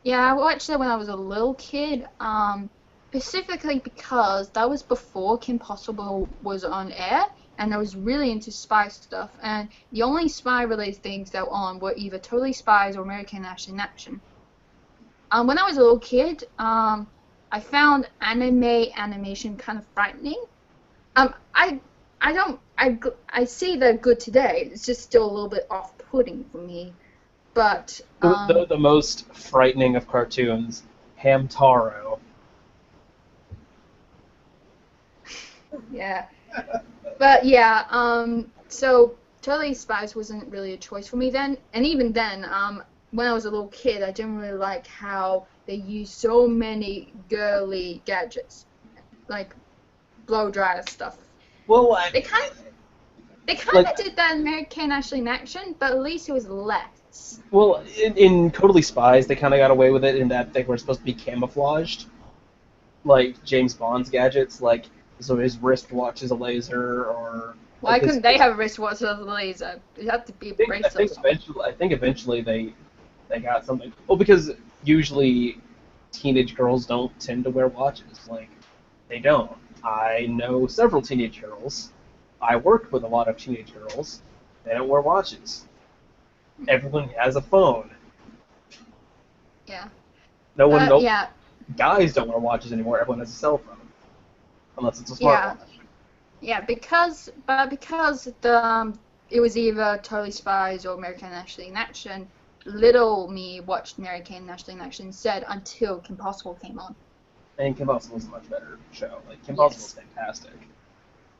Yeah, I watched it when I was a little kid, specifically because that was before Kim Possible was on air, and I was really into spy stuff, and the only spy-related things that were on were either Totally Spies or American Ashley in Action. when I was a little kid, I found animation kind of frightening. I see they're good today. It's just still a little bit off-putting for me. But The most frightening of cartoons, Hamtaro. yeah. But yeah, so Totally Spies wasn't really a choice for me then, and even then, when I was a little kid, I didn't really like how they used so many girly gadgets, like blow dryer stuff. Well, They kind of like, did that in Mary Kay and Ashley in Action, but at least it was less. well, in Totally Spies, they kind of got away with it in that they were supposed to be camouflaged, like James Bond's gadgets, like so his wristwatch is a laser, or Why like couldn't they have a wristwatch with a laser? It had to be a bracelet. I think eventually they got something. Well, because usually teenage girls don't tend to wear watches. Like, they don't. I know several teenage girls. I worked with a lot of teenage girls. They don't wear watches. Everyone has a phone. Yeah. No. Guys don't wear watches anymore. Everyone has a cell phone, unless it's a smartwatch. Yeah, because the it was either Totally Spies or American Ashley in Action. Little me watched American and Ashley in Action instead until Kim Possible came on. And Kim Possible is a much better show. Like, Kim Possible is fantastic.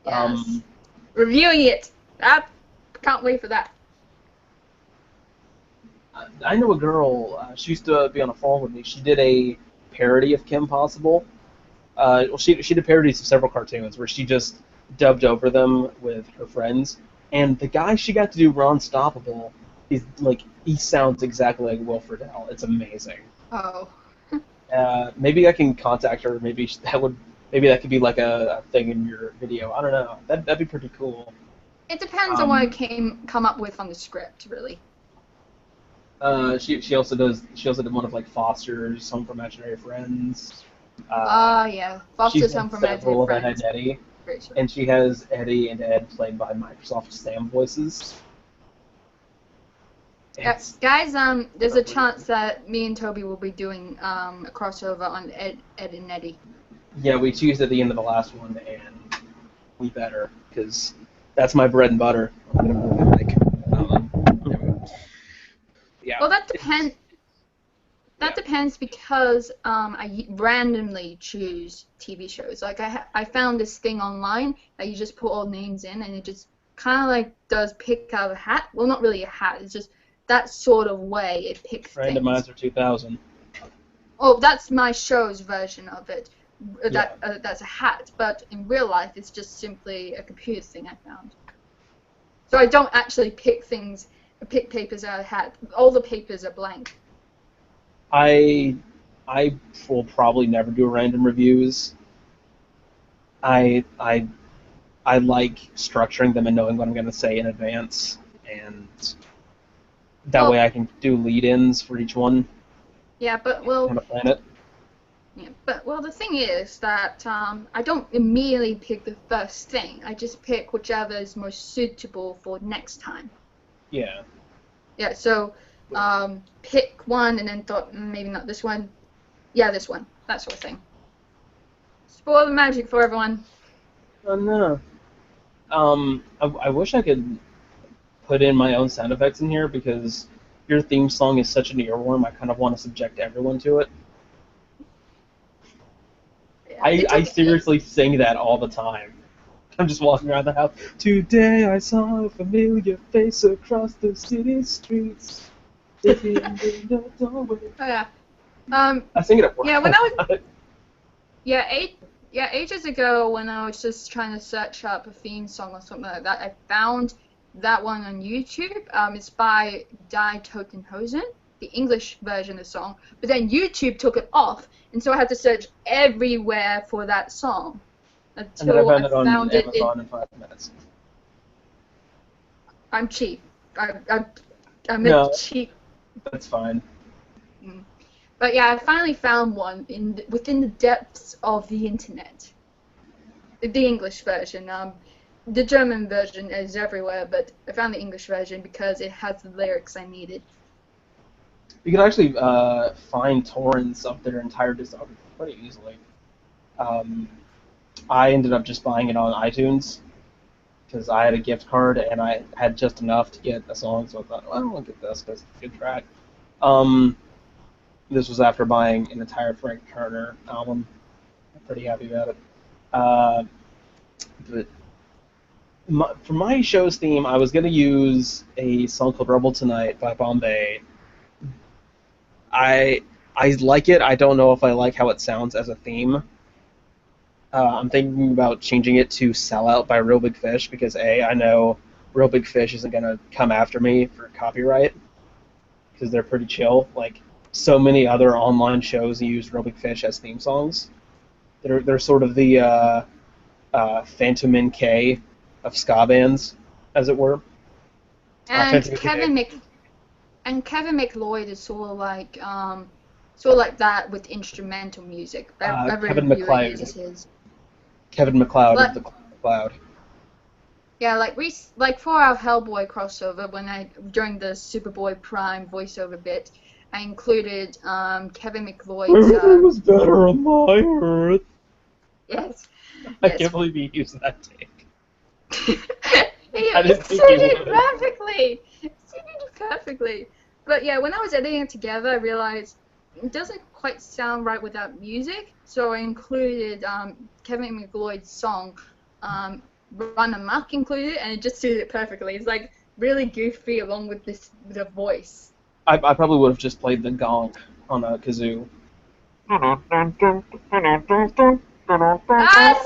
Yes. Reviewing it. I can't wait for that. I know a girl. She used to be on a phone with me. She did a parody of Kim Possible. Well, she did parodies of several cartoons where she just dubbed over them with her friends. And the guy she got to do Ron Stoppable is like, he sounds exactly like Will Friedle. It's amazing. Oh. Maybe I can contact her. Maybe that could be like a thing in your video. I don't know. That'd be pretty cool. It depends on what it come up with on the script, really. She also did one of like Foster's Home for Imaginary Friends. Yeah, Foster's Home for Imaginary Friends. Ed and Eddie, and she has Eddie and Ed played by Microsoft Sam voices. Guys, there's a chance that me and Toby will be doing a crossover on Ed and Eddie. Yeah, we teased at the end of the last one, and we better, because that's my bread and butter. Yeah. Well, that depends. That depends because I randomly choose TV shows. Like I found this thing online that you just put all names in, and it just kind of like does pick out a hat. Well, not really a hat. It's just that sort of way it picks Randomizer things. 2000. Oh, that's my show's version of it. That's a hat, but in real life, it's just simply a computer thing I found. So I don't actually pick papers out of a hat. All the papers are blank. I will probably never do random reviews. I like structuring them and knowing what I'm going to say in advance, and that way I can do lead-ins for each one. Yeah, but Kind of plan it. Yeah, but the thing is that I don't immediately pick the first thing. I just pick whichever is most suitable for next time. Yeah. Yeah. So pick one and then thought maybe not this one. Yeah, this one. That sort of thing. Spoil the magic for everyone. Oh no. I wish I could put in my own sound effects in here because your theme song is such an earworm. I kind of want to subject everyone to it. Yeah, I seriously sing that all the time. I'm just walking around the house. Today I saw a familiar face across the city streets. In the doorway. Oh, yeah. I sing it at work. Yeah, when I was. Ages ago when I was just trying to search up a theme song or something like that, I found that one on YouTube. It's by Die Totenhosen, the English version of the song. But then YouTube took it off, and so I had to search everywhere for that song until I found it on Amazon in 5 minutes. I'm cheap. I'm No, cheap. That's fine. But yeah, I finally found one within the depths of the internet. The English version. The German version is everywhere, but I found the English version because it has the lyrics I needed. You can actually find torrents of their entire discography pretty easily. Um, I ended up just buying it on iTunes because I had a gift card and I had just enough to get a song, so I thought, well, I'll get this because it's a good track. Um, this was after buying an entire Frank Turner album. I'm pretty happy about it. Uh, but for my show's theme, I was going to use a song called Rebel Tonight by Bombay. I like it. I don't know if I like how it sounds as a theme. I'm thinking about changing it to Sell Out by Real Big Fish because A, I know Real Big Fish isn't going to come after me for copyright because they're pretty chill. Like, so many other online shows use Real Big Fish as theme songs. They're sort of the Phantom NK of ska bands, as it were. And Phantom Kevin McLeod is sort of like that with instrumental music. Every Kevin reviewer MacLeod. uses his. Kevin MacLeod But- of the Cloud. Yeah, like for our Hellboy crossover, during the Superboy Prime voiceover bit, I included Kevin McLeod's. Everything was better on my Earth. Yes. I Yes. can't believe you used that take. He I didn't think suited you it would. perfectly. It suited it perfectly. But yeah, when I was editing it together, I realized it doesn't quite sound right without music, so I included Kevin McLeod's song, Run Amok included, and it just suited it perfectly. It's like really goofy along with the voice. I probably would have just played the gong on a kazoo. That's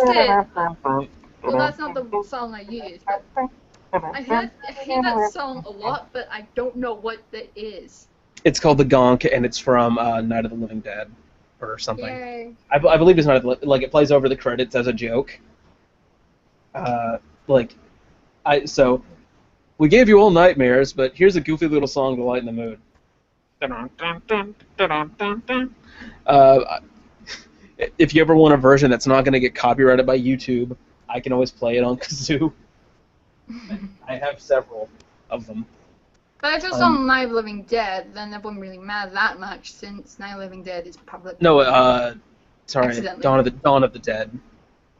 it! Well, that's not the song I used, but I hear that song a lot, but I don't know what that is. It's called the gong, and it's from Night of the Living Dead, or something. Yay. I believe it's not like it plays over the credits as a joke. So we gave you all nightmares, but here's a goofy little song to lighten the mood. If you ever want a version that's not going to get copyrighted by YouTube, I can always play it on kazoo. I have several of them. But if it's on Night of the Living Dead, then it wouldn't really matter that much since Night of the Living Dead is public. No, sorry, Accidentally. Dawn of the Dead.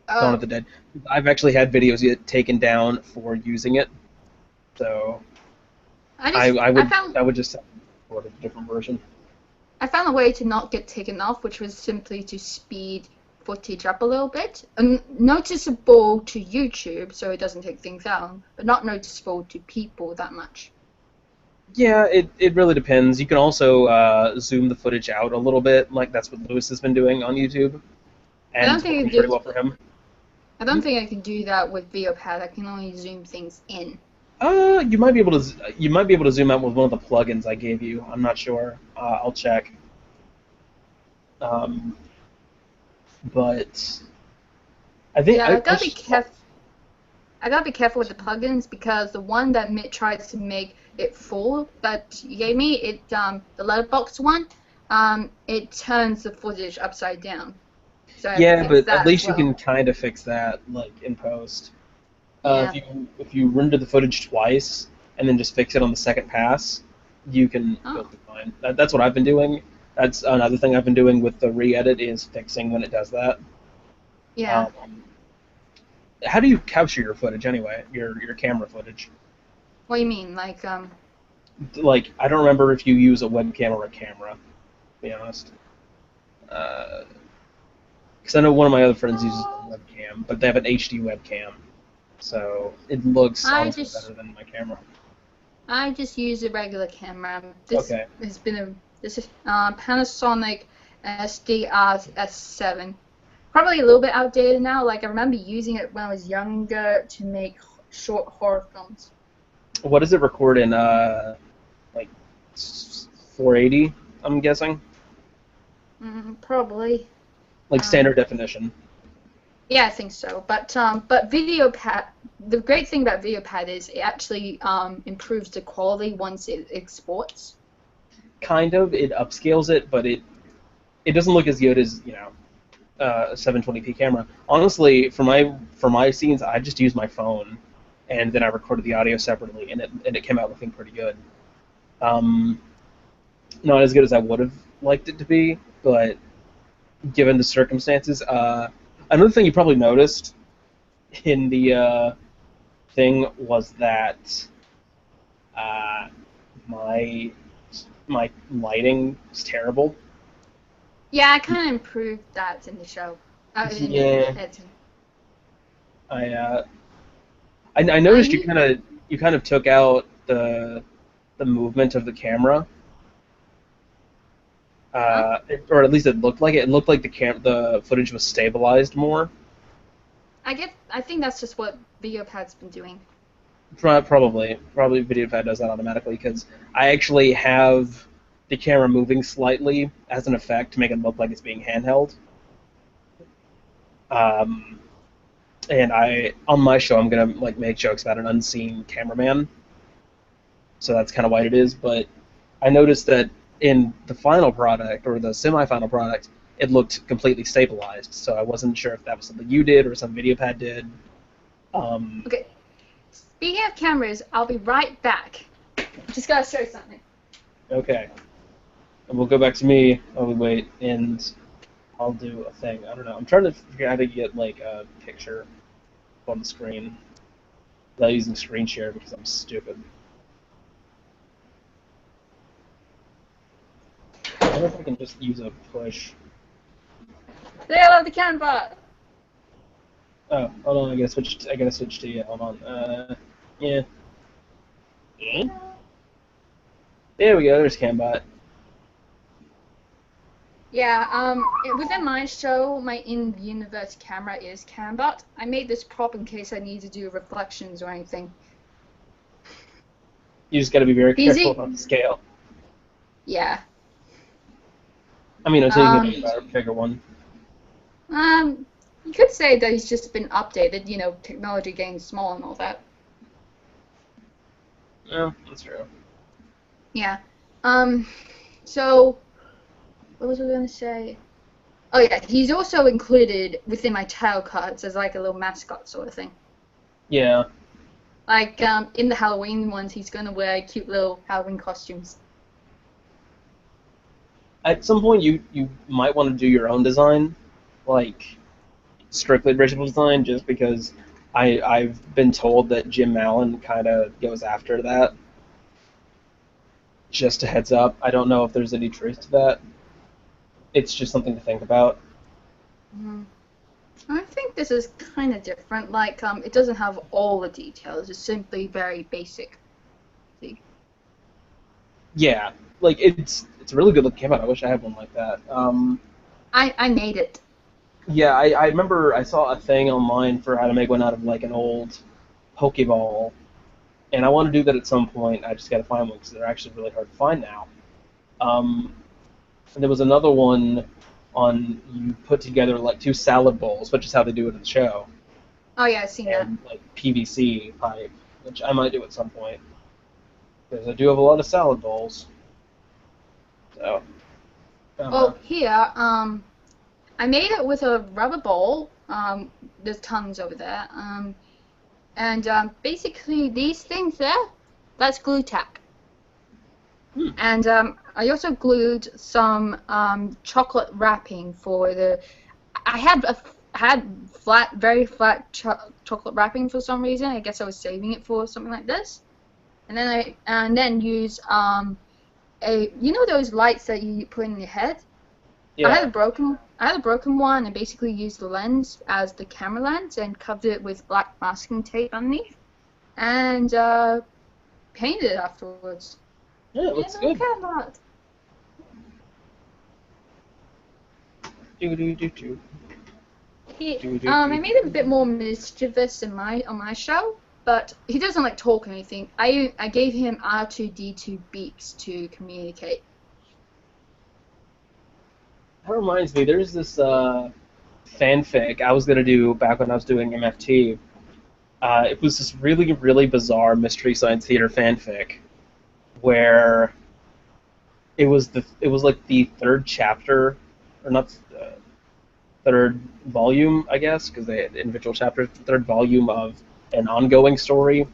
Dawn of the Dead. I've actually had videos get taken down for using it, so I would just record a different version. I found a way to not get taken off, which was simply to speed footage up a little bit. Noticeable to YouTube, so it doesn't take things down, but not noticeable to people that much. Yeah, it really depends. You can also zoom the footage out a little bit, like that's what Lewis has been doing on YouTube, and it's working pretty well for him. I don't think I can do that with VideoPad. I can only zoom things in. You might be able to zoom out with one of the plugins I gave you. I'm not sure. I'll check. But I think I gotta be careful. I gotta be careful with the plugins because the one that tries to make it full that you gave me, the letterbox one, it turns the footage upside down. So yeah, but at least you can kind of fix that, like in post. Yeah. If you render the footage twice and then just fix it on the second pass, you can go through fine. That's what I've been doing. That's another thing I've been doing with the re-edit is fixing when it does that. Yeah. How do you capture your footage anyway? Your camera footage? What do you mean, like Like I don't remember if you use a webcam or a camera. To be honest. Because I know one of my other friends uses a webcam, but they have an HD webcam, so it looks honestly better than my camera. I just use a regular camera. This Okay. has been this is Panasonic SD-R-S7. Probably a little bit outdated now. Like I remember using it when I was younger to make short horror films. What does it record in? Like 480, I'm guessing. Probably. Like standard definition. Yeah, I think so. But VideoPad, the great thing about VideoPad is it actually improves the quality once it exports. Kind of. It upscales it, but it doesn't look as good as a 720p camera. Honestly, for my scenes, I just used my phone, and then I recorded the audio separately, and it came out looking pretty good. not as good as I would have liked it to be, but given the circumstances, another thing you probably noticed in the thing was that uh, my my lighting is terrible. Yeah, I kind of improved that in the show. In the Yeah, editing. I I noticed You, you kind of took out the movement of the camera, huh? or at least it looked like it. It looked like the footage was stabilized more. I think that's just what VideoPad's been doing. Probably VideoPad does that automatically because I actually have the camera moving slightly as an effect to make it look like it's being handheld. Um, and on my show I'm gonna like make jokes about an unseen cameraman, so that's kind of why it is. But I noticed that in the final product or the semi-final product, it looked completely stabilized. So I wasn't sure if that was something you did or something VideoPad did. Um, Okay. Speaking of cameras, I'll be right back. Just gotta show you something. okay, and we'll go back to me while we wait, and I'll do a thing. I don't know. I'm trying to figure out how to get like a picture on the screen without using screen share because I'm stupid. I wonder if I can just use a push. Say hello to Canva. Oh, hold on. I gotta switch to yeah. Hold on. Yeah. There we go. There's Cambot. Yeah, within my show, my in-universe camera is Canva. I made this prop in case I need to do reflections or anything. You just gotta be very careful Easy? about the scale. Yeah. I mean, until you get a bigger one. You could say that he's just been updated, you know, technology getting small and all that. Yeah, that's true. Yeah. So, what was I going to say? Oh yeah, he's also included within my title cards as like a little mascot sort of thing. Yeah. Like, in the Halloween ones, he's going to wear cute little Halloween costumes. At some point, you might want to do your own design, like strictly original design, just because I've been told that Jim Mallon kind of goes after that. Just a heads up. I don't know if there's any truth to that. It's just something to think about. I think this is kind of different. Like, it doesn't have all the details. It's simply very basic. See? Yeah, like it's a really good looking camera. I wish I had one like that. I made it. Yeah, I remember I saw a thing online for how to make one out of like an old Pokeball, and I want to do that at some point. I just got to find one because they're actually really hard to find now. And there was another one on you put together like two salad bowls, which is how they do it in the show, Oh yeah, I've seen that. and like PVC pipe, which I might do at some point because I do have a lot of salad bowls. So. I don't Oh, know. here, I made it with a rubber ball. There's tons over there. And basically these things there, that's glue tack. And I also glued some chocolate wrapping for the. I had very flat chocolate wrapping for some reason. I guess I was saving it for something like this. And then use you know those lights that you put in your head. Yeah. I had a broken one and basically used the lens as the camera lens and covered it with black masking tape underneath and painted it afterwards. Yeah, it looks good. I made it a bit more mischievous on my show, but he doesn't like talk or anything. I gave him R2D2 beaks to communicate. That reminds me, there's this fanfic I was gonna do back when I was doing MFT. It was this really, really bizarre Mystery Science Theater fanfic where it was like the third chapter, or not third volume, I guess, because they had individual chapters. The third volume of an ongoing story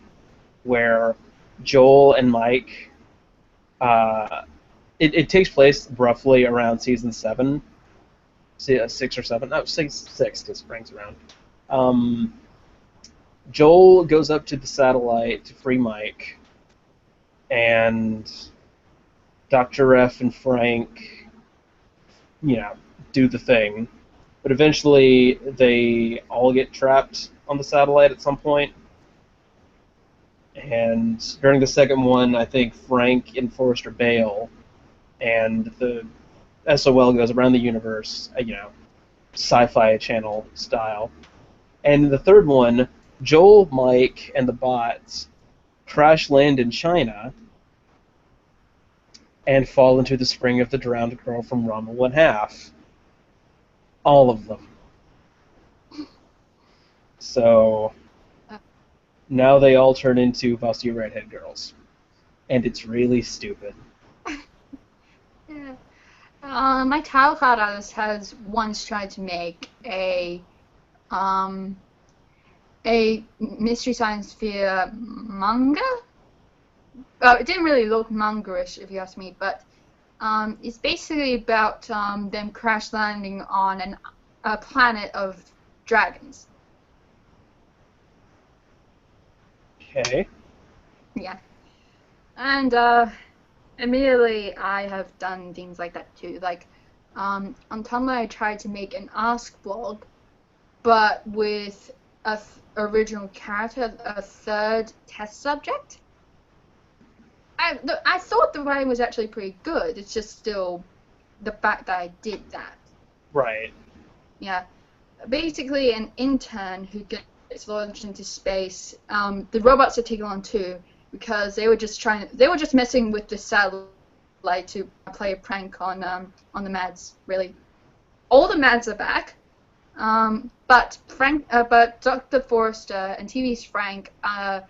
where Joel and Mike. it takes place roughly around season 7, 6 or 7. No, six because Frank's around. Joel goes up to the satellite to free Mike, and Dr. F and Frank, do the thing. But eventually, they all get trapped on the satellite at some point. And during the second one, I think Frank and Forrester bail, and the SOL goes around the universe, sci-fi channel style. And in the third one, Joel, Mike, and the bots crash land in China and fall into the spring of the drowned girl from Rama 1/2. All of them. So now they all turn into Bossy Redhead girls. And it's really stupid. Yeah. My Tile Cloud artist has once tried to make a Mystery Science Theater manga. It didn't really look manga-ish, if you ask me, but it's basically about them crash landing on a planet of dragons. Okay. Yeah. And immediately I have done things like that too. Like on Tumblr I tried to make an Ask blog, but with a original character, a third test subject. I thought the writing was actually pretty good. It's just still the fact that I did that. Right. Yeah. Basically, an intern who gets launched into space. The robots are taken on too because they were just messing with the satellite to play a prank on the Mads. Really, all the Mads are back. But Dr. Forrester and TV's Frank are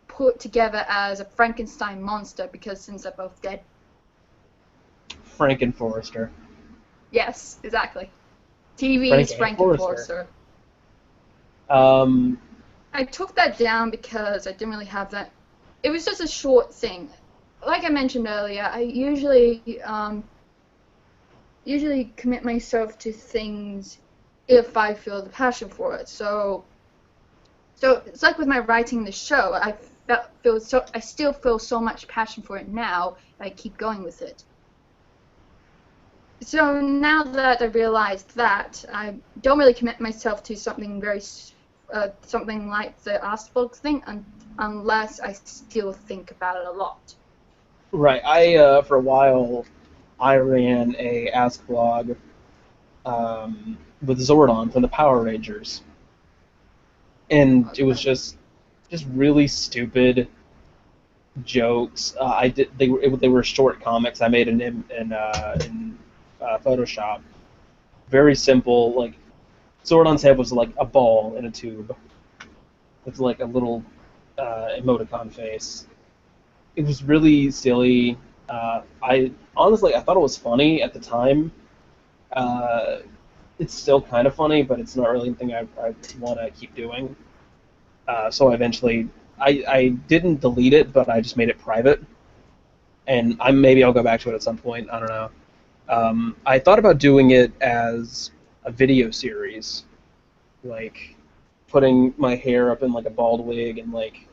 put together as a Frankenstein monster because since they're both dead. Frank and Forrester. Yes, exactly. TV's Frank and Forrester. I took that down because I didn't really have that. It was just a short thing. Like I mentioned earlier, I usually commit myself to things if I feel the passion for it. So it's like with my writing the show. I still feel so much passion for it now. I keep going with it. So now that I realized that, I don't really commit myself to something something like the Askblog thing unless I still think about it a lot. Right. For a while, I ran a Ask blog with Zordon from the Power Rangers, and it was just really stupid jokes. They were short comics. I made in Photoshop. Very simple. Like Zordon's head was like a ball in a tube with like a little emoticon face. It was really silly. I thought it was funny at the time. It's still kind of funny, but it's not really anything I want to keep doing. So eventually, I didn't delete it, but I just made it private. And maybe I'll go back to it at some point. I don't know. I thought about doing it as a video series, like putting my hair up in like a bald wig and like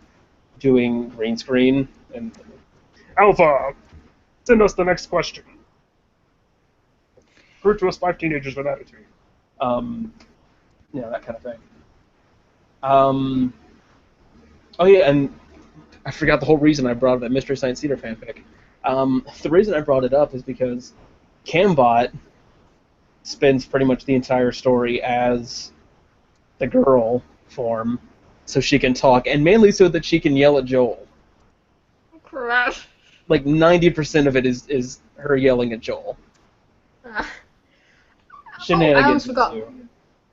doing green screen and. Alpha, send us the next question. Refer to us 5 teenagers with attitude. That kind of thing. Oh yeah, and I forgot the whole reason I brought up that Mystery Science Theater fanfic. The reason I brought it up is because Cambot spends pretty much the entire story as the girl form, so she can talk, and mainly so that she can yell at Joel. Crap. Like 90% of it is her yelling at Joel. Shenanigans. I almost forgot.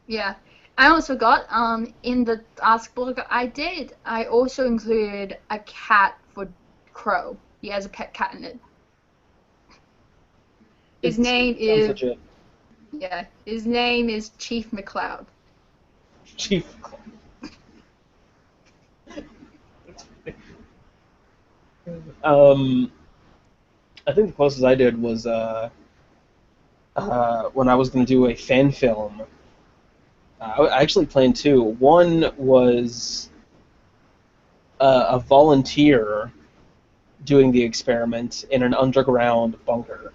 Yeah. I almost forgot, in the Ask blog I also included a cat for Crow. He has a pet cat in it. His name is Chief McCloud. Chief. I think the closest I did was when I was going to do a fan film. I actually planned two. One was a volunteer doing the experiment in an underground bunker,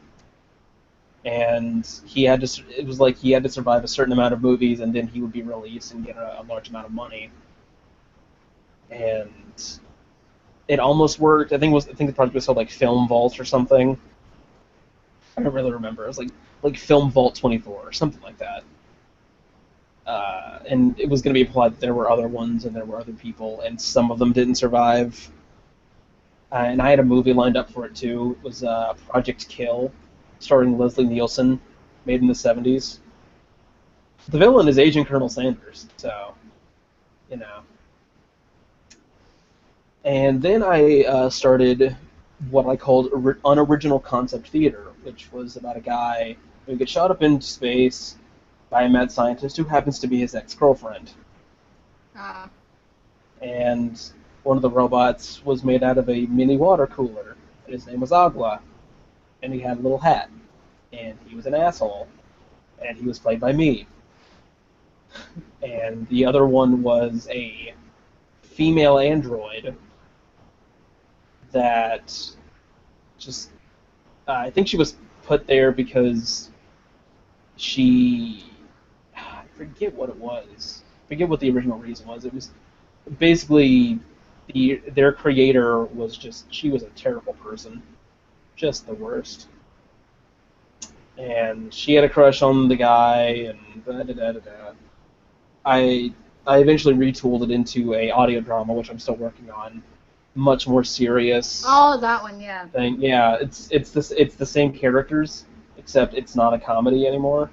and he had to. It was like he had to survive a certain amount of movies, and then he would be released and get a large amount of money. And it almost worked. I think the project was called like Film Vault or something. I don't really remember. It was like Film Vault 24 or something like that. And it was going to be implied that there were other ones and there were other people, and some of them didn't survive. And I had a movie lined up for it too. It was Project Kill, starring Leslie Nielsen, made in the 70s. The villain is Agent Colonel Sanders, so, you know. And then I started what I called unoriginal concept theater, which was about a guy who gets shot up into space by a mad scientist who happens to be his ex-girlfriend. Ah. And one of the robots was made out of a mini water cooler. And his name was Agua. And he had a little hat. And he was an asshole. And he was played by me. And the other one was a female android that just... I think she was put there because she... I forget what it was. I forget what the original reason was. It was basically their creator was just... She was a terrible person. Just the worst. And she had a crush on the guy, and da-da-da-da-da. I eventually retooled it into a audio drama, which I'm still working on. Much more serious. Oh, that one, yeah. Thing. Yeah, it's the same characters, except it's not a comedy anymore.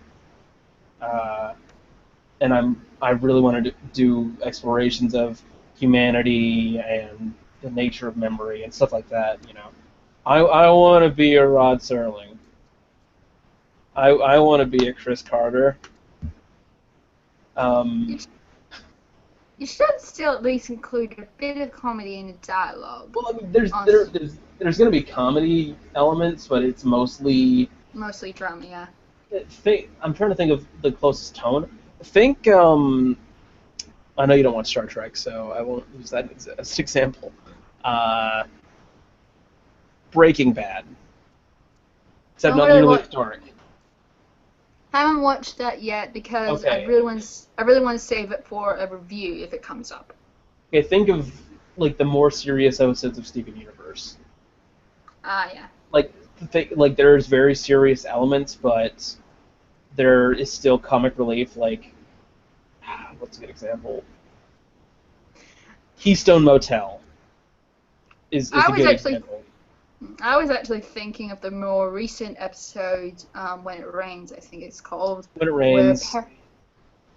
And I really want to do explorations of humanity and the nature of memory and stuff like that. You know, I want to be a Rod Serling. I want to be a Chris Carter. You should still at least include a bit of comedy in the dialogue. Well, I mean, there's going to be comedy elements, but it's mostly drama, yeah. I'm trying to think of the closest tone. Think, I know you don't watch Star Trek, so I won't use that as an example. Breaking Bad. Except not nearly as dark. Haven't watched that yet because Okay. I really want to save it for a review if it comes up. Okay, think of like the more serious episodes of Steven Universe. Yeah. Like there's very serious elements, but there is still comic relief. Like, what's a good example? Keystone Motel is a good example. I was actually thinking of the more recent episode, When It Rains, I think it's called. When It Rains.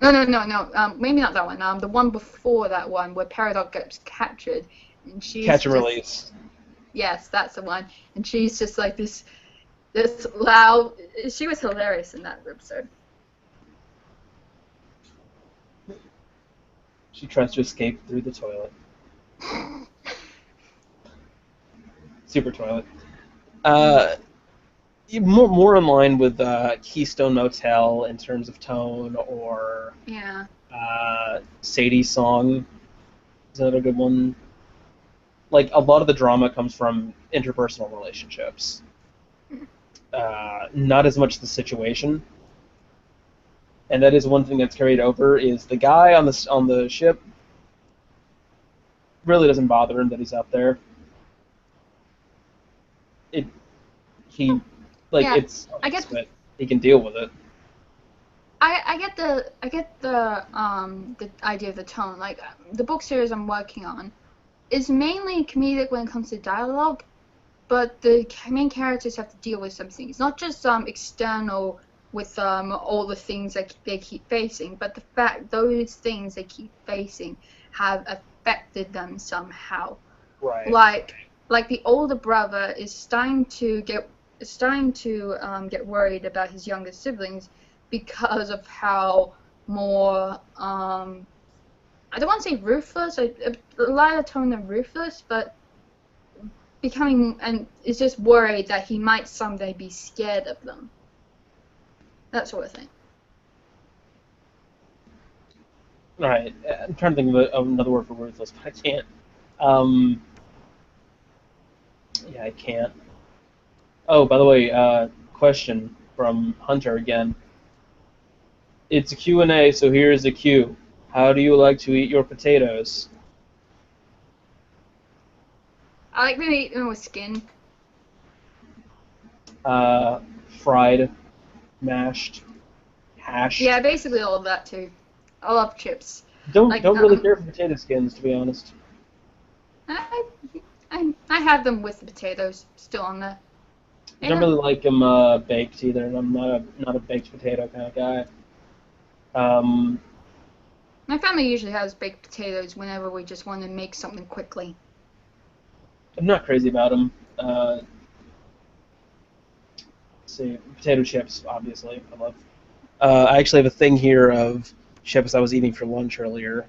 No. Maybe not that one. The one before that one, where Paradox gets captured, and she's Catch and Release. Yes, that's the one. And she's just like this loud. She was hilarious in that episode. She tries to escape through the toilet. Super toilet. More in line with Keystone Motel in terms of tone, or Yeah. Sadie's Song is another good one. Like, a lot of the drama comes from interpersonal relationships. Not as much the situation. And that is one thing that's carried over, is the guy on the ship really doesn't bother him that he's up there. It's but he can deal with it. I get the idea of the tone. Like, the book series I'm working on is mainly comedic when it comes to dialogue, but the main characters have to deal with something. It's not just external with all the things that they keep facing, but the fact those things they keep facing have affected them somehow. Right. Like the older brother is starting to get worried about his younger siblings because of how more I don't want to say ruthless. A lighter tone than ruthless, but becoming and is just worried that he might someday be scared of them. That sort of thing. All right, I'm trying to think of another word for ruthless, but I can't. Yeah, I can't. Oh, by the way, question from Hunter again. It's a Q&A, so here's a Q. How do you like to eat your potatoes? I like to eat them with skin. Fried, mashed, hashed. Yeah, basically all of that too. I love chips. Don't Like, really care for potato skins, to be honest. I have them with the potatoes still on there. I don't really like them baked either, and I'm not a baked potato kind of guy. My family usually has baked potatoes whenever we just want to make something quickly. I'm not crazy about them. Let's see, potato chips, obviously, I love. I actually have a thing here of chips I was eating for lunch earlier,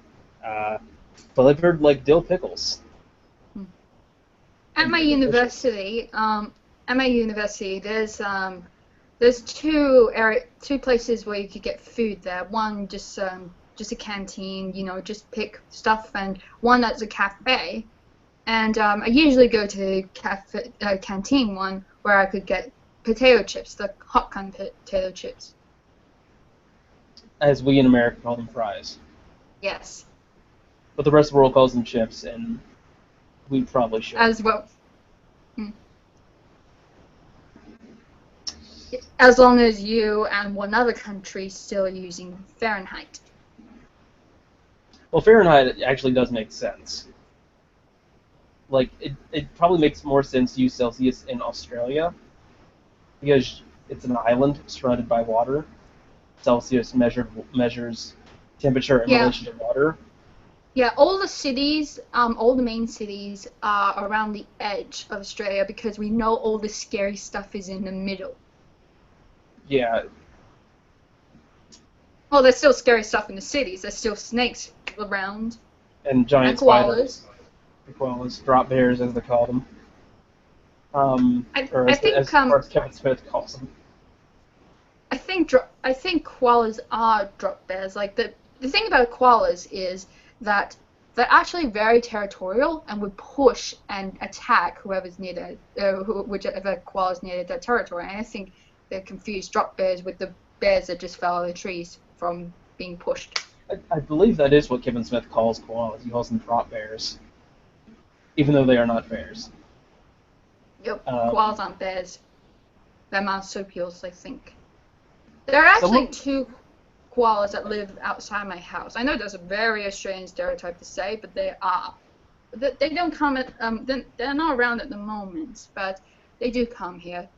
flavored like dill pickles. At my university, there's two places where you could get food there. One just a canteen, just pick stuff, and one that's a cafe. And I usually go to the canteen one where I could get potato chips, the hot kind of potato chips. As we in America call them fries. Yes. But the rest of the world calls them chips, and we probably should. As well. As long as you and one other country still are using Fahrenheit. Well, Fahrenheit actually does make sense. Like, it probably makes more sense to use Celsius in Australia, because it's an island surrounded by water. Celsius measures temperature in relation to water. Yeah, all the cities, all the main cities are around the edge of Australia because we know all the scary stuff is in the middle. Yeah. Well, there's still scary stuff in the cities. There's still snakes around. And giant and koalas. spiders. The koalas, drop bears as they call them. Or as Kevin Smith calls them. I think koalas are drop bears. Like the thing about koalas is that they're actually very territorial and would push and attack whoever's near whichever koala's near their territory. And I think they confuse drop bears with the bears that just fell out of the trees from being pushed. I believe that is what Kevin Smith calls koalas. He calls them drop bears, even though they are not bears. Yep, koalas aren't bears. They're marsupials, I think. There are actually two koalas that live outside my house. I know that's a very Australian stereotype to say, but they are. They don't come at they're not around at the moment, but they do come here.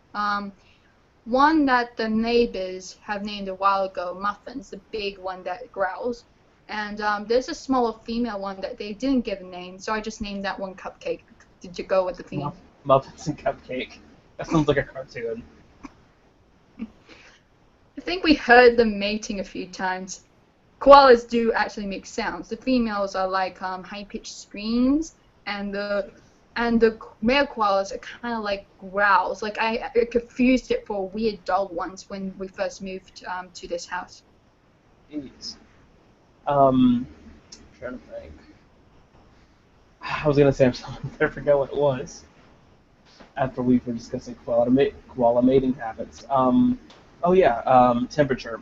One that the neighbors have named a while ago, Muffins, the big one that growls, and there's a smaller female one that they didn't give a name, so I just named that one Cupcake to go with the theme. Muffins and Cupcake. That sounds like a cartoon. I think we heard them mating a few times. Koalas do actually make sounds. The females are like high-pitched screams, and the male koalas are kind of like growls. Like I confused it for a weird dog once when we first moved to this house. Jeez. I'm trying to think. I was gonna say something, I forgot what it was. After we were discussing koala mating habits. Temperature.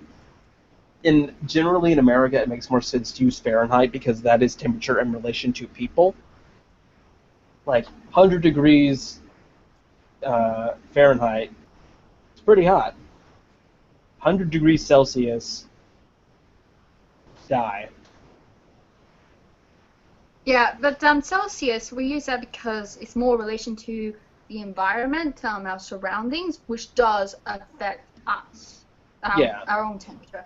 Generally in America, it makes more sense to use Fahrenheit because that is temperature in relation to people. Like 100 degrees Fahrenheit, it's pretty hot. 100 degrees Celsius, die. Yeah, but Celsius, we use that because it's more relation to the environment, our surroundings, which does affect us, our own temperature.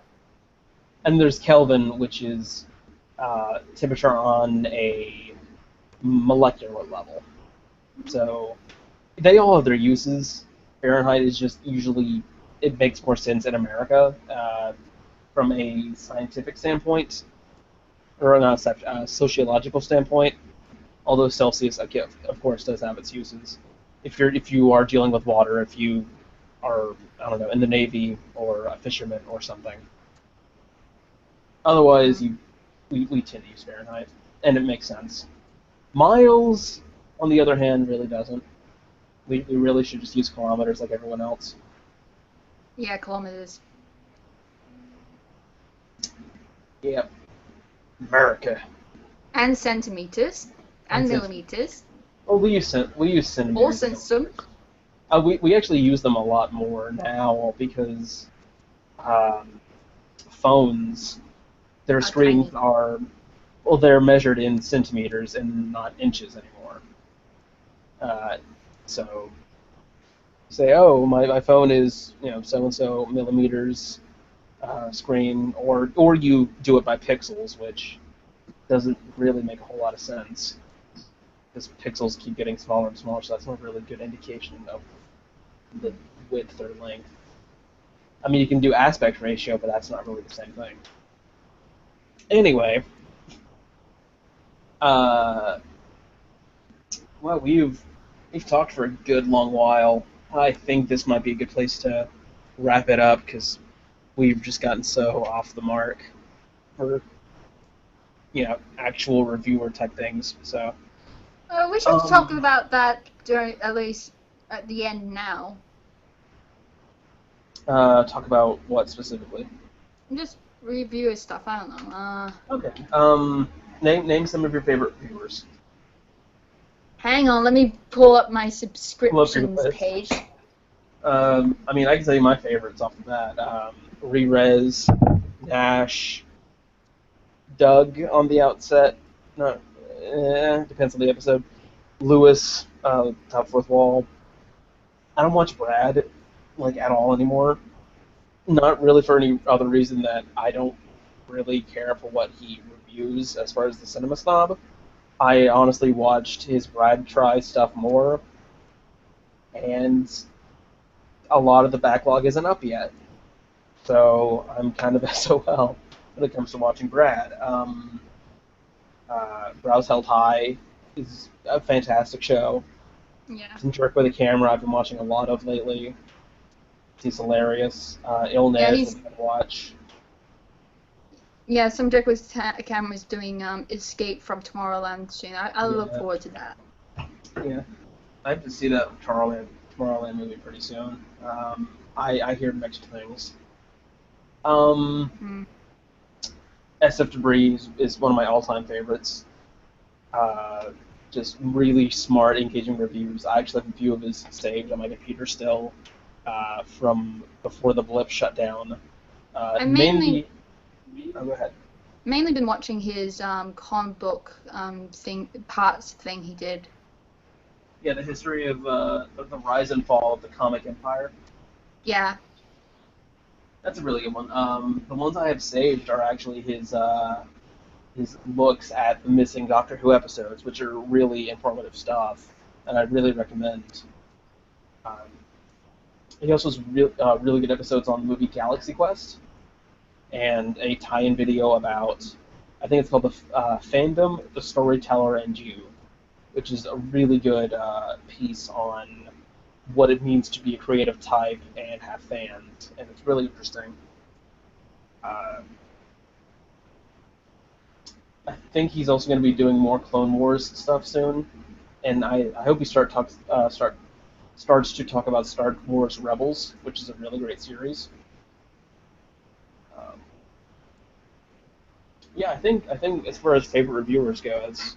And there's Kelvin, which is temperature on a molecular level. So they all have their uses. Fahrenheit is just usually, it makes more sense in America from a scientific standpoint, or not a sociological standpoint. Although Celsius, of course, does have its uses. If you are dealing with water, if you are, I don't know, in the Navy or a fisherman or something. Otherwise, we tend to use Fahrenheit, and it makes sense. Miles, on the other hand, really doesn't. We really should just use kilometers like everyone else. Yeah, kilometers. Yep. America. And centimeters. And millimeters. Well, we use Or centimeters. censum. We actually use them a lot more now because phones, their screens tiny. are, well, they're measured in centimeters and not inches anymore. So say, oh, my phone is so and so millimeters screen, or you do it by pixels, which doesn't really make a whole lot of sense because pixels keep getting smaller and smaller, so that's not a really good indication of the width or length. I mean, you can do aspect ratio, but that's not really the same thing. Anyway, well, we've talked for a good long while. I think this might be a good place to wrap it up because we've just gotten so off the mark for actual reviewer type things. So We should talk about that during, at least at the end now. talk about what specifically? Just review stuff. I don't know. Okay. Name some of your favorite reviewers. Hang on, let me pull up my Pull up your subscriptions list. page. I mean, I can tell you my favorites off the bat. Rerez, Nash, Doug on the outset. No, depends on the episode. Lewis, top fourth wall. I don't watch Brad at all anymore. Not really for any other reason that I don't really care for what he reviews as far as the cinema snob. I honestly watched his Brad Try stuff more, and a lot of the backlog isn't up yet. So I'm kind of SOL when it comes to watching Brad. Browse Held High is a fantastic show. Yeah. Some Jerk with a Camera I've been watching a lot of lately. He's hilarious. Illness is a good watch. Yeah, some Jerk with Cameras doing Escape from Tomorrowland soon. I look forward to that. Yeah. I have to see that Tomorrowland movie pretty soon. I hear mixed things. SF Debris is one of my all-time favorites. Just really smart, engaging reviews. I actually have a few of his saved on my computer still from before the blip shut down. I mainly oh, go ahead. Mainly been watching his comic book parts thing he did. Yeah, the history of the rise and fall of the comic empire. Yeah. That's a really good one. The ones I have saved are actually his looks at the missing Doctor Who episodes, which are really informative stuff, and I really recommend. He also has really good episodes on the movie Galaxy Quest, and a tie-in video about, I think it's called the Fandom, the Storyteller, and You, which is a really good piece on what it means to be a creative type and have fans, and it's really interesting. I think he's also going to be doing more Clone Wars stuff soon, and I hope he starts to talk about Star Wars Rebels, which is a really great series. Yeah, I think as far as favorite reviewers go, that's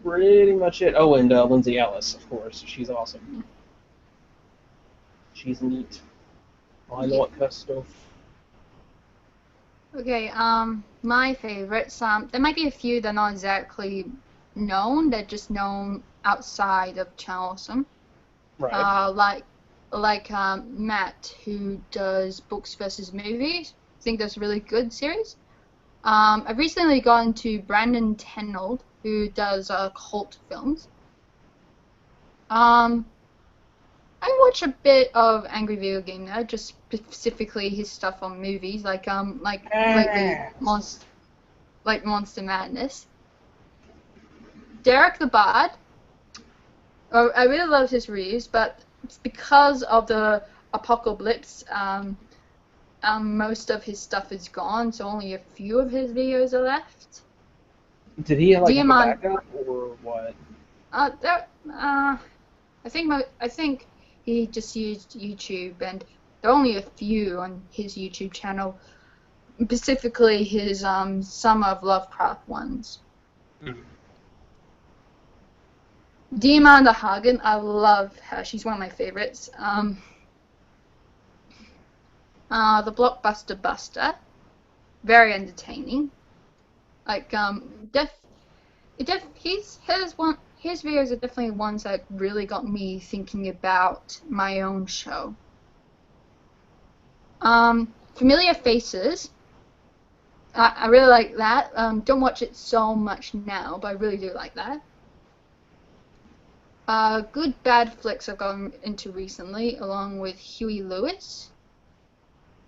pretty much it. Oh, and Lindsay Ellis, of course, she's awesome. She's neat. I know what kind of stuff. Okay, my favorites. There might be a few that are not exactly known. They're just known outside of Channel Awesome. Right. Like Matt, who does books versus movies. I think that's a really good series. I've recently gone to Brandon Tenold, who does cult films. I watch a bit of Angry Video Game Nerd, just specifically his stuff on movies, like lately Monster Madness. Derek the Bard. I really love his reviews, but it's because of the apocalypse. Most of his stuff is gone, so only a few of his videos are left. Did he like have a Diamond. backup or what? I think he just used YouTube, and there are only a few on his YouTube channel, specifically his Summer of Lovecraft ones. Diamanda Hagen, I love her. She's one of my favorites. The Blockbuster Buster, very entertaining. Like his videos are definitely ones that really got me thinking about my own show. Familiar Faces, I really like that. Don't watch it so much now, but I really do like that. Good Bad Flicks I've gone into recently, along with Huey Lewis.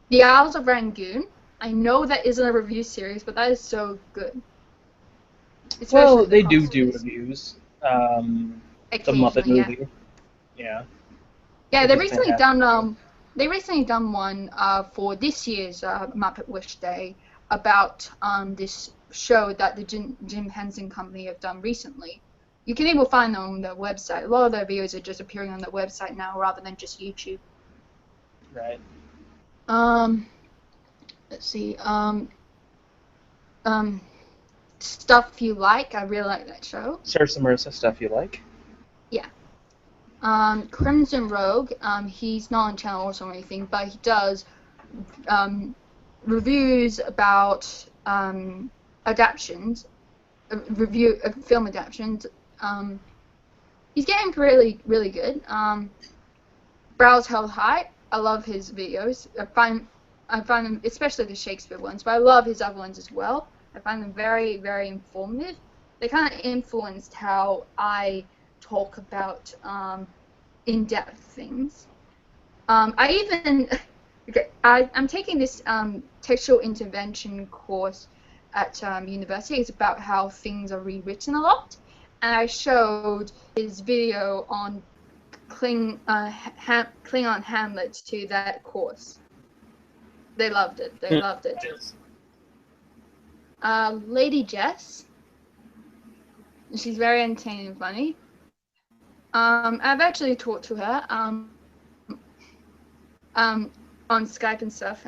The Isles of Rangoon. I know that isn't a review series, but that is so good. Well, they do reviews. The Muppet Occasionally, movie. Yeah. Yeah, they Which is recently fantastic. done one for this year's Muppet Wish Day about this show that the Jim Henson Company have done recently. You can even find them on their website. A lot of their videos are just appearing on their website now rather than just YouTube. Right. Let's see. Stuff You Like. I really like that show. Sarah Marissa Stuff You Like. Yeah. Crimson Rogue. He's not on Channel or anything, but he does reviews about adaptations, film adaptations. He's getting really, really good. Brows Held High. I love his videos. I find them, especially the Shakespeare ones, but I love his other ones as well. I find them very, very informative. They kind of influenced how I talk about in-depth things. I'm taking this textual intervention course at university. It's about how things are rewritten a lot, and I showed his video on Klingon Hamlet to that course. They loved it. They loved it. Lady Jess. She's very entertaining and funny. I've actually talked to her on Skype and stuff.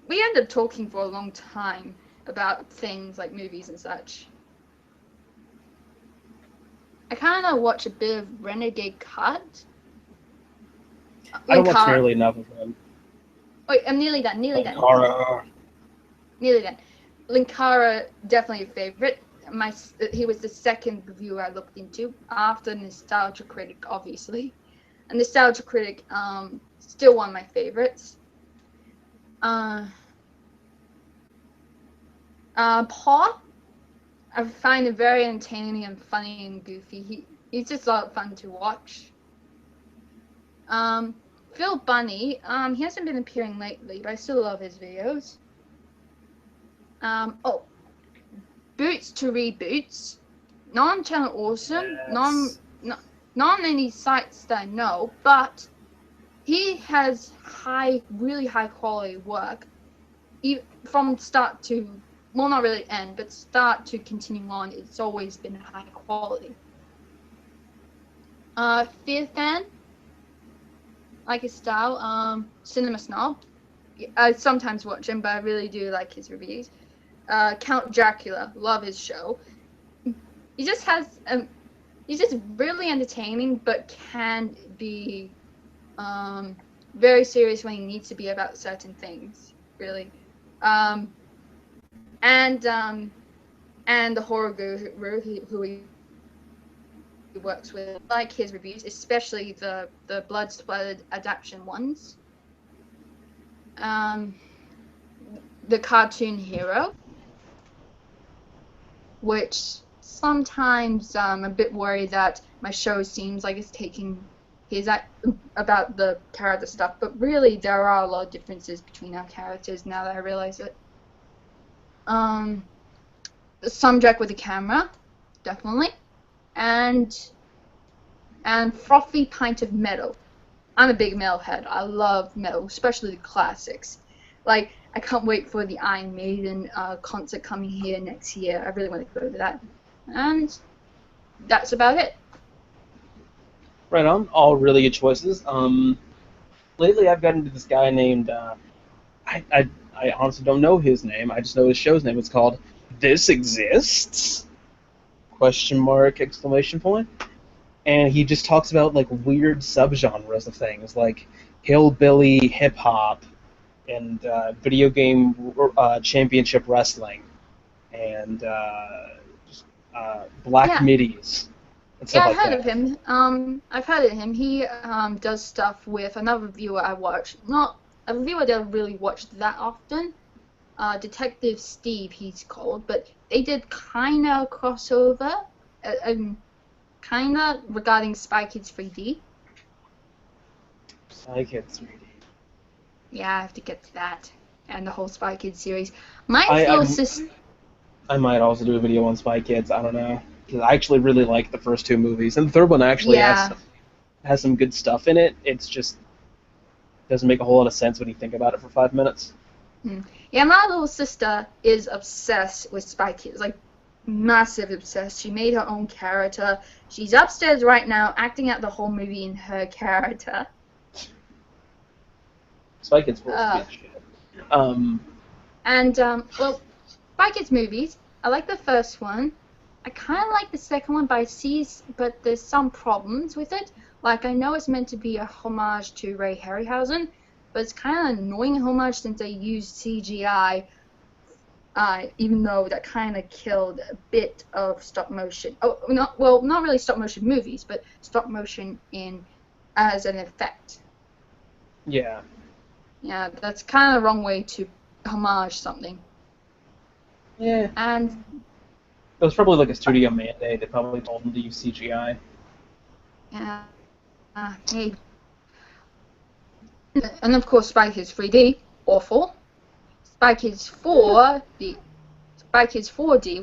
We ended up talking for a long time about things like movies and such. I kind of watch a bit of Renegade Cut. I don't watch nearly enough of them. Wait, I'm nearly done. Nearly done. Linkara, definitely a favorite. He was the second reviewer I looked into after Nostalgia Critic, obviously. And Nostalgia Critic, still one of my favorites. Paul, I find him very entertaining and funny and goofy. He's just a lot of fun to watch. Phil Bunny, he hasn't been appearing lately, but I still love his videos. Boots to Reboots, non-channel awesome, Yes. not on any sites that I know, but he has really high quality work, from start to, well, not really end, but start to continue on. It's always been high quality. Fear Fan, like his style. Cinema Snob, I sometimes watch him, but I really do like his reviews. Count Dracula, love his show. He just has, he's just really entertaining, but can be very serious when he needs to be about certain things, really. And the horror guru who he works with, like his reviews, especially the blood splattered adaptation ones. The Cartoon Hero, which sometimes I'm a bit worried that my show seems like it's taking his about the character stuff, but really there are a lot of differences between our characters now that I realize it. Some Jack with a Camera, definitely. and frothy pint of metal. I'm a big metal head. I love metal, especially the classics. Like, I can't wait for the Iron Maiden concert coming here next year. I really want to go to that. And that's about it. Right on. All really good choices. Lately I've gotten into this guy named I honestly don't know his name. I just know his show's name. It's called This Exists? Question mark, exclamation point. And he just talks about like weird subgenres of things like hillbilly hip hop and video game championship wrestling and black Yeah. middies and Yeah, stuff like I've heard that. of him. I've heard of him. He does stuff with another reviewer I watch. Not a reviewer that I really watched that often. Detective Steve, he's called, but they did kind of crossover, kind of regarding Spy Kids 3D. Spy Kids 3D. Yeah, I have to get to that and the whole Spy Kids series. My I- little I'm- sister. I might also do a video on Spy Kids. I don't know. 'Cause I actually really like the first two movies, and the third one actually Yeah. has some good stuff in it. It's just doesn't make a whole lot of sense when you think about it for 5 minutes. Yeah, my little sister is obsessed with Spy Kids, like massive obsessed. She made her own character. She's upstairs right now acting out the whole movie in her character. Spy Kids rules good shit. And well, Spy Kids movies. I like the first one. I kind of like the second one, but there's some problems with it. Like, I know it's meant to be a homage to Ray Harryhausen, but it's kind of an annoying homage since they used CGI, even though that kind of killed a bit of stop motion. Oh, not really stop motion movies, but stop motion as an effect. Yeah. Yeah, that's kind of the wrong way to homage something. Yeah. And It was probably like a studio mandate. They probably told them to use CGI. yeah, hey. And of course, Spy Kids 3D, awful. Spy Kids 4D,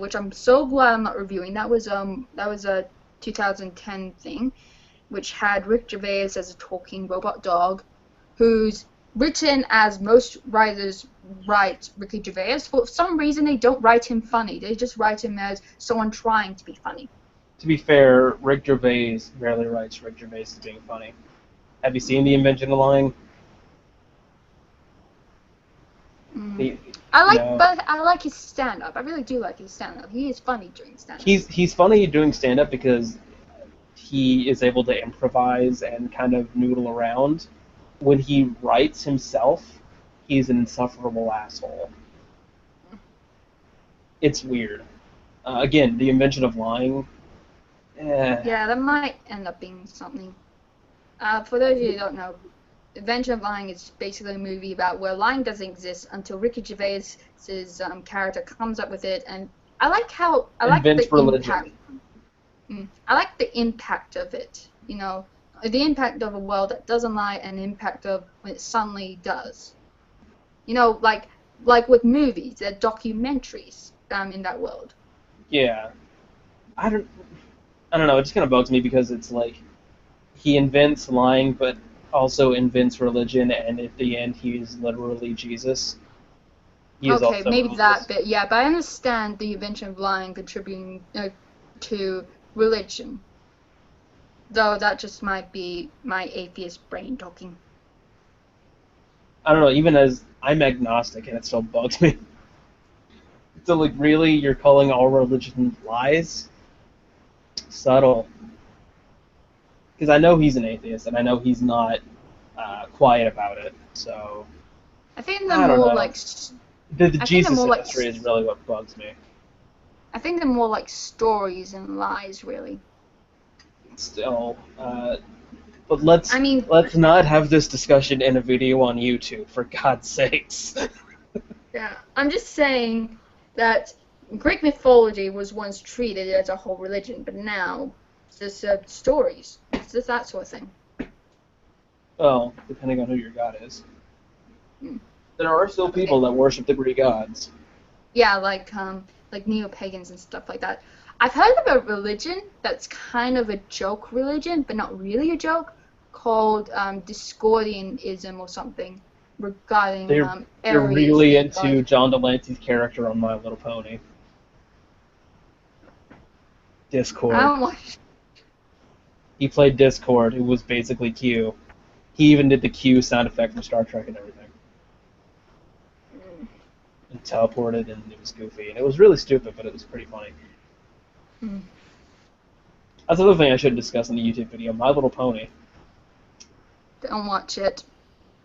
which I'm so glad I'm not reviewing. That was a 2010 thing, which had Rick Gervais as a talking robot dog, who's written as most writers write Ricky Gervais. For some reason, they don't write him funny. They just write him as someone trying to be funny. To be fair, Rick Gervais rarely writes Rick Gervais as being funny. Have you seen The Invention of Lying? But I like his stand-up. I really do like his stand-up. He is funny during stand-up. He's funny doing stand-up because he is able to improvise and kind of noodle around. When he writes himself, he's an insufferable asshole. It's weird. Again, The Invention of Lying. Yeah, that might end up being something. For those of you who don't know, Invention of Lying is basically a movie about where lying doesn't exist until Ricky Gervais's character comes up with it, and I like Invents the religion. impact. I like the impact of it. You know, the impact of a world that doesn't lie, and the impact of when it suddenly does. You know, like with movies, they're documentaries in that world. Yeah. I don't know, it just kind of bugs me because it's like he invents lying but also invents religion, and at the end he is literally Jesus. He is Okay, also maybe Moses. that bit, yeah, but I understand the invention of lying contributing to religion. Though that just might be my atheist brain talking. I don't know, even as I'm agnostic and it still bugs me. So like, really, you're calling all religion lies? Subtle. Because I know he's an atheist, and I know he's not quiet about it, so... I think I they're don't more know. like... The think Jesus they're more like- industry is really what bugs me. I think they're more like stories and lies, really. Still, but let's I mean- not have this discussion in a video on YouTube, for God's sakes. Yeah, I'm just saying that Greek mythology was once treated as a whole religion, but now it's just stories. It's just that sort of thing. Well, depending on who your god is. Hmm. There are still people that worship the Greek gods. Yeah, like neo-pagans and stuff like that. I've heard of a religion that's kind of a joke religion, but not really a joke, called Discordianism or something regarding They're Aries really and into God. John Delancey's character on My Little Pony. I Discord. don't watch. He played Discord, who was basically Q. He even did the Q sound effect from Star Trek and everything. And teleported, and it was goofy. And it was really stupid, but it was pretty funny. Mm. That's another thing I should discuss in the YouTube video. My Little Pony. Don't watch it.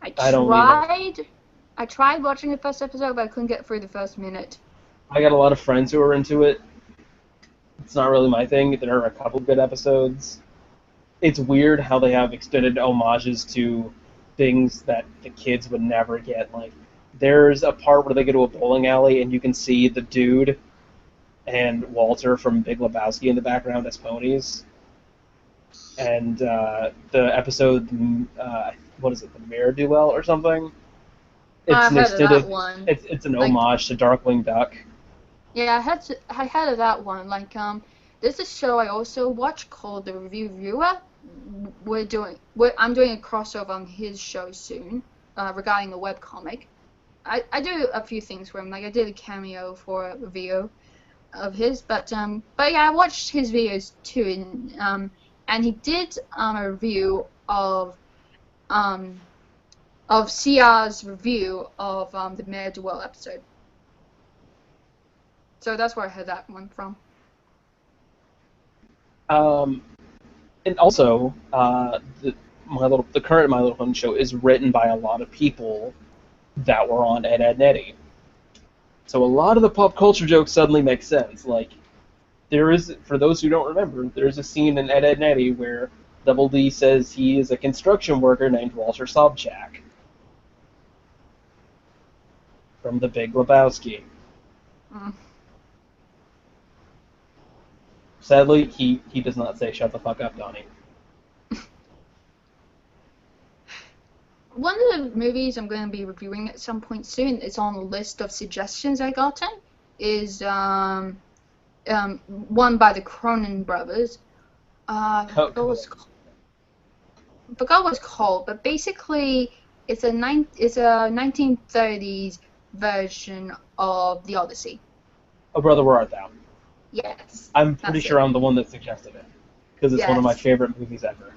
I don't either. I tried watching the first episode, but I couldn't get through the first minute. I got a lot of friends who are into it. It's not really my thing. There are a couple good episodes. It's weird how they have extended homages to things that the kids would never get. Like, there's a part where they go to a bowling alley and you can see the dude and Walter from Big Lebowski in the background as ponies. And the episode, what is it, the Mirror Duel or something? I heard of that one. It's an homage to Darkwing Duck. Yeah, I heard of that one. Like, there's a show I also watch called The Review Viewer. I'm doing a crossover on his show soon, regarding the webcomic. I do a few things for him. Like, I did a cameo for a review of his, but yeah, I watched his videos too, and he did a review of CR's review of the Mayor Duel episode. So that's where I heard that one from. And also, the current My Little Pony show is written by a lot of people that were on Ed, Edd n Eddy. So a lot of the pop culture jokes suddenly make sense. Like, there is, for those who don't remember, there's a scene in Ed, Edd n Eddy where Double D says he is a construction worker named Walter Sobchak from The Big Lebowski. Mm. Sadly, he does not say "shut the fuck up, Donnie." One of the movies I'm going to be reviewing at some point soon, it's on a list of suggestions I gotten, is one by the Cronin brothers. I forgot what it's called, but basically it's a 1930s version of The Odyssey. Oh, brother, where art thou? Yes. I'm pretty sure I'm the one that suggested it, because it's one of my Yes. favorite movies ever.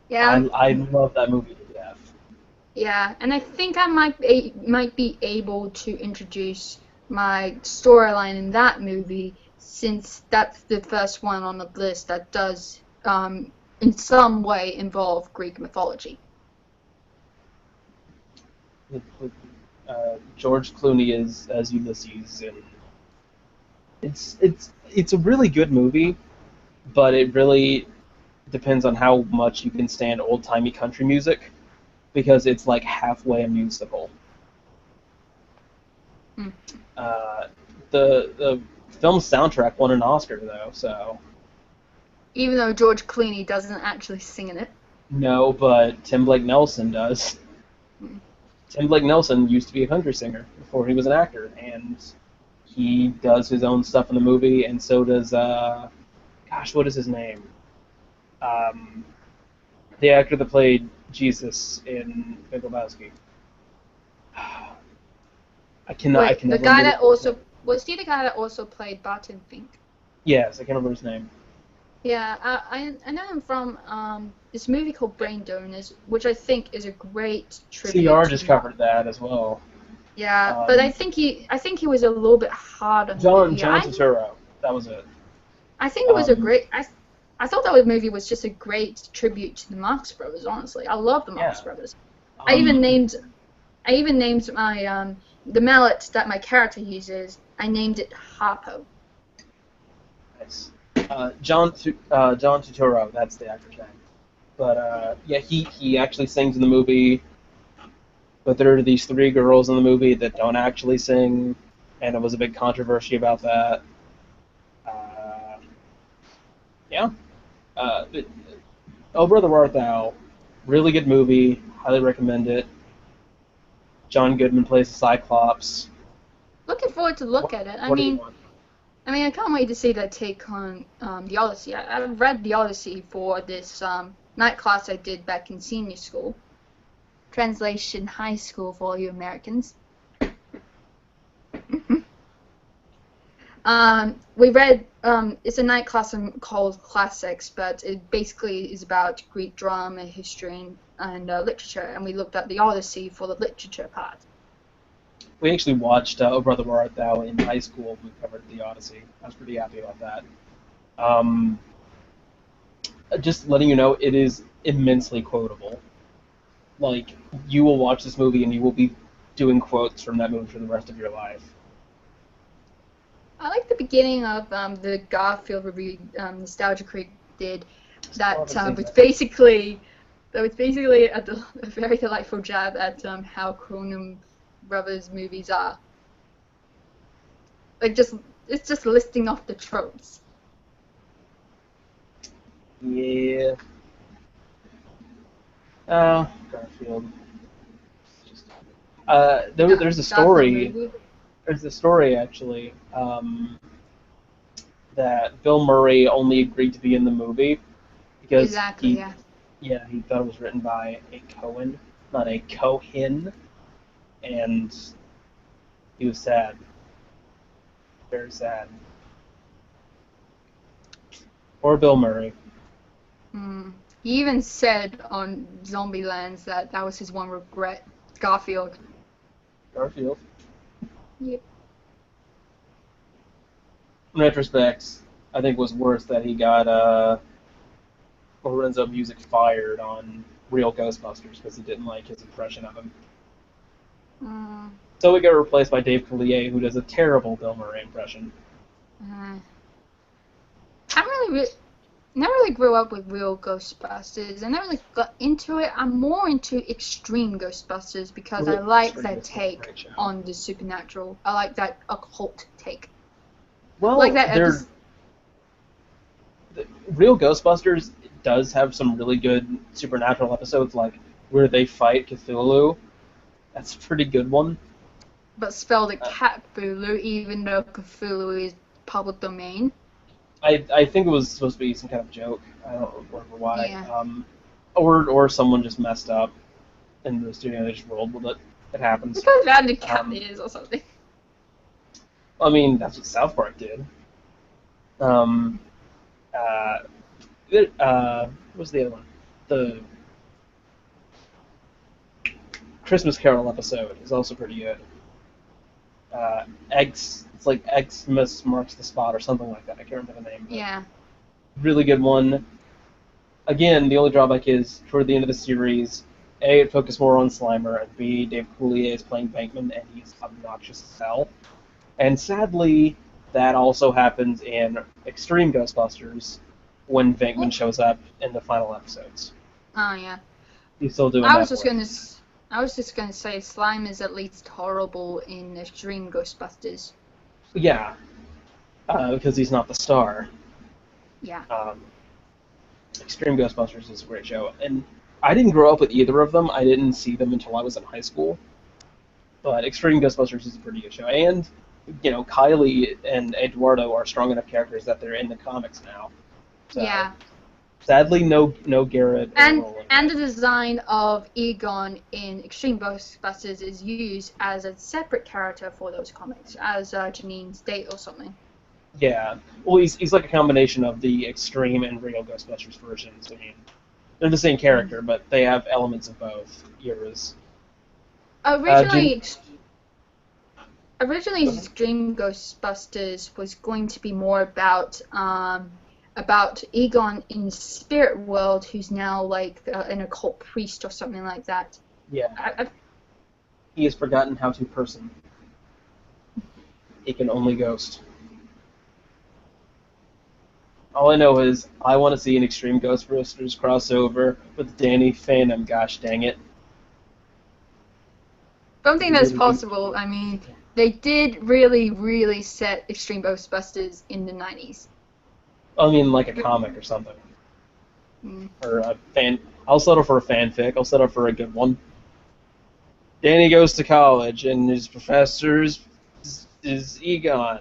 Yeah. I love that movie to death. Yeah, and I think I might be able to introduce my storyline in that movie, since that's the first one on the list that does, in some way, involve Greek mythology. George Clooney is as Ulysses, and it's a really good movie, but it really depends on how much you can stand old-timey country music, because it's like halfway a musical. Mm. The film's soundtrack won an Oscar, though, so... Even though George Clooney doesn't actually sing in it. No, but Tim Blake Nelson does. Mm. Tim Blake Nelson used to be a country singer before he was an actor, and he does his own stuff in the movie, and so does, gosh, what is his name? The actor that played Jesus in Big Lebowski. I cannot The guy that also was he the guy that also played Barton Fink? Yes, I can't remember his name. Yeah, I know him from this movie called Brain Donors, which I think is a great tribute. CR to just him. covered that as well. Yeah, but I think he was a little bit hard on John him. Turturro. That was it. I think it was a great. I thought that movie was just a great tribute to the Marx Brothers. Honestly, I love the Marx Brothers. I even named my the mallet that my character uses. I named it Harpo. Nice. John Turturro. That's the actor's name. But yeah, he actually sings in the movie. But there are these three girls in the movie that don't actually sing, and it was a big controversy about that. Yeah. Oh, Brother, Where Art Thou? Really good movie. Highly recommend it. John Goodman plays the Cyclops. Looking forward to look at it. I What do you mean, want? I mean, I can't wait to see their take on the Odyssey. I've read the Odyssey for this night class I did back in senior school. Translation high school for all you Americans. We read, it's a night class called Classics, but it basically is about Greek drama, history, and literature, and we looked at the Odyssey for the literature part. We actually watched O Brother, Where Art Thou in high school. We covered the Odyssey. I was pretty happy about that. Just letting you know, it is immensely quotable. Like, you will watch this movie and you will be doing quotes from that movie for the rest of your life. I like the beginning of the Garfield review Nostalgia Creek did. That was basically a very delightful jab at how Cronenberg Brothers movies are. Like it's just listing off the tropes. Yeah. Garfield. There's a story. There's a story actually that Bill Murray only agreed to be in the movie because he thought it was written by a Cohen, not a Cohen, and he was sad, very sad. Or Bill Murray. He even said on Zombieland that was his one regret. Garfield. Yep. In retrospect, I think it was worse that he got Lorenzo Music fired on Real Ghostbusters because he didn't like his impression of him. So we got replaced by Dave Coulier, who does a terrible Bill Murray impression. I never really grew up with Real Ghostbusters. I never really got into it. I'm more into Extreme Ghostbusters because I like that take on the supernatural. I like that occult take. Well, like that Real Ghostbusters does have some really good supernatural episodes, like where they fight Cthulhu. That's a pretty good one. But spelled Cthulhu, even though Cthulhu is public domain. I think it was supposed to be some kind of joke. I don't remember why. Yeah. Or someone just messed up in the studio and they just rolled with it. It happens. Because bad the cat is or something. I mean, that's what South Park did. What was the other one? The Christmas Carol episode is also pretty good. It's like Xmas Marks the Spot or something like that. I can't remember the name. Yeah. Really good one. Again, the only drawback is toward the end of the series, A, it focused more on Slimer, and B, Dave Coulier is playing Bankman, and he's obnoxious as hell. And sadly, that also happens in Extreme Ghostbusters when Venkman shows up in the final episodes. Oh yeah. He's still doing I was just gonna say Slime is at least horrible in Extreme Ghostbusters. Yeah. Because he's not the star. Yeah. Extreme Ghostbusters is a great show. And I didn't grow up with either of them. I didn't see them until I was in high school. But Extreme Ghostbusters is a pretty good show. And, you know, Kylie and Eduardo are strong enough characters that they're in the comics now. So, yeah. Sadly, no Garrett. And the design of Egon in Extreme Ghostbusters is used as a separate character for those comics, as Janine's date or something. Yeah. Well, he's like a combination of the Extreme and Real Ghostbusters versions. I mean, they're the same character, but they have elements of both eras. Originally, Extreme Ghostbusters was going to be more about Egon in the spirit world, who's now like an occult priest or something like that. Yeah. He has forgotten how to person. He can only ghost. All I know is I want to see an Extreme Ghostbusters crossover with Danny Phantom. Gosh dang it! I don't think that's possible. I mean, they did really set Extreme Ghostbusters in the 90s. I mean, like a comic or something. Or a fan. I'll settle for a fanfic. I'll settle for a good one. Danny goes to college, and his professor is Egon.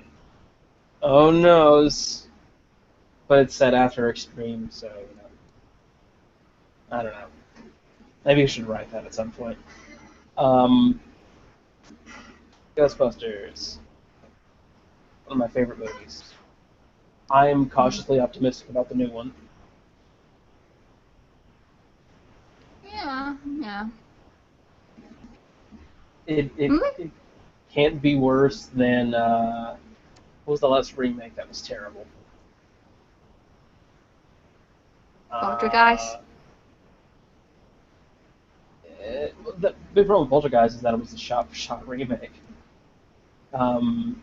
Oh noes. But it's set after Extreme, so I don't know. Maybe you should write that at some point. Um, Ghostbusters, one of my favorite movies. I am cautiously optimistic about the new one. Yeah, yeah. It can't be worse than what was the last remake that was terrible? Poltergeist. Uh, the big problem with Poltergeist is that it was a shot-for-shot remake. It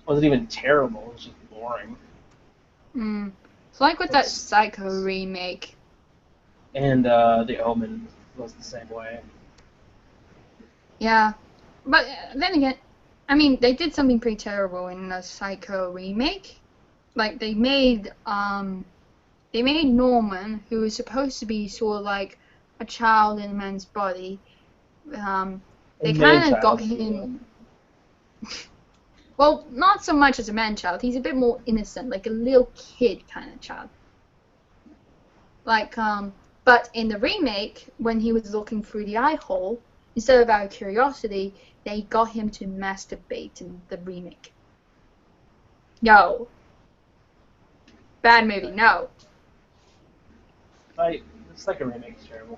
wasn't even terrible. It was just boring. It's like with that It's, Psycho remake. and The Omen was the same way. Yeah, but then again, I mean, they did something pretty terrible in the Psycho remake. Like they made Norman, who was supposed to be sort of like a child in a man's body. They kind of got him. Well, not so much as a man-child. He's a bit more innocent, like a little kid kind of child. Like but in the remake, when he was looking through the eye hole, instead of out of curiosity, they got him to masturbate in the remake. No. Bad movie, no. The second remake is terrible.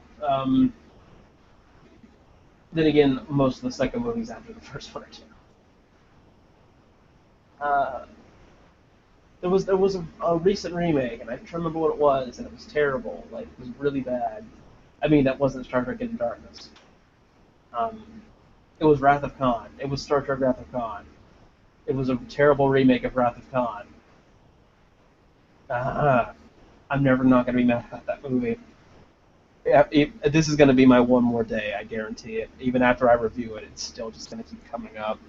Then again, most of the second movies after the first one are terrible. There was a recent remake, and I can't remember what it was, and it was terrible. Like, it was really bad. I mean, that wasn't Star Trek Into Darkness. Um, it was Wrath of Khan. It was Star Trek Wrath of Khan. It was a terrible remake of Wrath of Khan. I'm never not going to be mad about that movie. This is going to be my one more day, I guarantee it. Even after I review it, it's still just going to keep coming up.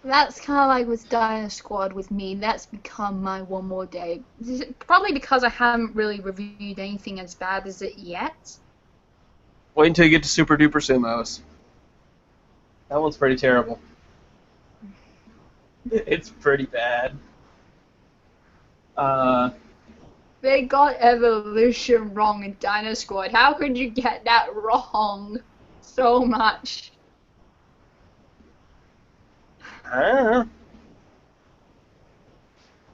That's kind of like with Dino Squad with me. That's become my one more day. Probably because I haven't really reviewed anything as bad as it yet. Wait until you get to Super Duper Sumos. That one's pretty terrible. It's pretty bad. They got evolution wrong in Dino Squad. How could you get that wrong so much? I don't know.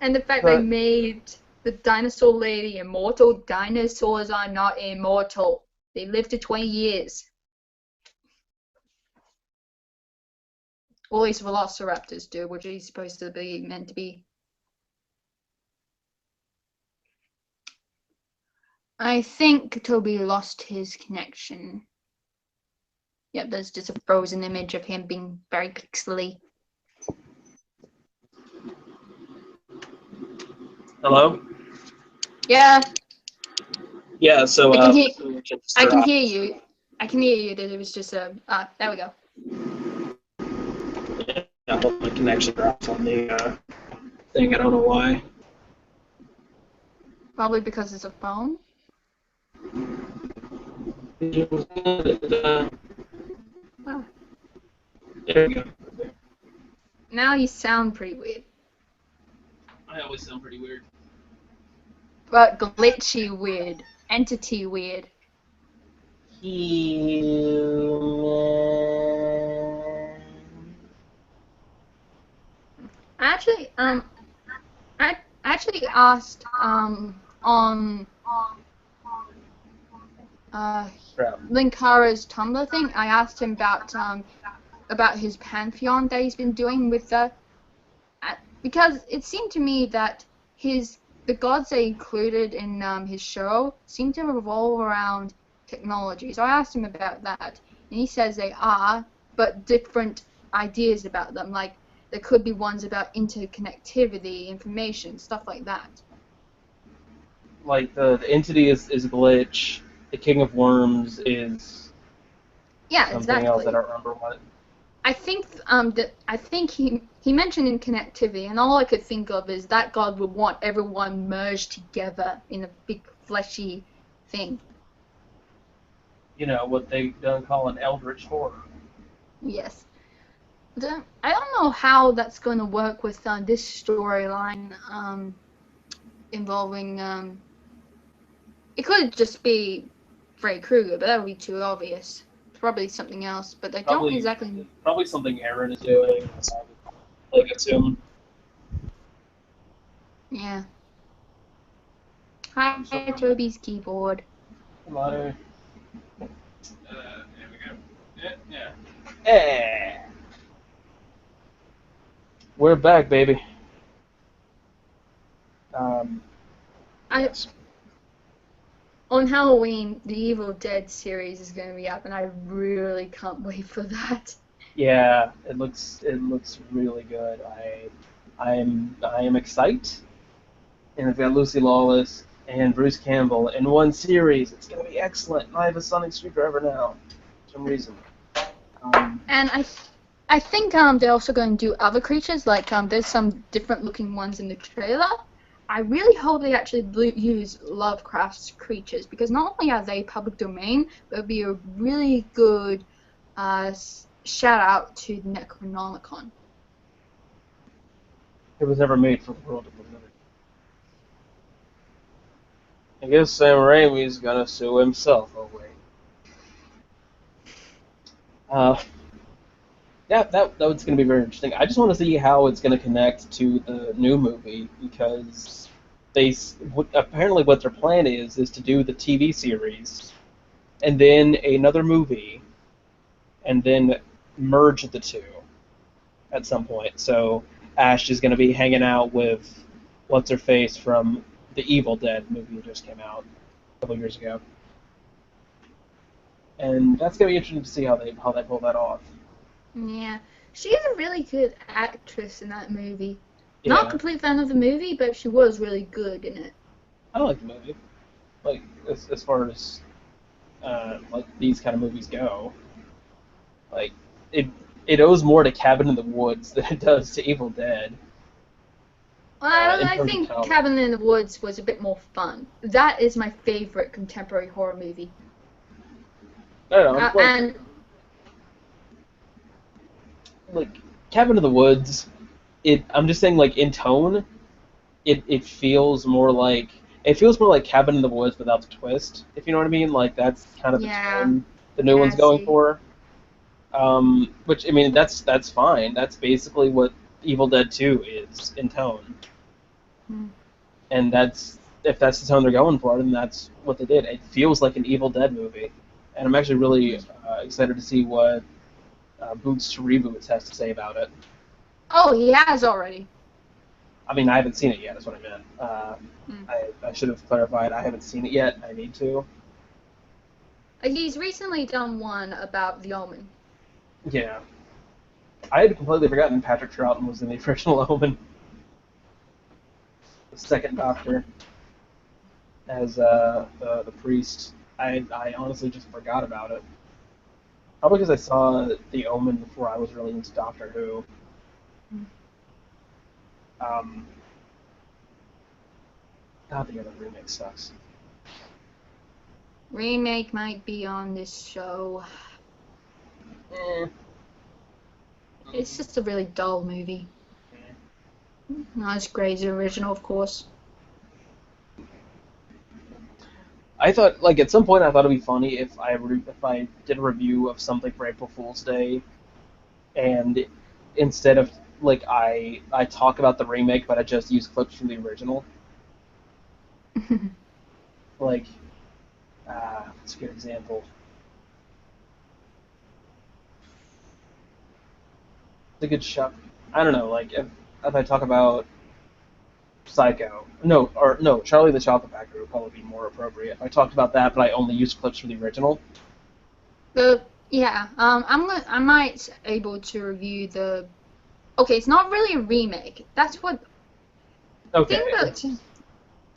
And the fact they made the dinosaur lady immortal. Dinosaurs are not immortal. They live to 20 years. Or at least velociraptors do, which he's supposed to be meant to be. I think Toby lost his connection. Yep, there's just a frozen image of him being very pixely. Hello? Yeah. Yeah, so I can hear you. I can hear you. That it was just a. There we go. I hope my connection drops on the thing. I don't know why. Probably because it's a phone. Oh. There we go. Now you sound pretty weird. I always sound pretty weird. But glitchy weird. Entity weird. Actually, I actually asked on Linkara's Tumblr thing. I asked him about his pantheon that he's been doing with the because it seemed to me that the gods they included in his show seem to revolve around technology. So I asked him about that, and he says they are, but different ideas about them. Like there could be ones about interconnectivity, information, stuff like that. Like the entity is Glitch. The King of Worms is something else. I don't remember what. I think he mentioned in connectivity, and all I could think of is that God would want everyone merged together in a big fleshy thing. You know what they don't call an eldritch horror. Yes. I don't know how that's going to work with this storyline involving. It could just be Freddy Krueger, but that would be too obvious. Probably something else, but I don't Probably, exactly. probably something Aaron is doing. Like assume. Yeah. Hi, Toby's keyboard. Come on. There we go. Yeah. Hey. We're back, baby. Yes. On Halloween, the Evil Dead series is going to be up, and I really can't wait for that. Yeah, it looks really good. I am excited, and it's got Lucy Lawless and Bruce Campbell in one series. It's gonna be excellent. I have a Sonic Screwdriver now, for some reason. And I think they're also going to do other creatures. Like there's some different looking ones in the trailer. I really hope they actually use Lovecraft's creatures, because not only are they public domain, but it'd be a really good shout out to the Necronomicon. It was never made for the world of living. I guess Sam Raimi's gonna sue himself. Oh wait. Yeah, that's going to be very interesting. I just want to see how it's going to connect to the new movie, because apparently what their plan is to do the TV series and then another movie and then merge the two at some point. So Ash is going to be hanging out with what's her face from the Evil Dead movie that just came out a couple years ago, and that's going to be interesting to see how they pull that off. Yeah, she's a really good actress in that movie. Yeah. Not a complete fan of the movie, but she was really good in it. I like the movie. Like as far as like these kind of movies go, like it owes more to Cabin in the Woods than it does to Evil Dead. Well, I think Cabin in the Woods was a bit more fun. That is my favorite contemporary horror movie. I don't know. And like Cabin in the Woods, I'm just saying, like in tone, it feels more like Cabin in the Woods without the twist. If you know what I mean, like that's kind of the tone the new one's going for. Which I mean, that's fine. That's basically what Evil Dead 2 is in tone. And if that's the tone they're going for, then that's what they did. It feels like an Evil Dead movie, and I'm actually really excited to see what Boots to Reboots has to say about it. Oh, he has already. I mean, I haven't seen it yet. That's what I meant. I should have clarified. I haven't seen it yet. I need to. He's recently done one about The Omen. Yeah. I had completely forgotten Patrick Troughton was in the original Omen. The second Doctor. As the priest. I honestly just forgot about it. Probably because I saw The Omen before I was really into Doctor Who. God, the other remake sucks. Remake might be on this show. It's just a really dull movie. Not as great as the original, of course. I thought, like, at some point I thought it'd be funny if I did a review of something for April Fool's Day, and instead of, like, I talk about the remake, but I just use clips from the original. Like, that's a good example. It's a good shot. I don't know, like, if I talk about Psycho. No, Charlie the Chocolate Factory would probably be more appropriate. If I talked about that, but I only used clips from the original. Yeah, I might able to review the. Okay, it's not really a remake. That's what. Okay.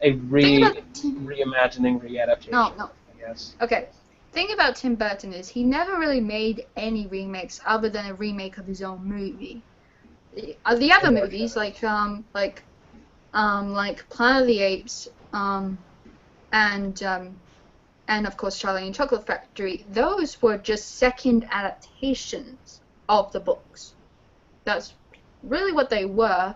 Reimagining, readaptation. No. I guess. Okay. Thing about Tim Burton is he never really made any remakes other than a remake of his own movie. The other movies like Planet of the Apes, and of course Charlie and the Chocolate Factory, those were just second adaptations of the books. that's really what they were.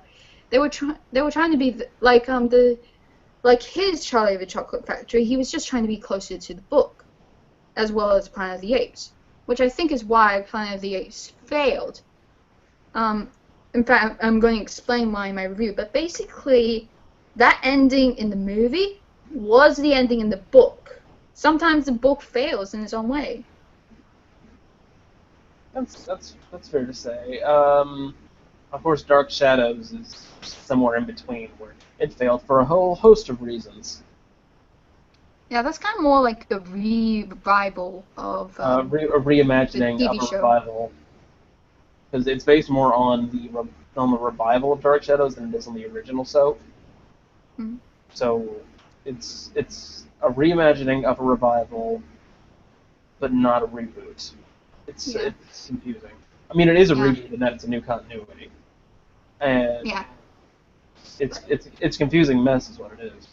They were trying to be like his Charlie the Chocolate Factory. He was just trying to be closer to the book, as well as Planet of the Apes, which I think is why Planet of the Apes failed. In fact, I'm going to explain why in my review, but basically, that ending in the movie was the ending in the book. Sometimes the book fails in its own way. That's fair to say. Of course, Dark Shadows is somewhere in between, where it failed for a whole host of reasons. Yeah, that's kind of more like a revival of A reimagining the of TV a show. revival, because it's based more on the revival of Dark Shadows than it is on the original soap. Mhm. So it's a reimagining of a revival, but not a reboot. It's confusing. I mean, it is a Yeah. reboot in that it's a new continuity, and Yeah. it's confusing mess is what it is.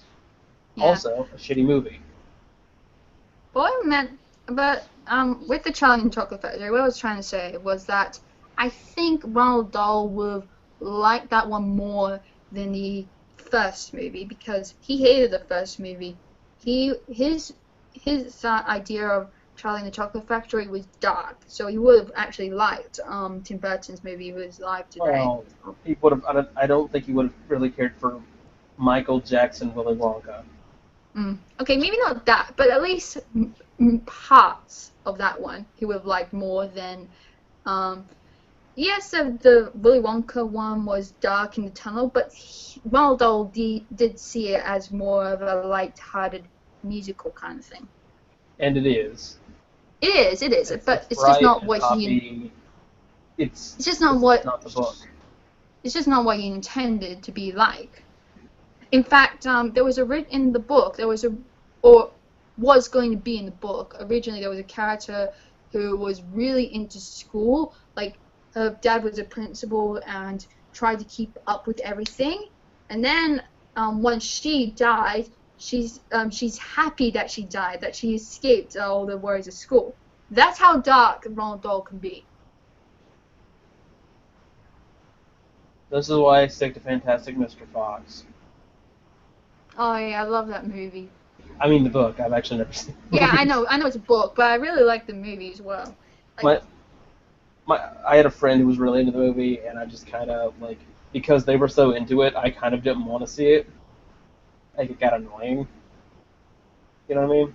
Yeah. Also, a shitty movie. But with the Charlie and the Chocolate Factory, what I was trying to say was that I think Ronald Dahl would have liked that one more than the first movie because he hated the first movie. His idea of Charlie and the Chocolate Factory was dark, so he would have actually liked Tim Burton's movie who is live today. Well, he would have. I don't think he would have really cared for Michael Jackson Willy Wonka. Okay, maybe not that, but at least parts of that one he would have liked more than. Yes, the Willy Wonka one was dark in the tunnel, but Ronald Dahl did see it as more of a light-hearted musical kind of thing. And it is. It is, but it's just not what he. It's just not what. Not the book. It's just not what he intended to be like. In fact, there was in the book. Was going to be in the book. Originally, there was a character who was really into school. Like her dad was a principal and tried to keep up with everything. And then once she died, she's happy that she died, that she escaped all the worries of school. That's how dark Ronald Dahl can be. This is why I stick to Fantastic Mr. Fox. Oh yeah, I love that movie. I mean the book. I've actually never seen the Yeah, movie. I know it's a book, but I really like the movie as well. Like, I had a friend who was really into the movie, and I just kind of, like, because they were so into it, I kind of didn't want to see it. Like, it got annoying. You know what I mean?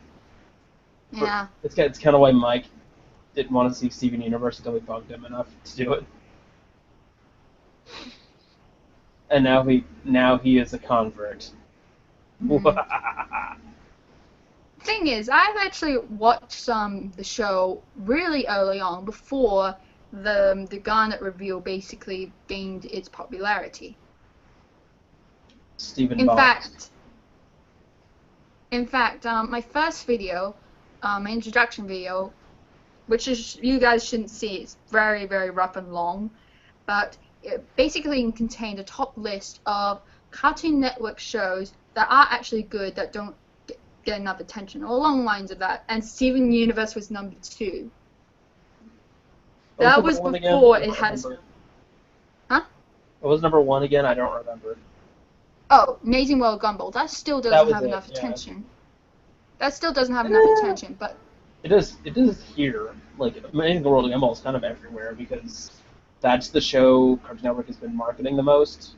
yeah. It's kind of why Mike didn't want to see Steven Universe until we bugged him enough to do it. And now he is a convert. Thing is, I've actually watched the show really early on before the Garnet reveal basically gained its popularity. Stephen In Box. fact, my first video, my introduction video, which is you guys shouldn't see, it's very very rough and long, but it basically contained a top list of Cartoon Network shows that are actually good that don't get enough attention, or along the lines of that. And Steven Universe was number 2. That was before it has. Huh? What was number 1 again? I don't remember. Oh, Amazing World of Gumball. That still doesn't have enough attention. That still doesn't have enough attention, but it is here. Like, Amazing World of Gumball is kind of everywhere because that's the show Cartoon Network has been marketing the most.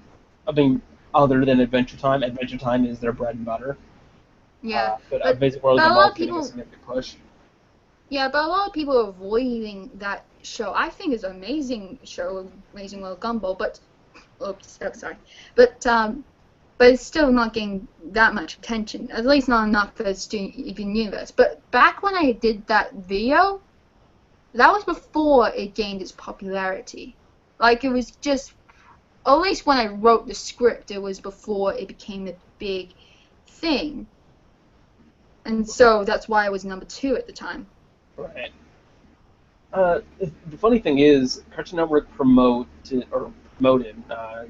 I mean, other than Adventure Time. Adventure Time is their bread and butter. yeah. But Amazing World of Gumball is getting a significant push. Yeah, but a lot of people are avoiding that show. I think it's an amazing show, Amazing World of Gumball, but but it's still not getting that much attention. At least not enough for Steven Universe. But back when I did that video, that was before it gained its popularity. Like, it was just, at least when I wrote the script, it was before it became a big thing. And so that's why I was number 2 at the time. Right. The funny thing is, Cartoon Network promoted,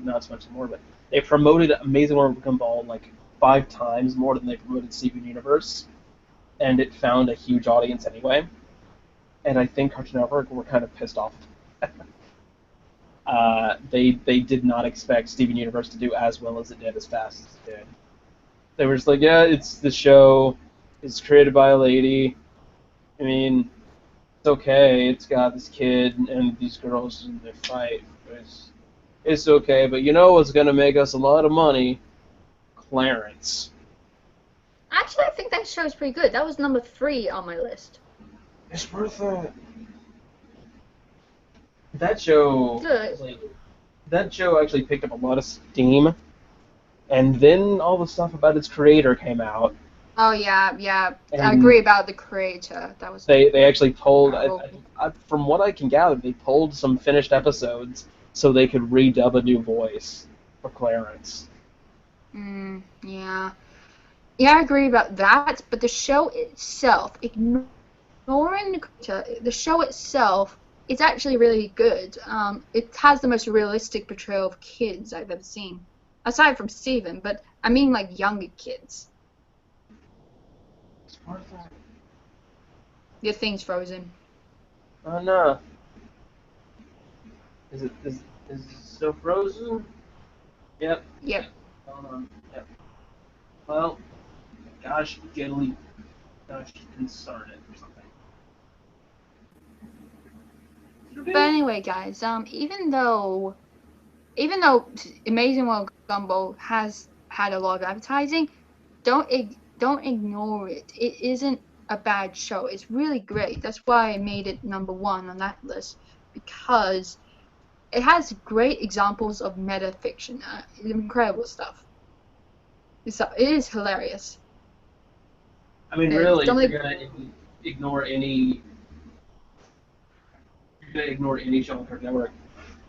not so much anymore, but they promoted Amazing World of Gumball like 5 times more than they promoted Steven Universe, and it found a huge audience anyway. And I think Cartoon Network were kind of pissed off. they did not expect Steven Universe to do as well as it did, as fast as it did. They were just like, yeah, it's the show. It's created by a lady. I mean, it's okay. It's got this kid and these girls and they fight. It's okay. But you know what's gonna make us a lot of money? Clarence. Actually, I think that show is pretty good. That was number 3 on my list. It's worth it. That show. Good. That show actually picked up a lot of steam, and then all the stuff about its creator came out. Oh yeah. I And agree about the creator. That was. they actually pulled, Oh. from what I can gather, they pulled some finished episodes so they could redub a new voice for Clarence. Yeah. Yeah, I agree about that, but the show itself, ignoring the creator, the show itself is actually really good. It has the most realistic portrayal of kids I've ever seen. Aside from Steven, but I mean like younger kids. It's worth it. Your thing's frozen. Oh no. Is it still frozen? Yep. Yep. Hold on. Yep. Well, gosh, Gosh, concern it or something. But anyway, guys, even though Amazing World Gumball has had a lot of advertising, don't ignore it. It isn't a bad show. It's really great. That's why I made it number 1 on that list, because it has great examples of meta fiction, incredible stuff. It is hilarious. I mean, Yeah, really, don't if you're gonna ignore any show on Cartoon Network,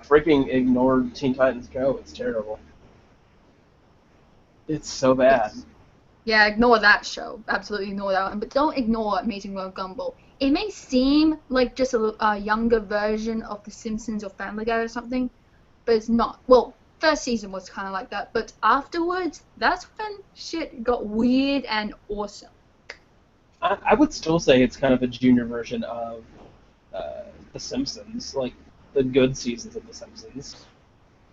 freaking ignore Teen Titans Go. It's terrible. It's so bad. Yeah, ignore that show. Absolutely ignore that one. But don't ignore Amazing World Gumball. It may seem like just a younger version of The Simpsons or Family Guy or something, but it's not. Well, first season was kind of like that, but afterwards, that's when shit got weird and awesome. I would still say it's kind of a junior version of The Simpsons, like the good seasons of The Simpsons.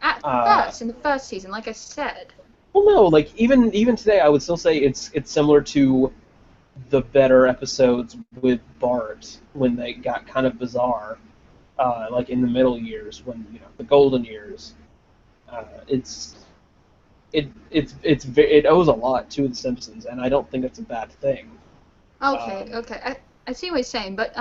At first, in the first season, like I said. Well, no, like even today, I would still say it's similar to the better episodes with Bart when they got kind of bizarre, like in the middle years when the golden years. It owes a lot to The Simpsons, and I don't think that's a bad thing. Okay. I see what you're saying, but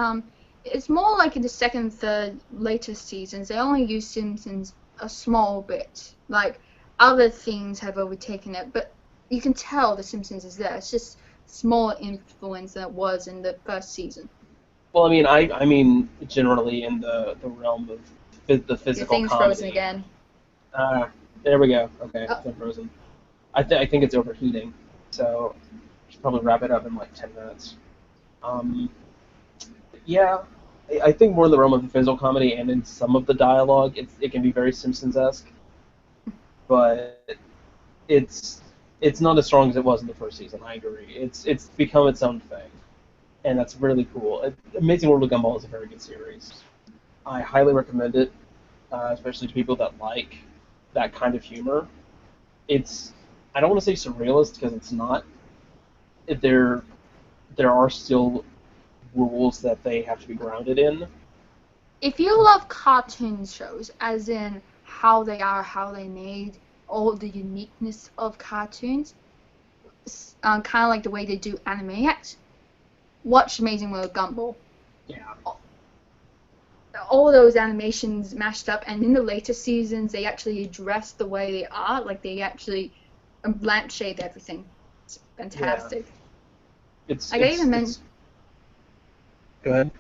it's more like in the second, third, later seasons, they only use Simpsons a small bit. Like, other things have overtaken it, but you can tell The Simpsons is there. It's just smaller influence than it was in the first season. Well, I mean, I mean generally in the realm of the physical Your thing's comedy. frozen again. There we go. Okay, Oh. it's not frozen. I think it's overheating, so should probably wrap it up in like 10 minutes. Yeah, I think more in the realm of the physical comedy and in some of the dialogue, it can be very Simpsons-esque, but it's not as strong as it was in the first season. I agree. It's become its own thing, and that's really cool. Amazing World of Gumball is a very good series. I highly recommend it, especially to people that like that kind of humor. I don't want to say surrealist because it's not. There are still rules that they have to be grounded in. If you love cartoon shows, as in how they are, how they made, all the uniqueness of cartoons, kind of like the way they do Animaniacs, watch Amazing World Gumball. Yeah. All those animations mashed up, and in the later seasons, they actually address the way they are, like they actually lampshade everything. It's fantastic. Go ahead.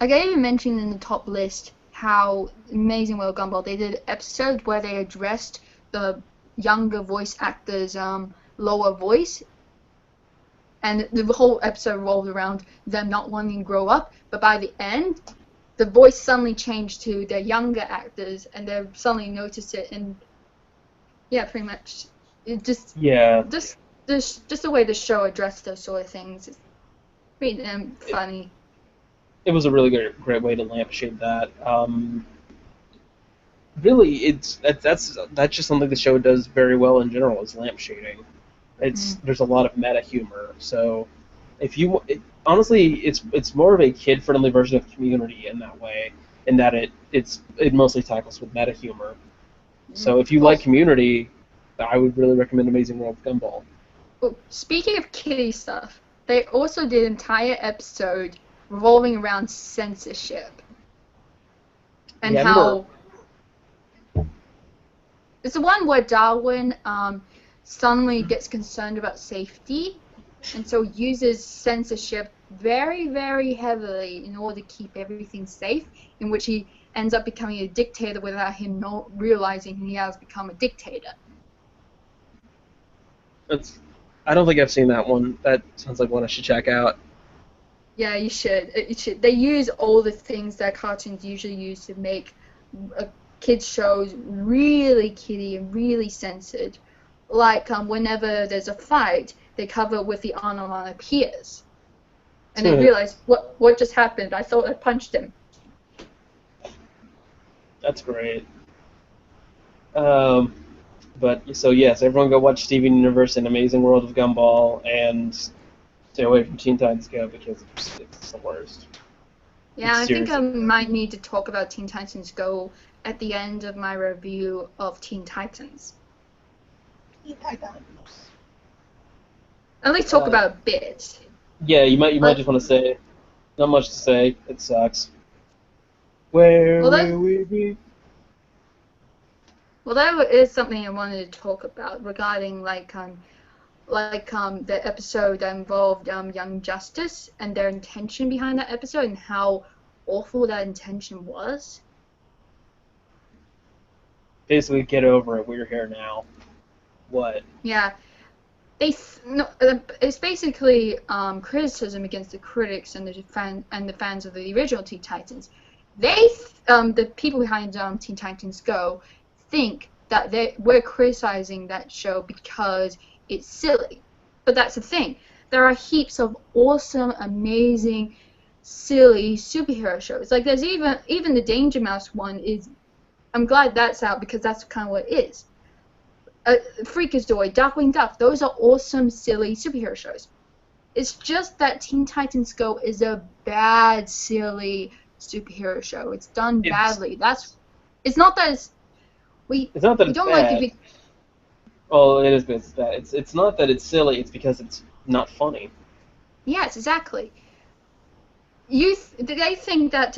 I even mentioned in the top list how Amazing World Gumball, they did an episode where they addressed the younger voice actors' lower voice, and the whole episode rolled around them not wanting to grow up, but by the end, the voice suddenly changed to the younger actors, and they suddenly noticed it, and yeah, pretty much, it just the way the show addressed those sort of things, it's pretty funny. It was a really great way to lampshade that. really, that's just something the show does very well in general is lamp shading. There's a lot of meta humor. So if you honestly, it's more of a kid friendly version of Community in that way, in that it mostly tackles with meta humor. So if you like Community, I would really recommend Amazing World of Gumball. Well, speaking of kitty stuff, they also did an entire episode revolving around censorship. And Yeah, I how it's the one where Darwin suddenly gets concerned about safety, and so uses censorship very, very heavily in order to keep everything safe, in which he ends up becoming a dictator without him not realizing he has become a dictator. I don't think I've seen that one. That sounds like one I should check out. Yeah, you should. You should. They use all the things that cartoons usually use to make kids shows really kiddie and really censored. Like whenever there's a fight, they cover it with the onomatopoeias. And they realize, what just happened? I thought I punched him. That's great. But so yes, everyone go watch Steven Universe and Amazing World of Gumball, and stay away from Teen Titans Go because it's the worst. Yeah, I think I might need to talk about Teen Titans Go at the end of my review of Teen Titans. Teen Titans. At least talk about a bit. Yeah, you might just want to say, not much to say. It sucks. Where will we be? Well, that is something I wanted to talk about regarding the episode that involved Young Justice and their intention behind that episode and how awful that intention was. Basically, get over it. We're here now. What? Yeah, it's basically criticism against the critics and the fans of the original Teen Titans. The people behind Teen Titans Go think that we're criticizing that show because it's silly. But that's the thing. There are heaps of awesome, amazing, silly superhero shows. Like there's even the Danger Mouse one is. I'm glad that's out because that's kind of what it is. Freakazoid, Darkwing Duck, those are awesome, silly superhero shows. It's just that Teen Titans Go is a bad, silly superhero show. It's done badly. It's not that it's. It's not that it's bad. Well, it is, but it's bad. It's not that it's silly. It's because it's not funny. Yes, exactly. They think that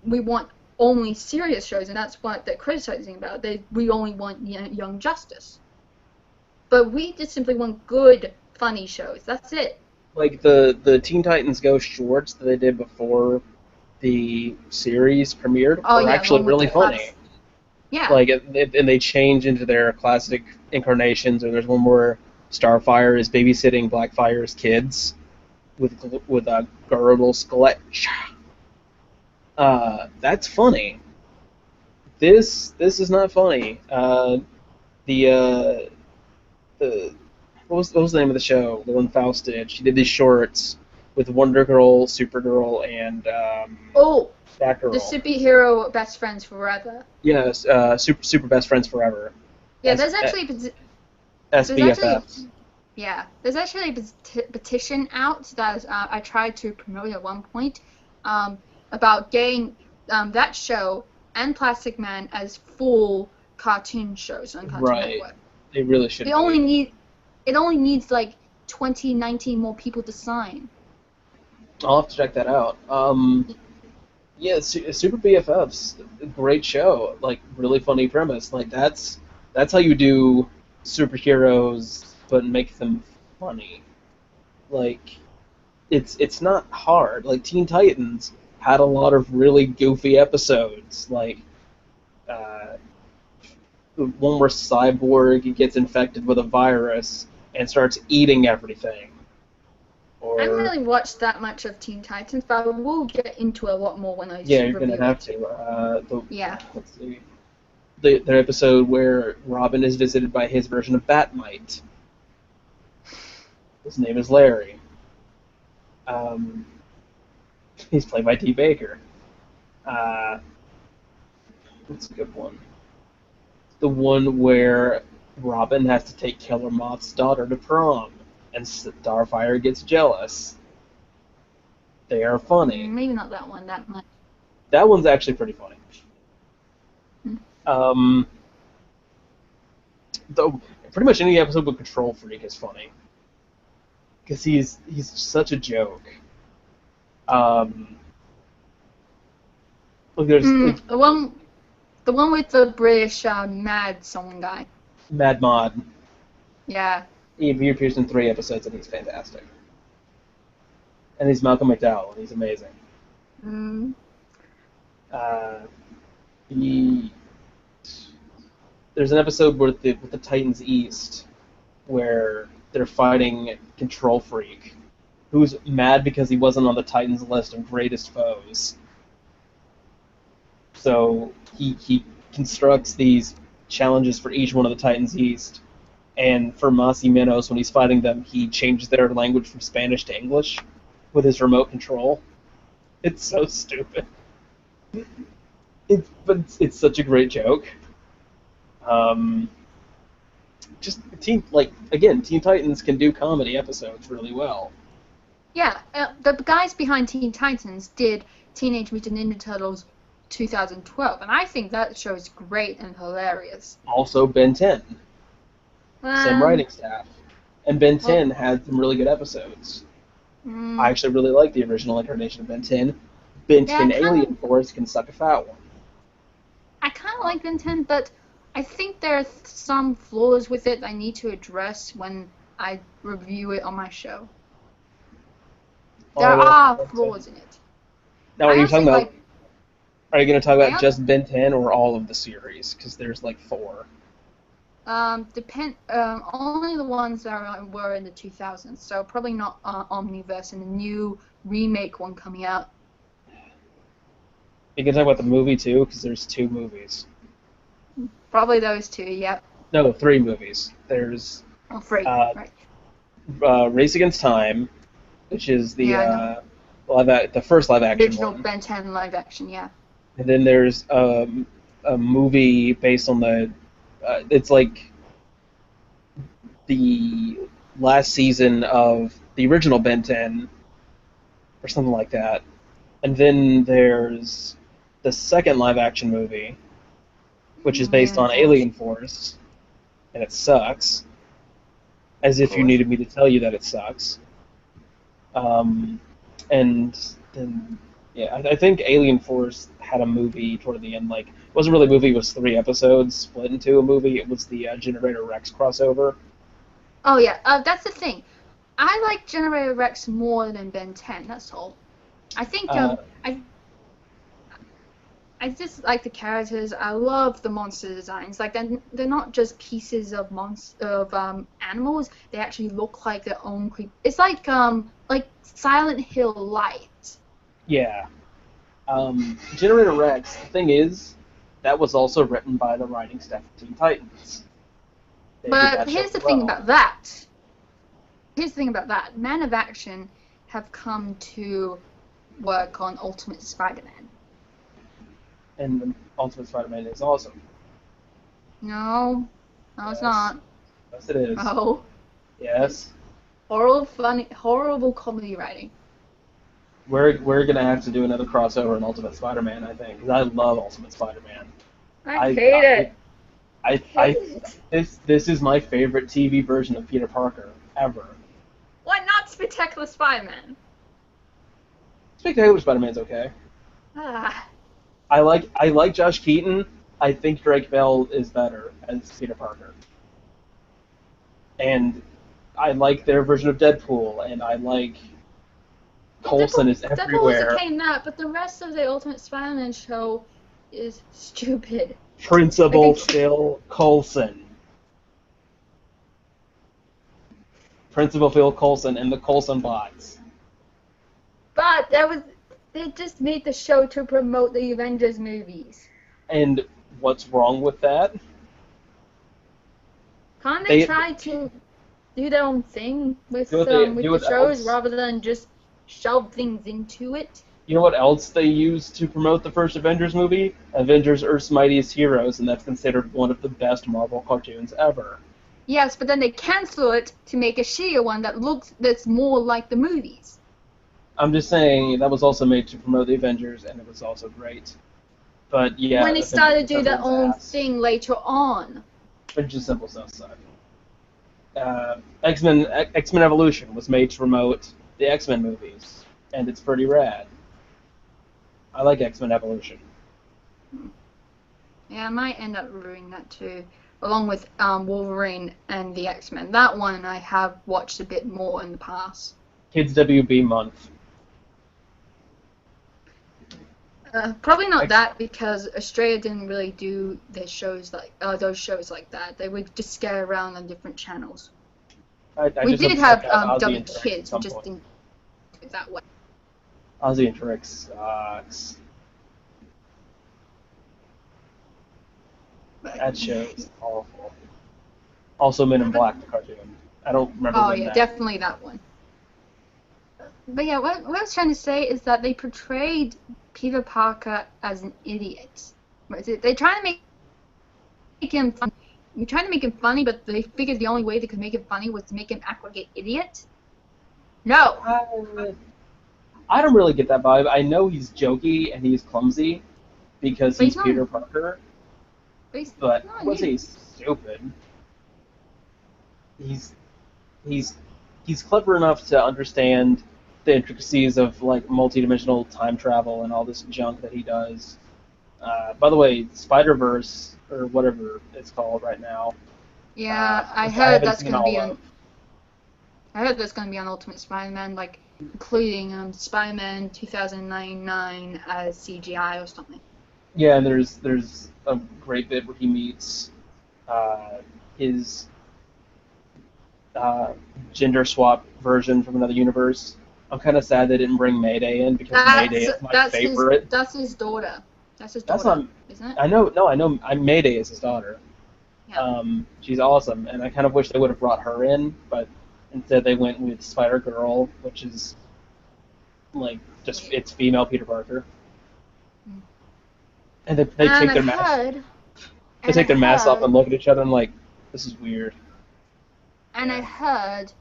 we want only serious shows, and that's what they're criticizing about. We only want Young Justice. But we just simply want good, funny shows. That's it. Like the Teen Titans Go shorts that they did before the series premiered were actually really funny. Yeah. Like, and they change into their classic incarnations. Or there's one where Starfire is babysitting Blackfire's kids with a girdle Skeletch. That's funny. This is not funny. What was the name of the show? The one Faust did. She did these shorts with Wonder Girl, Supergirl, and Batgirl. The superhero best friends forever. Yes, super best friends forever. Yeah, there's actually SBFFs. There's actually a petition out that I tried to promote at one point about getting that show and Plastic Man as full cartoon shows on Cartoon Network. They really should. It only needs like 19 more people to sign. I'll have to check that out. Yeah, Super BFFs, great show. Like, really funny premise. Like, that's how you do superheroes, but make them funny. Like, it's not hard. Like, Teen Titans had a lot of really goofy episodes. Like, the one where Cyborg gets infected with a virus and starts eating everything. I haven't really watched that much of Teen Titans, but I will get into a lot more when I Yeah, you're going to have to. Let's see. The episode where Robin is visited by his version of Batmite. His name is Larry. He's played by T. Baker. That's a good one. the one where Robin has to take Killer Moth's daughter to prom, and Starfire gets jealous. They are funny. Maybe not that one that much. That one's actually pretty funny. Though pretty much any episode with Control Freak is funny, because he's such a joke. Look, there's The one with the British mad song guy. Mad Mod. Yeah. He appears in 3 episodes, and he's fantastic. And he's Malcolm McDowell, and he's amazing. There's an episode with the Titans East where they're fighting Control Freak, who's mad because he wasn't on the Titans list of greatest foes. So he constructs these challenges for each one of the Titans East, and for Masi Minos, when he's fighting them, he changes their language from Spanish to English with his remote control. It's so stupid. But it's such a great joke. Just Teen Titans can do comedy episodes really well. Yeah, the guys behind Teen Titans did Teenage Mutant Ninja Turtles 2012, and I think that show is great and hilarious. Also Ben 10. Same writing staff. And Ben 10 had some really good episodes. I actually really like the original incarnation of Ben 10. Ben 10 Alien Force can suck a fat one. I kind of like Ben 10, but I think there are some flaws with it I need to address when I review it on my show. There are flaws in it. Now, are you talking about? Are you going to talk about just Ben 10 or all of the series? Because there's like 4. Only the ones that were in the 2000s, so probably not Omniverse and the new remake one coming out. You can talk about the movie too, because there's 2 movies. Probably those 2, yep. No, 3 movies. There's 3, right. Race Against Time, which is the first live action original one. Ben 10 live action, yeah. And then there's a movie based on the. It's like the last season of the original Ben 10, or something like that. And then there's the second live-action movie, which is based on Alien Force, and it sucks. As if you needed me to tell you that it sucks. And then, yeah, I think Alien Force had a movie toward the end. Like, it wasn't really a movie; it was 3 episodes split into a movie. It was the Generator Rex crossover. Oh yeah, that's the thing. I like Generator Rex more than Ben 10. That's all. I think I just like the characters. I love the monster designs. Like they're not just pieces of animals. They actually look like their own It's like Silent Hill Light. Yeah. Generator Rex. The thing is, that was also written by the writing staff of Teen Titans. But here's the thing about that. Here's the thing about that. Man of Action have come to work on Ultimate Spider-Man. And Ultimate Spider-Man is awesome. No, it's not. Yes, it is. No. Yes. Horrible comedy writing. We're gonna have to do another crossover in Ultimate Spider-Man, I think, because I love Ultimate Spider-Man. I hate it. This is my favorite TV version of Peter Parker ever. Why not Spectacular Spider-Man? Spectacular Spider-Man's okay. I like Josh Keaton. I think Drake Bell is better as Peter Parker. And I like their version of Deadpool, and I like Coulson is everywhere. Deadpool came out, but the rest of the Ultimate Spider-Man show is stupid. Principal Phil Coulson. Principal Phil Coulson and the Coulson bots. But they just made the show to promote the Avengers movies. And what's wrong with that? Can't they try to do their own thing with the shows rather than just shove things into it? You know what else they used to promote the first Avengers movie? Avengers Earth's Mightiest Heroes, and that's considered one of the best Marvel cartoons ever. Yes, but then they cancel it to make a shittier one that's more like the movies. I'm just saying that was also made to promote the Avengers, and it was also great. But yeah, When they started to do their Assemble own was ass. thing later on. Avengers Assemble does suck. X-Men Evolution was made to promote the X-Men movies, and it's pretty rad. I like X-Men Evolution. Yeah, I might end up reviewing that too, along with Wolverine and the X-Men. That one I have watched a bit more in the past. Kids WB month. Probably not that, because Australia didn't really do their shows like those shows like that. They would just scare around on different channels. We just did hope have to Ozzy Dumb and Trick Kids, at we some just point. didn't do it that way. Ozzy and Trick sucks. That show is awful. Also, Men in Black, the cartoon. I don't remember Oh when yeah, that. definitely that one. But yeah, what I was trying to say is that they portrayed Peter Parker as an idiot. They try to make him fun. You're trying to make him funny, but they figured the only way they could make him funny was to make him act like an idiot. No. I don't really get that vibe. I know he's jokey and he's clumsy because But he's he's not- Peter Parker, but not was an he stupid? He's clever enough to understand the intricacies of like multidimensional time travel and all this junk that he does. By the way, Spider-Verse or whatever it's called right now. Yeah, I I heard haven't that's seen gonna be all on. of. I heard that's gonna be on Ultimate Spider-Man, like including Spider-Man 2099 as CGI or something. Yeah, and there's a great bit where he meets his gender swap version from another universe. I'm kind of sad they didn't bring Mayday in because Mayday is my favorite. That's his daughter. That's his That's daughter, not. isn't it? I know. No, I know. Mayday is his daughter. Yeah. She's awesome, and I kind of wish they would have brought her in, but instead they went with Spider Girl, which is like just it's female Peter Parker. Mm. And they take their mask. They take their masks off and look at each other and like, this is weird. And I heard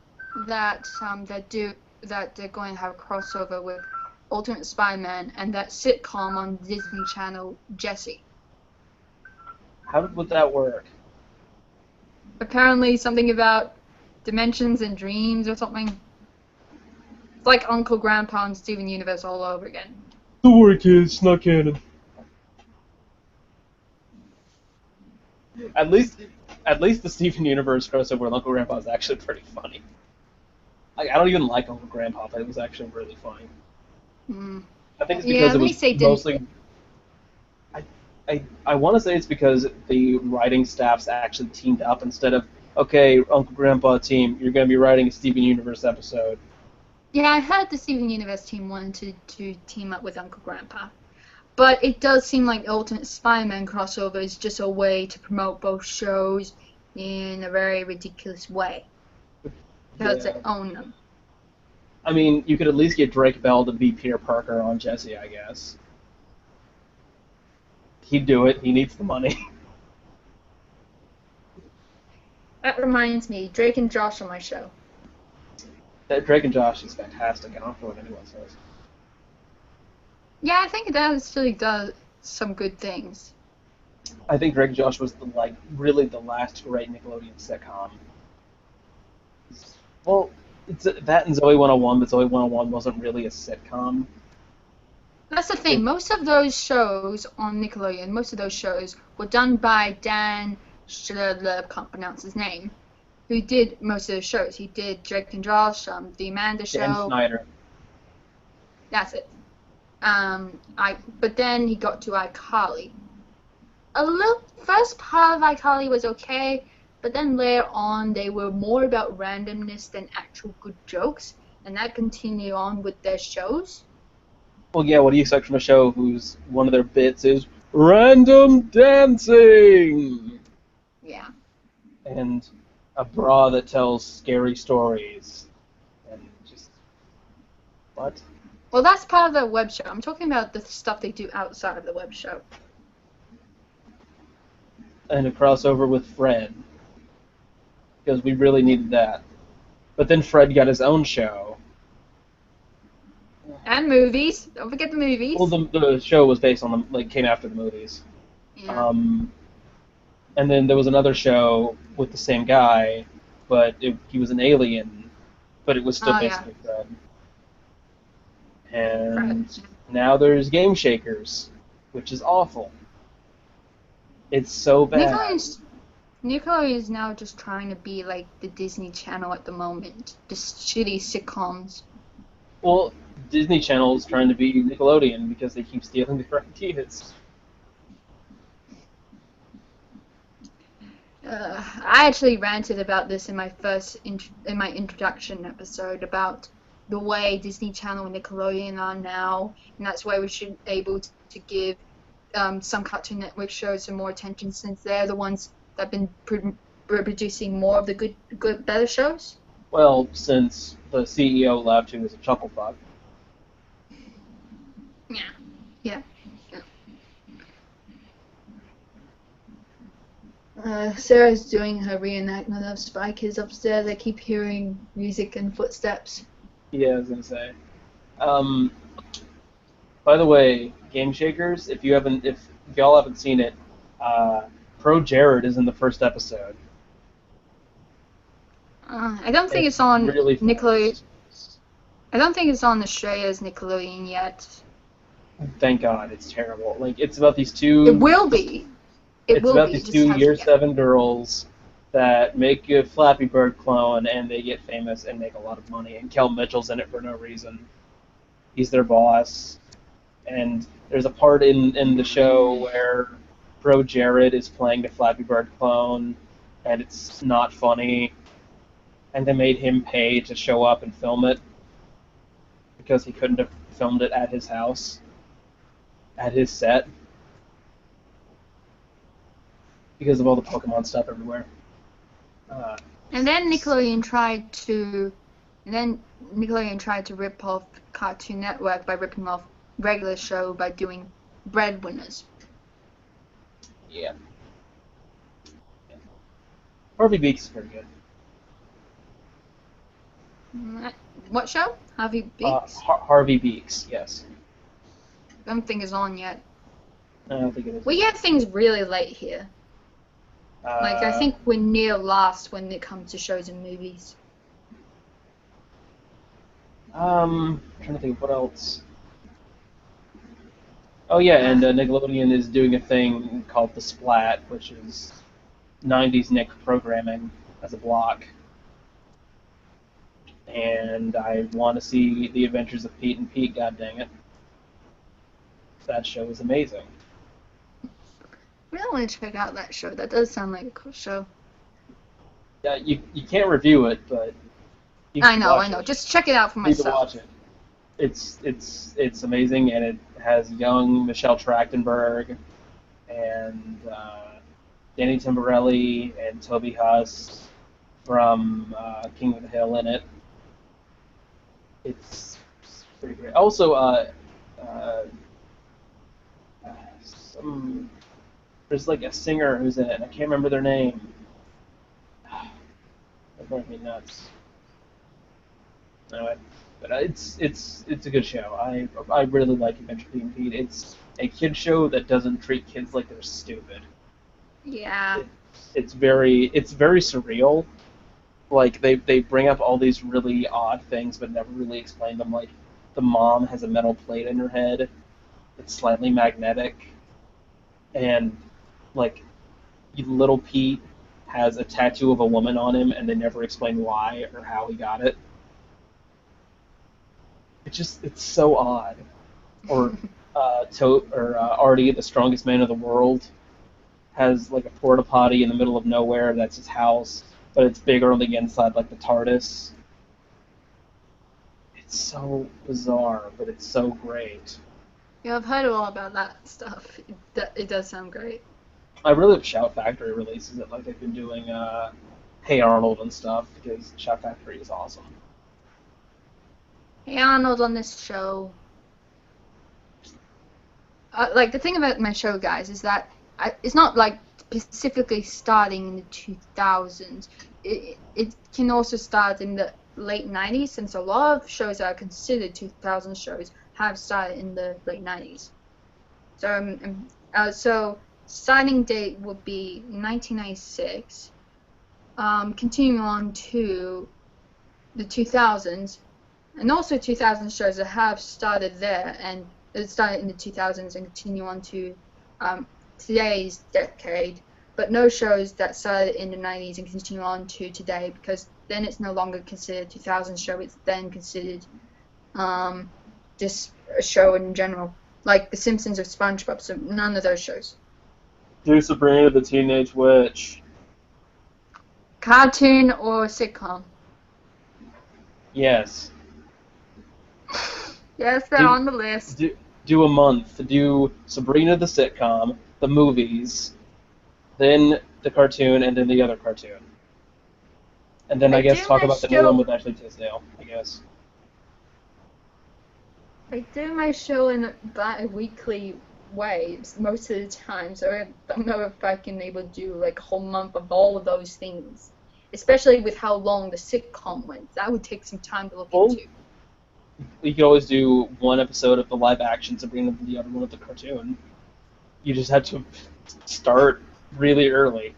that that they're going to have a crossover with Ultimate Spider-Man and that sitcom on Disney Channel, Jessie. How would that work? Apparently something about dimensions and dreams or something. It's like Uncle Grandpa and Steven Universe all over again. Don't worry, kids, it's not canon. At least the Steven Universe crossover with Uncle Grandpa is actually pretty funny. Like, I don't even like Uncle Grandpa, but it was actually really funny. Mm. I think it's Yeah, because at it least they was didn't- mostly. I want to say it's because the writing staffs actually teamed up instead of, okay, Uncle Grandpa team, you're going to be writing a Steven Universe episode. Yeah, I heard the Steven Universe team wanted to team up with Uncle Grandpa. But it does seem like the Ultimate Spider-Man crossover is just a way to promote both shows in a very ridiculous way. Because Yeah. they own them. I mean, you could at least get Drake Bell to be Peter Parker on Jesse, I guess. He'd do it. He needs the money. That reminds me, Drake and Josh on my show. That Drake and Josh is fantastic. I don't know what anyone says. Yeah, I think that still does some good things. I think Drake and Josh was really the last great Nickelodeon sitcom. Well, it's that and Zoe 101, but Zoe 101 wasn't really a sitcom. That's the thing. Most of those shows on Nickelodeon, most of those shows were done by Dan Schneider, can't pronounce his name, who did most of the shows. He did Drake and Josh, the Amanda Show. Dan Schneider. That's it. But then he got to iCarly. First part of iCarly was okay, but then later on they were more about randomness than actual good jokes, and that continued on with their shows. Well, yeah, what do you expect from a show whose one of their bits is random dancing? Yeah. And a bra that tells scary stories. And just... What? Well, that's part of the web show. I'm talking about the stuff they do outside of the web show. And a crossover with Fred, because we really needed that. But then Fred got his own show. And movies. Don't forget the movies. Well, the show was based on came after the movies. Yeah. And then there was another show with the same guy, but he was an alien, but it was still basically Fred. And now there's Game Shakers, which is awful. It's so bad. Nickelodeon is now just trying to be like the Disney Channel at the moment. Just shitty sitcoms. Well, Disney Channel is trying to be Nickelodeon because they keep stealing their ideas. I actually ranted about this in my in my introduction episode about the way Disney Channel and Nickelodeon are now, and that's why we should be able to give some Cartoon Network shows some more attention, since they're the ones that have been producing more of the better shows. Well, since the CEO left, who was a chucklefuck. Yeah. Sarah's doing her reenactment of Spy Kids upstairs. I keep hearing music and footsteps. Yeah, I was gonna say. By the way, Game Shakers, if y'all haven't seen it, Pro Jared is in the first episode. I don't think it's on really Nickelodeon. I don't think it's on Australia's Nickelodeon yet. Thank God, it's terrible. Like, it's about these two. It will be. It's about these two year 7 girls that make a Flappy Bird clone, and they get famous and make a lot of money. And Kel Mitchell's in it for no reason. He's their boss. And there's a part in the show where Pro Jared is playing the Flappy Bird clone, and it's not funny. And they made him pay to show up and film it because he couldn't have filmed it at his house, at his set, because of all the Pokemon stuff everywhere. And then Nickelodeon tried to rip off Cartoon Network by ripping off regular show by doing Breadwinners. Yeah. Harvey Beaks is pretty good. What show? Harvey Beaks? Harvey Beaks, yes. I don't think it's on yet. I don't think it is. We get things really late here. I think we're near last when it comes to shows and movies. I'm trying to think of what else. Oh yeah, and Nickelodeon is doing a thing called The Splat, which is 90s Nick programming as a block. And I want to see The Adventures of Pete and Pete, god dang it. That show is amazing. I really want to check out that show. That does sound like a cool show. Yeah, you can't review it, but you I can know. watch it. Just check it out for You can myself. watch it. It's amazing, and it has young Michelle Trachtenberg and Danny Timberelli and Toby Huss from King of the Hill in it. It's pretty great. Also, there's like a singer who's in it, and I can't remember their name. That drives me nuts. Anyway, but it's a good show. I really like Adventure Pete and Pete. It's a kid show that doesn't treat kids like they're stupid. Yeah. It's very surreal. Like they bring up all these really odd things, but never really explain them. Like the mom has a metal plate in her head. It's slightly magnetic, and like little Pete has a tattoo of a woman on him, and they never explain why or how he got it. It's so odd. Or Artie, the strongest man in the world, has like a porta potty in the middle of nowhere. That's his house, but it's bigger on the inside, like the TARDIS. It's so bizarre, but it's so great. Yeah, I've heard all about that stuff. It does sound great. I really hope Shout Factory releases it like they've been doing Hey Arnold and stuff, because Shout Factory is awesome. Hey Arnold on this show. like the thing about my show, guys, is that it's not like specifically starting in the 2000s. It can also start in the late 90s, since a lot of shows that are considered 2000 shows have started in the late 90s. So starting date would be 1996. Continuing on to the 2000s, and also 2000 shows that have started there and it started in the 2000s and continue on to today's decade, but no shows that started in the 90s and continue on to today, because then it's no longer considered a 2000 show, it's then considered just a show in general, like The Simpsons or SpongeBob, so none of those shows. Do Sabrina the Teenage Witch. Cartoon or sitcom? Yes. Yes, they're on the list. Do a month. Do Sabrina the sitcom, the movies, then the cartoon, and then the other cartoon. And then I guess talk about the new one with Ashley Tisdale, I guess. I do my show in a bi-weekly way most of the time, so I don't know if I can able to do like a whole month of all of those things. Especially with how long the sitcom went. That would take some time to look into. You could always do one episode of the live action Sabrina and the other one of the cartoon. You just had to start really early.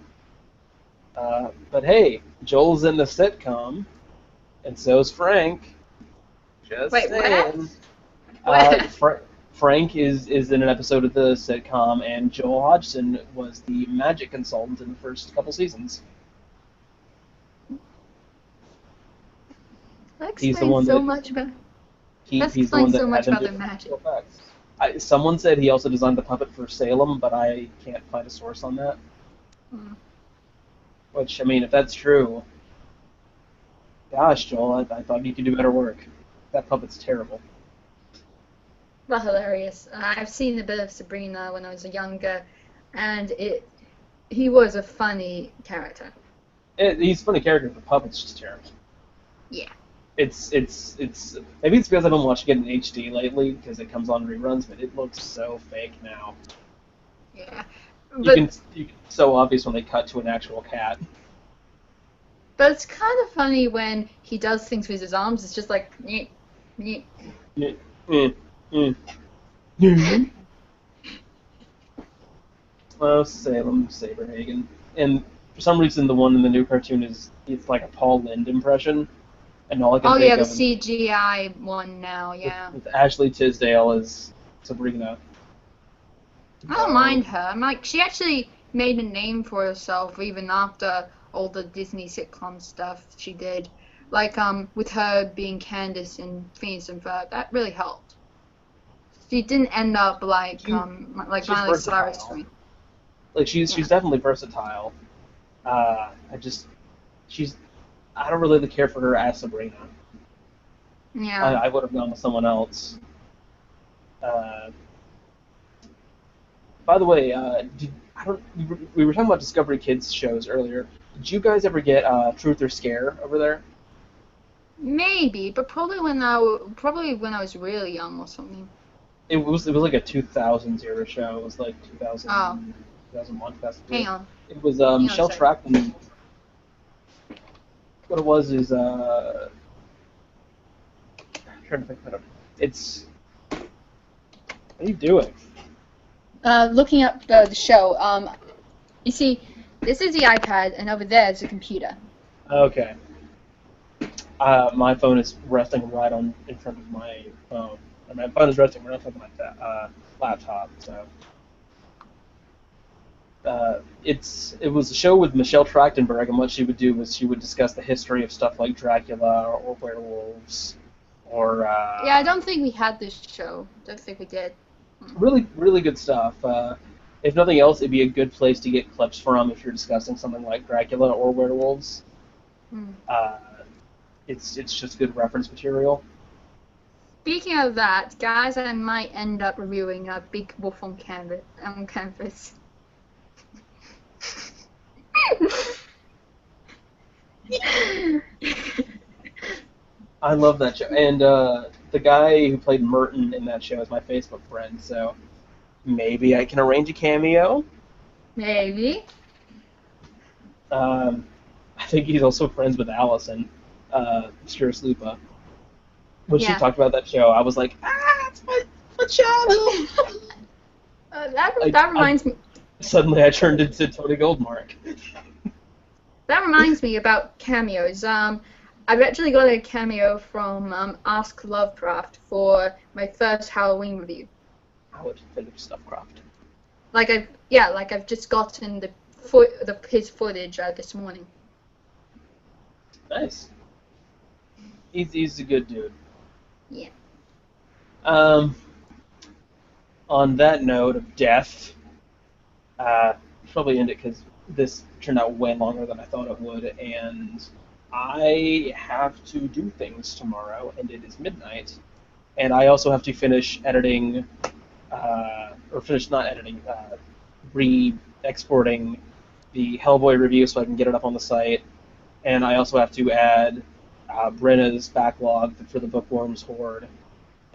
But hey, Joel's in the sitcom, and so's Frank. Just Wait, saying. what? Frank is in an episode of the sitcom, and Joel Hodgson was the magic consultant in the first couple seasons. That He's the explains one so that much about. he's the explains one that so much had about them their do magic. effects. Someone said he also designed the puppet for Salem, but I can't find a source on that. Which, I mean, if that's true, gosh, Joel, I thought you could do better work. That puppet's terrible. Well, hilarious. I've seen a bit of Sabrina when I was younger, and he was a funny character. He's a funny character, the puppet's just terrible. Yeah. It's maybe it's because I've been watching it in HD lately because it comes on reruns, but it looks so fake now. Yeah. It's so obvious when they cut to an actual cat. But it's kind of funny when he does things with his arms. It's just like, nyeh, nyeh. Oh, Salem Saberhagen. And for some reason, the one in the new cartoon it's like a Paul Lynde impression. And all I can think the of CGI one now, yeah. with Ashley Tisdale as Sabrina. I don't mind her. I'm like, she actually made a name for herself even after all the Disney sitcom stuff she did. Like, with her being Candace in Phineas and Ferb, that really helped. She didn't end up like Miley Cyrus. Like she's definitely versatile. I don't really care for her as Sabrina. Yeah. I would have gone with someone else. By the way, we were talking about Discovery Kids shows earlier. Did you guys ever get Truth or Scare over there? Maybe, but probably when I was really young or something. It was like a 2000s era show. It was like 2000, 2001, 2002. Hang on. It was Michelle Trachtenberg. What it was is I'm trying to think about it. It's what are you doing? Looking up the show. You see, this is the iPad, and over there is the computer. Okay. My phone is resting right in front of my phone. And my phone is resting right in front of my laptop. So it was a show with Michelle Trachtenberg, and what she would do was she would discuss the history of stuff like Dracula or werewolves, or yeah, I don't think we had this show. Don't think we did. Really, really good stuff. If nothing else, it'd be a good place to get clips from if you're discussing something like Dracula or werewolves. It's just good reference material. Speaking of that, guys, I might end up reviewing a Big Wolf on Canvas. I love that show, and the guy who played Merton in that show is my Facebook friend, so maybe I can arrange a cameo. Maybe. I think he's also friends with Allison, Obscurus Lupa. When she Yeah. talked about that show, I was like, it's my childhood. That reminds me. Suddenly I turned into Tony Goldmark. That reminds me about cameos. I've actually got a cameo from Ask Lovecraft for my first Halloween review. I would finish Stuffcraft. Like I've just gotten his footage this morning. Nice. He's a good dude. Yeah. On that note of death, probably end it because this turned out way longer than I thought it would, and I have to do things tomorrow, and it is midnight, and I also have to finish editing, re-exporting the Hellboy review so I can get it up on the site, and I also have to add Brenna's backlog for the Bookworms Horde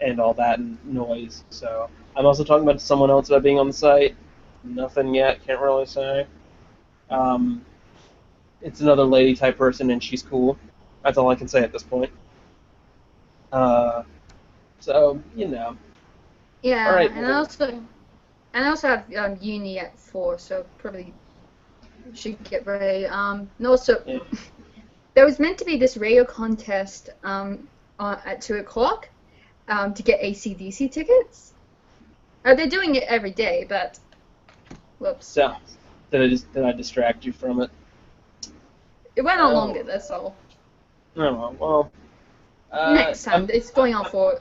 and all that noise. So I'm also talking about someone else about being on the site. Nothing yet, can't really say. It's another lady type person, and she's cool. That's all I can say at this point. So you know. Yeah. All right. And I also have uni at 4, so probably should get ready. And also, Yeah. there was meant to be this radio contest at 2 o'clock to get AC/DC tickets. They're doing it every day, but whoops. So did I distract you from it? It went on Oh. longer, that's all. No. Well. Next time, it's going on for.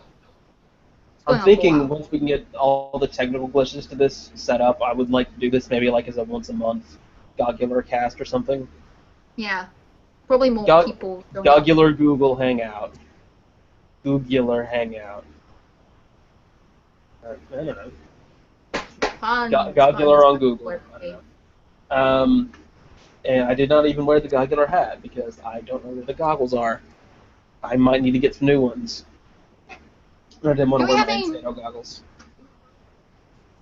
I'm thinking once we can get all the technical glitches to this set up, I would like to do this maybe like as a once a month Goggular cast or something. Yeah, probably more people. Goggular Google Hangout. Goggular Hangout. I don't know. Goggular on Google. I don't know. And I did not even wear the Goggular hat because I don't know where the goggles are. I might need to get some new ones. I didn't want to wear my Insano goggles.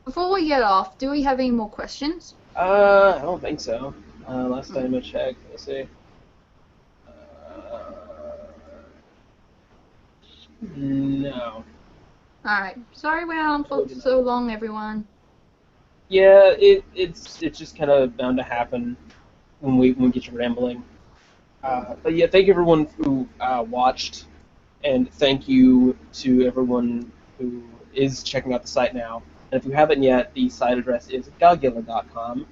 Before we get off, do we have any more questions? I don't think so. Last time I checked, let's see. No. Alright. Sorry we're on for so long, everyone. Yeah, it's just kind of bound to happen when we get you rambling. But yeah, thank you everyone who watched, and thank you to everyone who is checking out the site now. And if you haven't yet, the site address is goggular.com.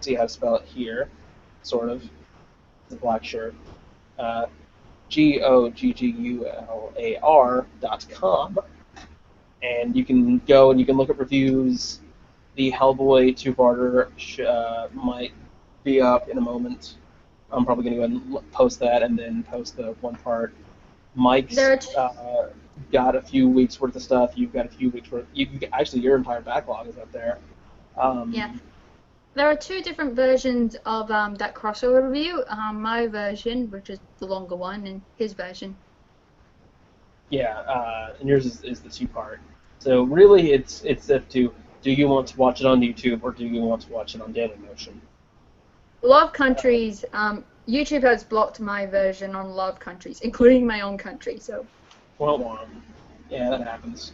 See how to spell it here, sort of. It's a black shirt. Goggular.com. And you can go and you can look at reviews. The Hellboy two-parter might be up in a moment. I'm probably going to go ahead and post that and then post the one part. Mike's got a few weeks worth of stuff. You've got a few weeks worth. Actually, your entire backlog is up there. Yeah. There are 2 different versions of that crossover review. My version, which is the longer one, and his version. Yeah, and yours is the 2-part. So really, it's up to, do you want to watch it on YouTube or do you want to watch it on Dailymotion? A lot of countries, YouTube has blocked my version on a lot of countries, including my own country. So. Well, yeah, that happens.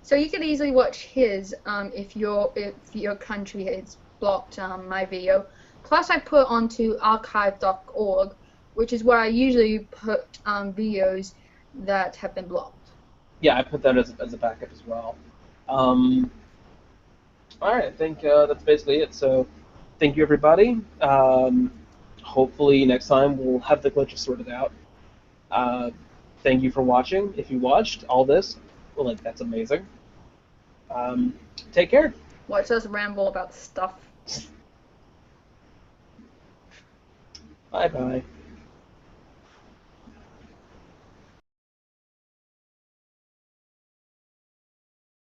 So you can easily watch his if your country has blocked my video. Plus, I put onto archive.org, which is where I usually put videos that have been blocked. Yeah, I put that as a backup as well. All right, I think that's basically it. So, thank you everybody. Hopefully next time we'll have the glitches sorted out. Thank you for watching. If you watched all this, well, that's amazing. Take care. Watch us ramble about stuff. Bye-bye.